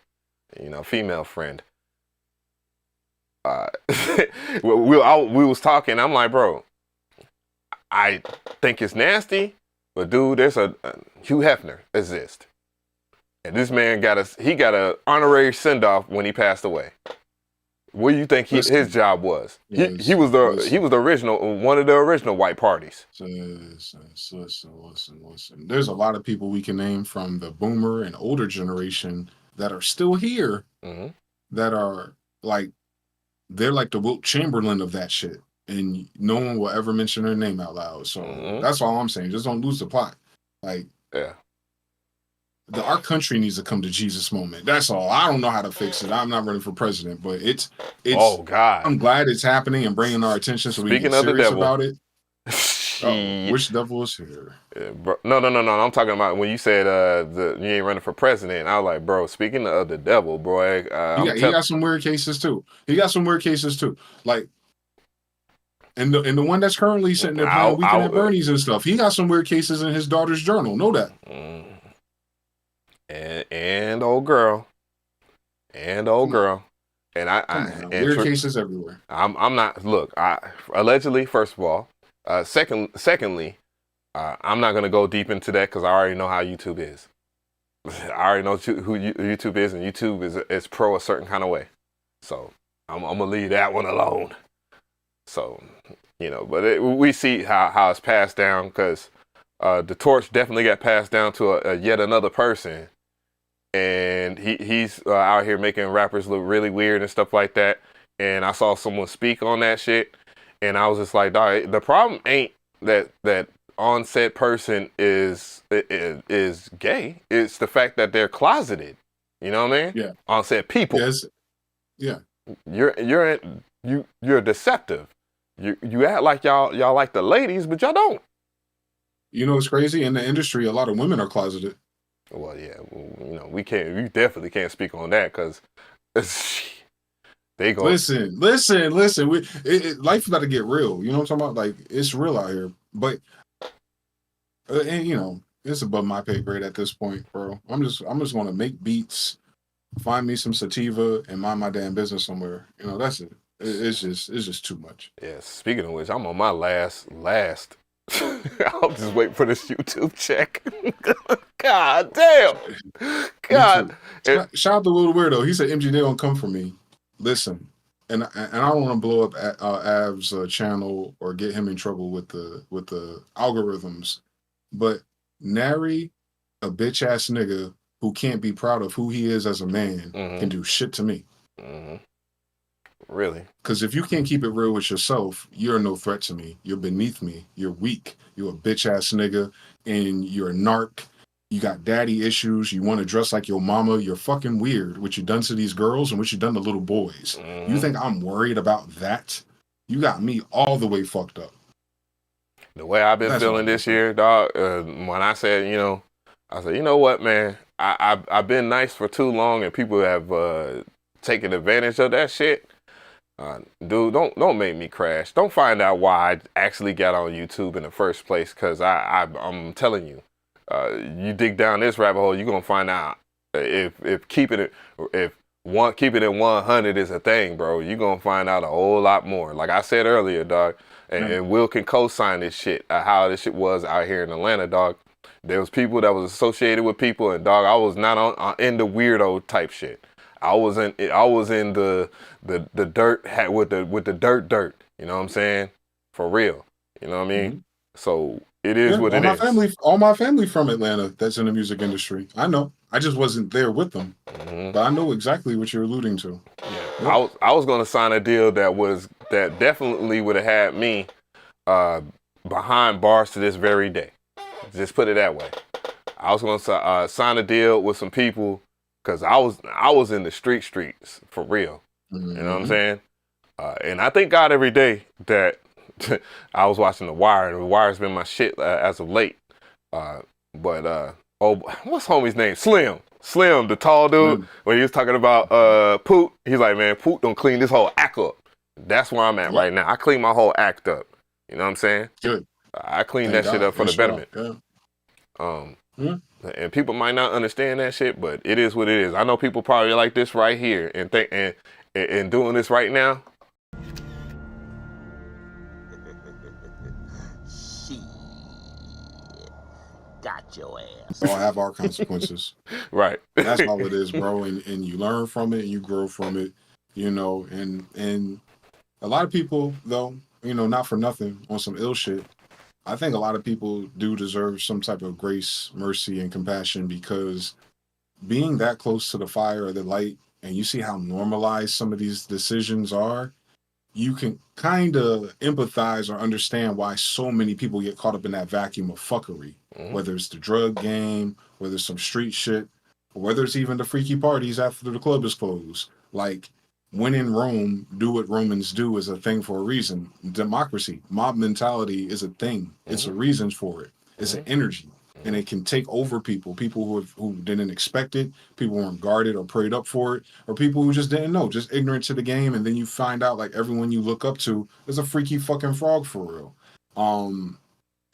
female friend. we was talking. I'm like, bro, I think it's nasty. But dude, there's a Hugh Hefner exists, and this man got a honorary send off when he passed away. What do you think his job was? He was the original, one of the original white parties. Listen. There's a lot of people we can name from the boomer and older generation that are still here, mm-hmm. that are like, they're like the Wilt Chamberlain of that shit. And no one will ever mention her name out loud. So mm-hmm. that's all I'm saying. Just don't lose the plot. Like, yeah, our country needs to come to Jesus moment. That's all. I don't know how to fix it. I'm not running for president, but it's. Oh God! I'm glad it's happening and bringing our attention so we can get serious about it. Which devil is here? Yeah, bro. No. I'm talking about when you said you ain't running for president. I was like, bro. Speaking of the devil, bro. He got some weird cases too. Like. And the one that's currently sitting there playing Weekend at Bernie's and stuff, he got some weird cases in his daughter's journal. Know that. And old girl. And old girl. And weird cases everywhere. I'm not. Look, allegedly, first of all. Secondly, I'm not gonna go deep into that because I already know how YouTube is. I already know who YouTube is, and YouTube is pro a certain kind of way. So I'm gonna leave that one alone. So, you know, but we see how it's passed down because the torch definitely got passed down to a yet another person, and he's out here making rappers look really weird and stuff like that. And I saw someone speak on that shit, and I was just like, dog, the problem ain't that on set person is gay. It's the fact that they're closeted. You know what I mean? Yeah. On set people. Yes. Yeah. You're deceptive. You act like y'all like the ladies, but y'all don't. You know what's crazy? In the industry, a lot of women are closeted. Well, yeah, you know, we definitely can't speak on that because they go. Listen. Life's about to get real. You know what I'm talking about? Like, it's real out here. But, and you know, it's above my pay grade at this point, bro. I'm just going to make beats, find me some sativa, and mind my damn business somewhere. You know, that's it. It's just too much. Yeah. Speaking of which, I'm on my last. I'll just wait for this YouTube check. God damn. God. Shout out to Little Weirdo. He said, MG, they don't come for me. Listen, and I don't want to blow up Av's channel or get him in trouble with the algorithms, but nary a bitch ass nigga who can't be proud of who he is as a man can do shit to me. Mm-hmm. Really? Because if you can't keep it real with yourself, you're no threat to me. You're beneath me. You're weak. You're a bitch ass nigga, and you're a narc. You got daddy issues. You want to dress like your mama. You're fucking weird. What you done to these girls and what you done to little boys. You think I'm worried about that? You got me all the way fucked up. The way I've been feeling this year, dog, when I said, you know what, man, I've been nice for too long and people have taken advantage of that shit. Dude, don't make me crash. Don't find out why I actually got on YouTube in the first place, because I'm telling you, you dig down this rabbit hole, you're gonna find out if keeping it 100 is a thing, bro. You're gonna find out a whole lot more. Like I said earlier, dog, and Will can co-sign this shit, how this shit was out here in Atlanta, dog. There was people that was associated with people, and dog, I was not in the weirdo type shit. I was in the dirt hat with the dirt. You know what I'm saying? For real. You know what I mean? Mm-hmm. So it is what it is. All my family from Atlanta that's in the music industry. I know. I just wasn't there with them. Mm-hmm. But I know exactly what you're alluding to. Yeah. Yep. I was gonna sign a deal that definitely would have had me behind bars to this very day. Just put it that way. I was gonna sign a deal with some people. Cause I was in the streets for real, you know what I'm saying, and I thank God every day that I was watching The Wire. And The Wire's been my shit as of late. But what's homie's name? Slim, the tall dude. When he was talking about Poot, he's like, man, Poot don't clean this whole act up. That's where I'm at right now. I clean my whole act up. You know what I'm saying? Good. I clean that shit up for the betterment. Yeah. And people might not understand that shit, but it is what it is. I know people probably like this right here and think and doing this right now. Shit. Got your ass. All have our consequences. Right. That's all it is, bro. And you learn from it and you grow from it, you know, and a lot of people, though, you know, not for nothing, on some ill shit, I think a lot of people do deserve some type of grace, mercy, and compassion, because being that close to the fire or the light, and you see how normalized some of these decisions are, you can kind of empathize or understand why so many people get caught up in that vacuum of fuckery, whether it's the drug game, whether it's some street shit, or whether it's even the freaky parties after the club is closed. Like, when in Rome, do what Romans do is a thing for a reason. Democracy, mob mentality is a thing. It's a reason for it. It's an energy. and it can take over people who didn't expect it, people who weren't guarded or prayed up for it, or people who just didn't know, just ignorant to the game. And then you find out like everyone you look up to is a freaky fucking frog for real.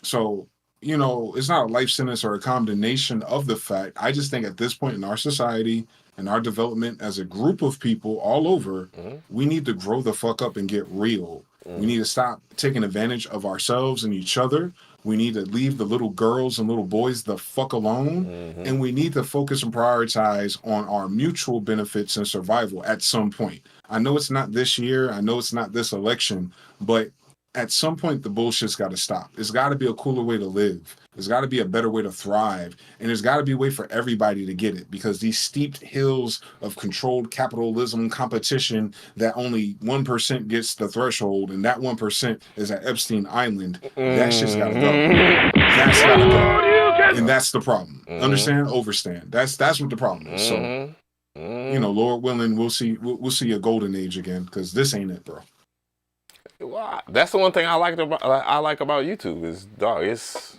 So, you know, it's not a life sentence or a condemnation of the fact. I just think at this point in our society and our development as a group of people all over, we need to grow the fuck up and get real. We need to stop taking advantage of ourselves and each other. We need to leave the little girls and little boys the fuck alone. And we need to focus and prioritize on our mutual benefits and survival at some point. I know it's not this year. I know it's not this election, but at some point, the bullshit's got to stop. There's got to be a cooler way to live. There's got to be a better way to thrive. And there's got to be a way for everybody to get it, because these steeped hills of controlled capitalism competition that only 1% gets the threshold, and that 1% is at Epstein Island, that shit's got to go. That's got to go. And that's the problem. Understand? Overstand. That's what the problem is. So, you know, Lord willing, we'll see a golden age again, because this ain't it, bro. Well, that's the one thing I like about YouTube is, dog, it's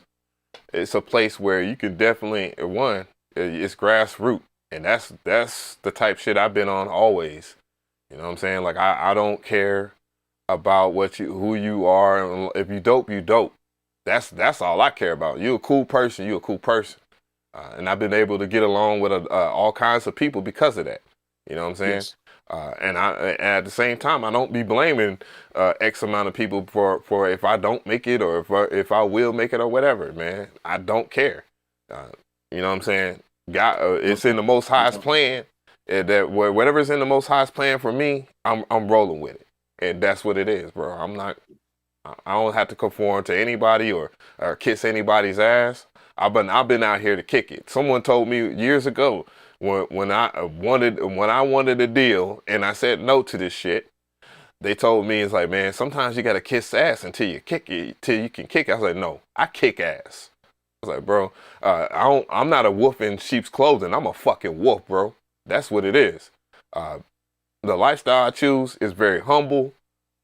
a place where you can definitely, it's grassroots, and that's the type shit I've been on always. You know what I'm saying? Like I don't care about who you are. If you dope, you dope. That's all I care about. You a cool person. And I've been able to get along with all kinds of people because of that. You know what I'm saying? Yes. And at the same time, I don't be blaming X amount of people for if I don't make it or if I will make it or whatever, man. I don't care. You know what I'm saying? God, it's in the Most High's plan. That whatever's in the Most High's plan for me, I'm rolling with it, and that's what it is, bro. I don't have to conform to anybody or kiss anybody's ass. I've been out here to kick it. Someone told me years ago, when I wanted a deal and I said no to this shit, they told me, it's like, man, sometimes you gotta kiss ass until you kick it, till you can kick it. I was like, no, I kick ass. I was like, bro, I'm not a wolf in sheep's clothing. I'm a fucking wolf, bro. That's what it is. The lifestyle I choose is very humble.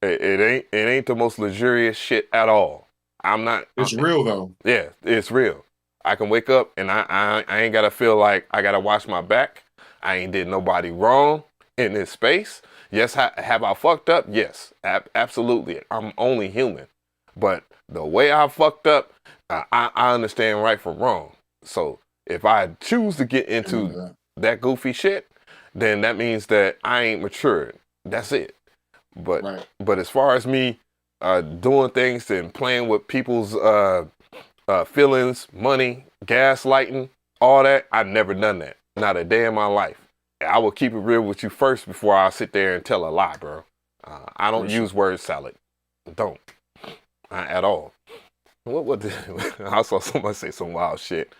It ain't the most luxurious shit at all. It's real though. Yeah, it's real. I can wake up and I ain't gotta feel like I gotta watch my back. I ain't did nobody wrong in this space. Yes, have I fucked up? Yes, absolutely. I'm only human. But the way I fucked up, I understand right from wrong. So if I choose to get into that goofy shit, then that means that I ain't matured. That's it. But as far as me doing things and playing with people's feelings, money, gaslighting, all that, I've never done that. Not a day in my life. I will keep it real with you first before I sit there and tell a lie, bro. I don't use word salad. Don't. At all. What I saw somebody say some wild shit.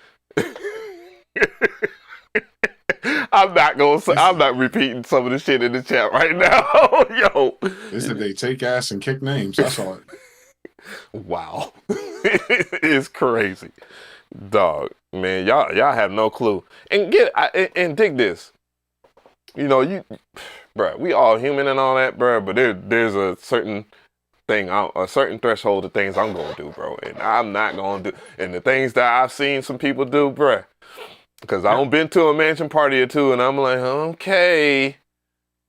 I'm not repeating some of the shit in the chat right now. Yo. They said they take ass and kick names. I saw it. Wow. It's crazy. Dog, man, y'all have no clue. And dig this. You know, bruh, we all human and all that, bruh, but there's a certain thing, a certain threshold of things I'm gonna do, bro. And I'm not gonna do, and the things that I've seen some people do, bruh, because I done been to a mansion party or two, and I'm like, okay.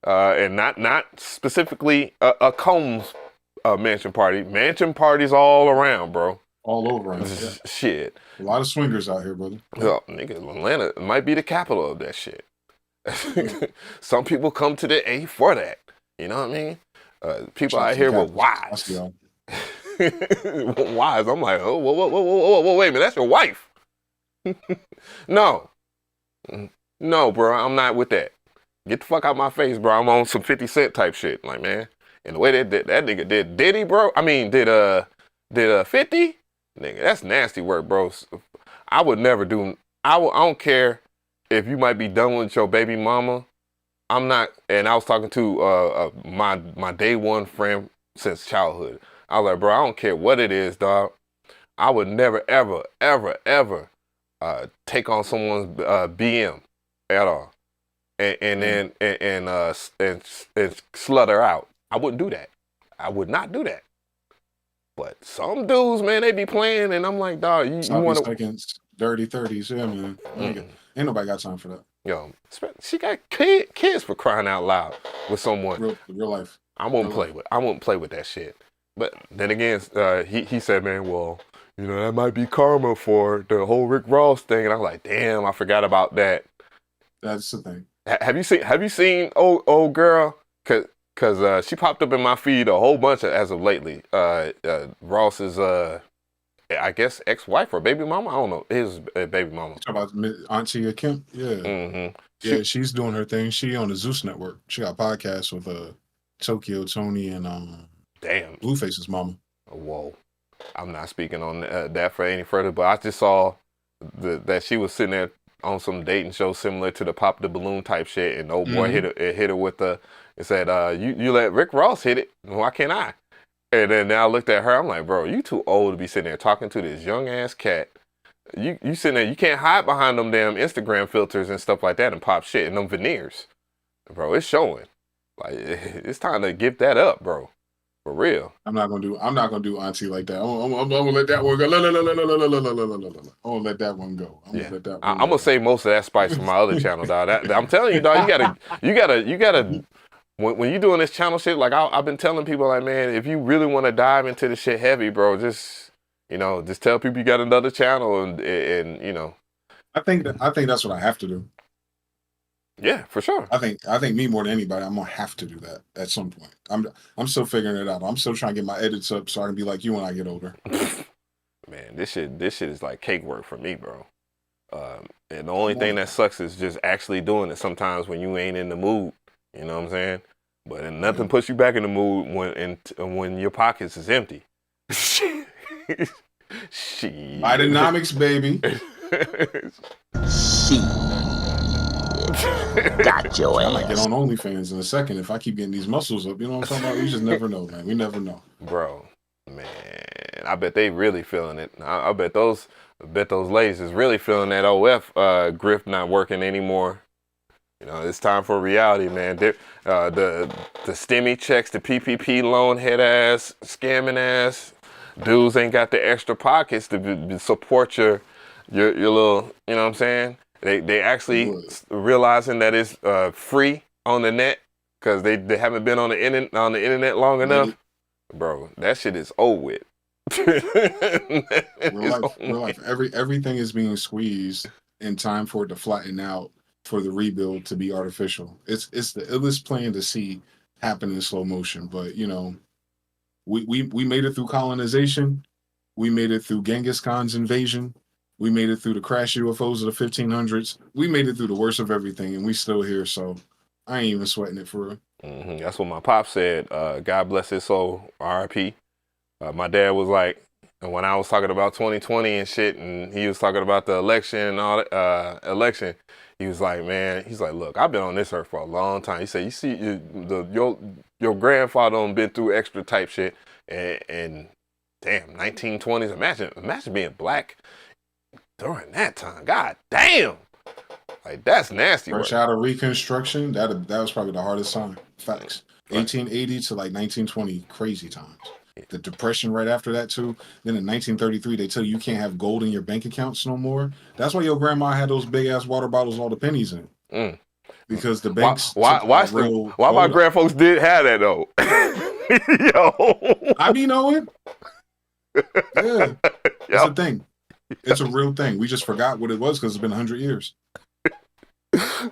And not specifically a Combs mansion party. Mansion parties all around, bro. All over. Yeah. Shit. A lot of swingers out here, brother. Yo, nigga, Atlanta might be the capital of that shit. Some people come to the A for that. You know what I mean? People out here with wives. Wives. I'm like, oh, whoa, wait a minute, that's your wife. No, bro, I'm not with that. Get the fuck out my face, bro. I'm on some 50 Cent type shit, like, man. And the way that nigga did Diddy, bro. I mean, did 50? Nigga, that's nasty work, bro. I would never do. I don't care if you might be done with your baby mama. I'm not. And I was talking to my day one friend since childhood. I was like, bro, I don't care what it is, dog. I would never, ever, ever, ever take on someone's BM at all, and then slut her out. I wouldn't do that. I would not do that. But some dudes, man, they be playing, and I'm like, dog, you want to? Dirty 30s. Yeah, man. Ain't nobody got time for that. Yo, she got kids for crying out loud with someone. Real life. I won't play with that shit. But then again, he said, man, well, you know, that might be karma for the whole Rick Ross thing. And I'm like, damn, I forgot about that. That's the thing. Have you seen old girl? Cause she popped up in my feed a whole bunch as of lately. Ross's I guess ex-wife or baby mama. I don't know. His baby mama. Talk about Auntie Kim. Yeah. Mm-hmm. Yeah, she's doing her thing. She on the Zeus Network. She got podcasts with Tokyo Tony and damn Blueface's mama. Whoa. I'm not speaking on that for any further, but I just saw that she was sitting there on some dating show similar to the Pop the Balloon type shit, and old boy hit her with it said, you let Rick Ross hit it, why can't I? And then now I looked at her, I'm like, bro, you too old to be sitting there talking to this young ass cat. You sitting there, you can't hide behind them damn Instagram filters and stuff like that and pop shit and them veneers. Bro, it's showing. Like, it's time to give that up, bro. For real. I'm not gonna do Auntie like that. I'm gonna let that one go. I'm gonna let that one go. I'm gonna save most of that spice from my other channel, dog. I'm telling you, dog, you gotta when you doing this channel shit, like I've been telling people, like, man, if you really want to dive into the shit heavy, bro, just tell people you got another channel and you know. I think that's what I have to do. Yeah, for sure. I think me more than anybody, I'm gonna have to do that at some point. I'm still figuring it out. I'm still trying to get my edits up so I can be like you when I get older. Man, this shit is like cake work for me, bro. And the only thing that sucks is just actually doing it sometimes when you ain't in the mood. You know what I'm saying? But nothing puts you back in the mood when your pockets is empty. Shit. Bidenomics, baby. Got your I might ass. get on OnlyFans in a second if I keep getting these muscles up. You know what I'm talking about? You just never know, man. We never know. Bro, man, I bet they really feeling it. I bet those ladies is really feeling that OF grift not working anymore. You know, it's time for reality, man. The STEMI checks, the PPP loan head ass, scamming ass dudes ain't got the extra pockets to support your little, you know what I'm saying? They actually realizing that it's free on the net because they haven't been on the internet long enough. Bro, that shit is old with. Real life. Everything is being squeezed in time for it to flatten out, for the rebuild to be artificial. It's the illest plan to see happen in slow motion. But you know, we made it through colonization, we made it through Genghis Khan's invasion, we made it through the crash UFOs of the 1500s. We made it through the worst of everything, and we still here. So I ain't even sweating it for real. That's what my pop said. God bless his soul. R.I.P. My dad was like, when I was talking about 2020 and shit, and he was talking about the election and all that, election, he was like, man, he's like, look, I've been on this earth for a long time. He said, you see, your grandfather done been through extra type shit, and damn, 1920s. Imagine being black during that time. God damn, like that's nasty. Fresh out of Reconstruction, that was probably the hardest time. Facts. 1880 to like 1920, crazy times. The Depression right after that too. Then in 1933, they tell you can't have gold in your bank accounts no more. That's why your grandma had those big ass water bottles with all the pennies in. Because the banks. Why my grandfolks did have that though? Yo, I be knowing. Yeah, it's a thing. It's a real thing. We just forgot what it was because it's been 100 years.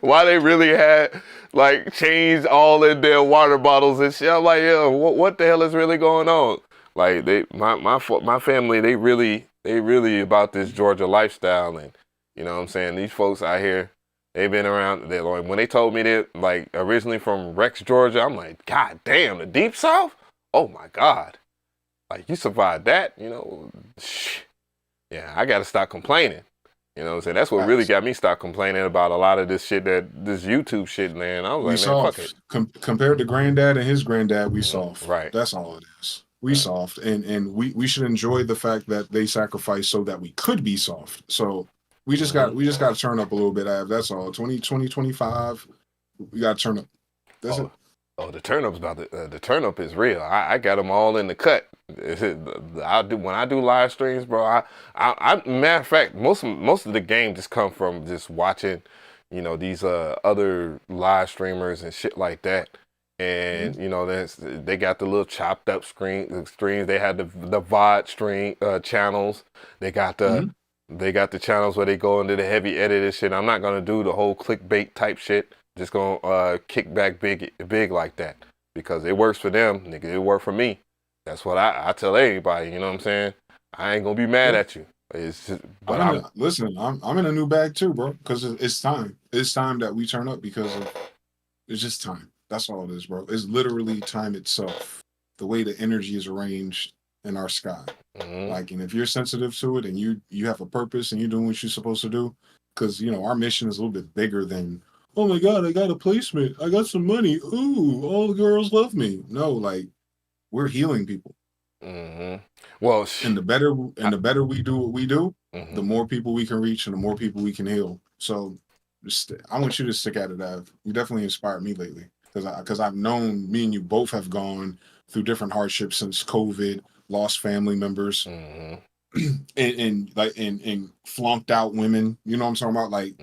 Why they really had like changed all in their water bottles and shit. I'm like, yo, what the hell is really going on? Like my family, they really about this Georgia lifestyle, and you know what I'm saying? These folks out here, they've been around. When they told me that, like originally from Rex, Georgia, I'm like, God damn, the Deep South? Oh my God. Like you survived that, you know? Yeah, I gotta stop complaining. You know what I'm saying? That's what really got me stop complaining about a lot of this shit, this YouTube shit, man. I was like, man, fuck it. Compared to granddad and his granddad, we soft. Right. That's all it is. We soft. And we should enjoy the fact that they sacrificed so that we could be soft. So we just got to turn up a little bit, Av. That's all. 2025, we got to turn up. That's it. Oh, the turnup's the turnip is real. I got them all in the cut. I do when I do live streams, bro. Matter of fact, most of the game just come from just watching, these other live streamers and shit like that. And they got the little chopped up streams. They had the VOD stream channels. They got the channels where they go into the heavy edited shit. I'm not gonna do the whole clickbait type shit. Just gonna kick back big like that because it works for them, nigga. It worked for me. That's what I tell everybody. You know what I'm saying? I ain't gonna be mad at you. It's just, but I'm in a new bag too, bro. Because it's time. It's time that we turn up because it's just time. That's all it is, bro. It's literally time itself. The way the energy is arranged in our sky. Like, and if you're sensitive to it and you have a purpose and you're doing what you're supposed to do, because our mission is a little bit bigger than, oh my God, I got a placement. I got some money. Ooh, all the girls love me. No, like, we're healing people. Well, and the better we do what we do, the more people we can reach and the more people we can heal. So I want you to stick at it, Av. You definitely inspired me lately because I've known me and you both have gone through different hardships since COVID, lost family members. And flunked out women, you know what I'm talking about? Like,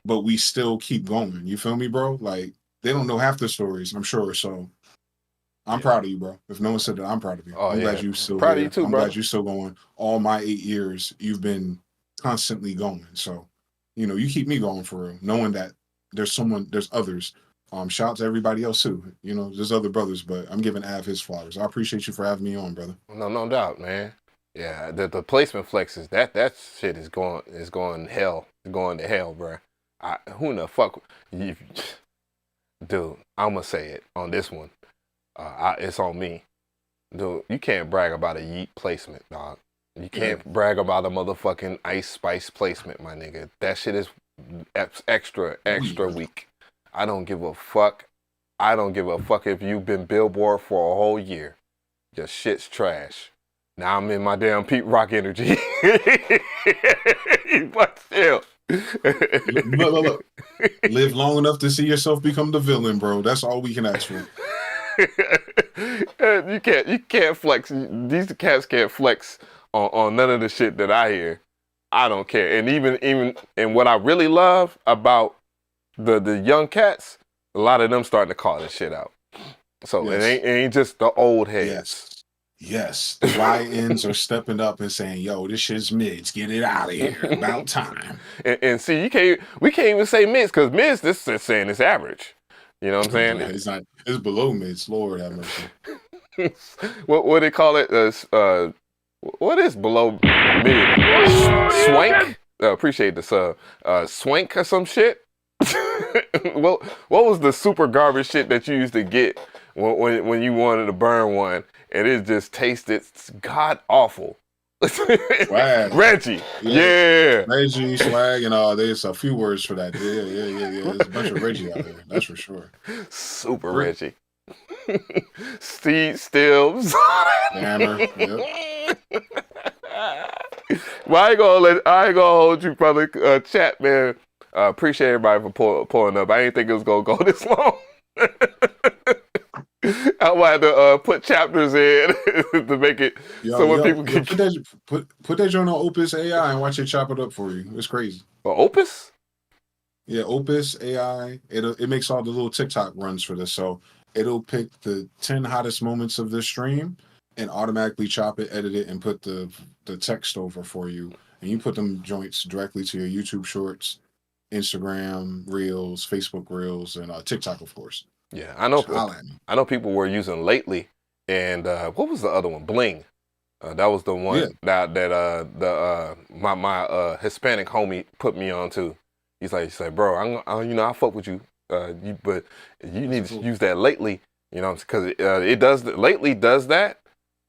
but we still keep going. You feel me, bro? Like, they don't know half the stories, I'm sure. So I'm proud of you, bro. If no one said that, I'm proud of you. I'm glad you still proud of you too, I'm bro. glad you're still going. All my 8 years, you've been constantly going. So, you keep me going for real, knowing that there's others. Shout out to everybody else too. There's other brothers, but I'm giving Av his flowers. I appreciate you for having me on, brother. No doubt, man. Yeah, the placement flexes, that shit is going to hell, bro. Who in the fuck, dude? I'm gonna say it on this one. It's on me, dude. You can't brag about a yeet placement, dog. You can't brag about a motherfucking Ice Spice placement, my nigga. That shit is extra weak. I don't give a fuck. I don't give a fuck if you've been Billboard for a whole year. Your shit's trash. Now I'm in my damn Pete Rock energy. But still. Look. Live long enough to see yourself become the villain, bro. That's all we can ask for. You can't flex. These cats can't flex on none of the shit that I hear. I don't care. And even and what I really love about the young cats, a lot of them starting to call this shit out. So it ain't just the old heads. Yes, the YNs are stepping up and saying, "Yo, this shit's mids. Get it out of here. About time." And see, we can't even say mids because mids. This is saying it's average. You know what I'm saying? Yeah, it's not. It's below mids. Lord have mercy. what they call it? What is below mid? Swank. Appreciate the sub. Swank or some shit. What was the super garbage shit that you used to get when you wanted to burn one? And it just tasted god awful. Swag. Reggie. Yeah. Reggie, swag, and there's a few words for that. Yeah. There's a bunch of Reggie out there. That's for sure. Super Reggie. Steve Stills. Hammer. Yep. Well, I ain't gonna hold you, brother. Chat, man. Appreciate everybody for pulling up. I didn't think it was gonna go this long. I wanted to put chapters in to make it when people can put that joint on Opus AI and watch it chop it up for you. It's crazy. Opus? Yeah, Opus AI. It makes all the little TikTok runs for this, so it'll pick the 10 hottest moments of this stream and automatically chop it, edit it, and put the text over for you. And you put them joints directly to your YouTube Shorts, Instagram Reels, Facebook Reels, and TikTok, of course. Yeah, I know people were using lately, and what was the other one? Bling. That was the one that my Hispanic homie put me on to. He's like, bro, I fuck with you, but you need to use that lately, because it does. Lately does that,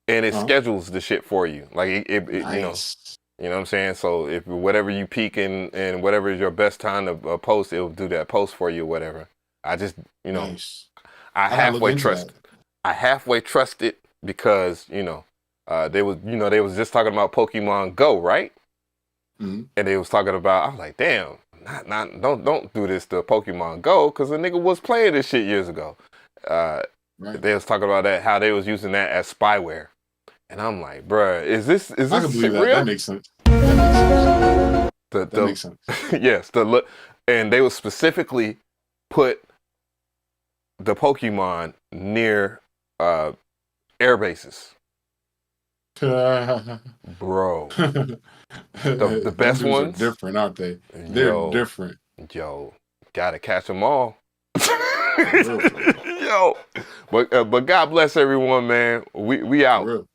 and it schedules the shit for you. Like it Nice. You know what I'm saying? So if whatever you peak and whatever is your best time to post, it'll do that post for you, or whatever. I just, Nice. I halfway trust it because, they was just talking about Pokemon Go, right? Mm-hmm. And they was talking about, I was like, damn, don't do this to Pokemon Go, because the nigga was playing this shit years ago. Right. They was talking about that, how they was using that as spyware. And I'm like, bruh, is this I can shit believe that. real? That makes sense. That makes sense. Yes, the look, and they would specifically put the Pokemon near air bases. Bro, the best Them dudes ones are different, aren't they? They're different. Yo, gotta catch them all. Real. Yo, but God bless everyone, man. We out. Real.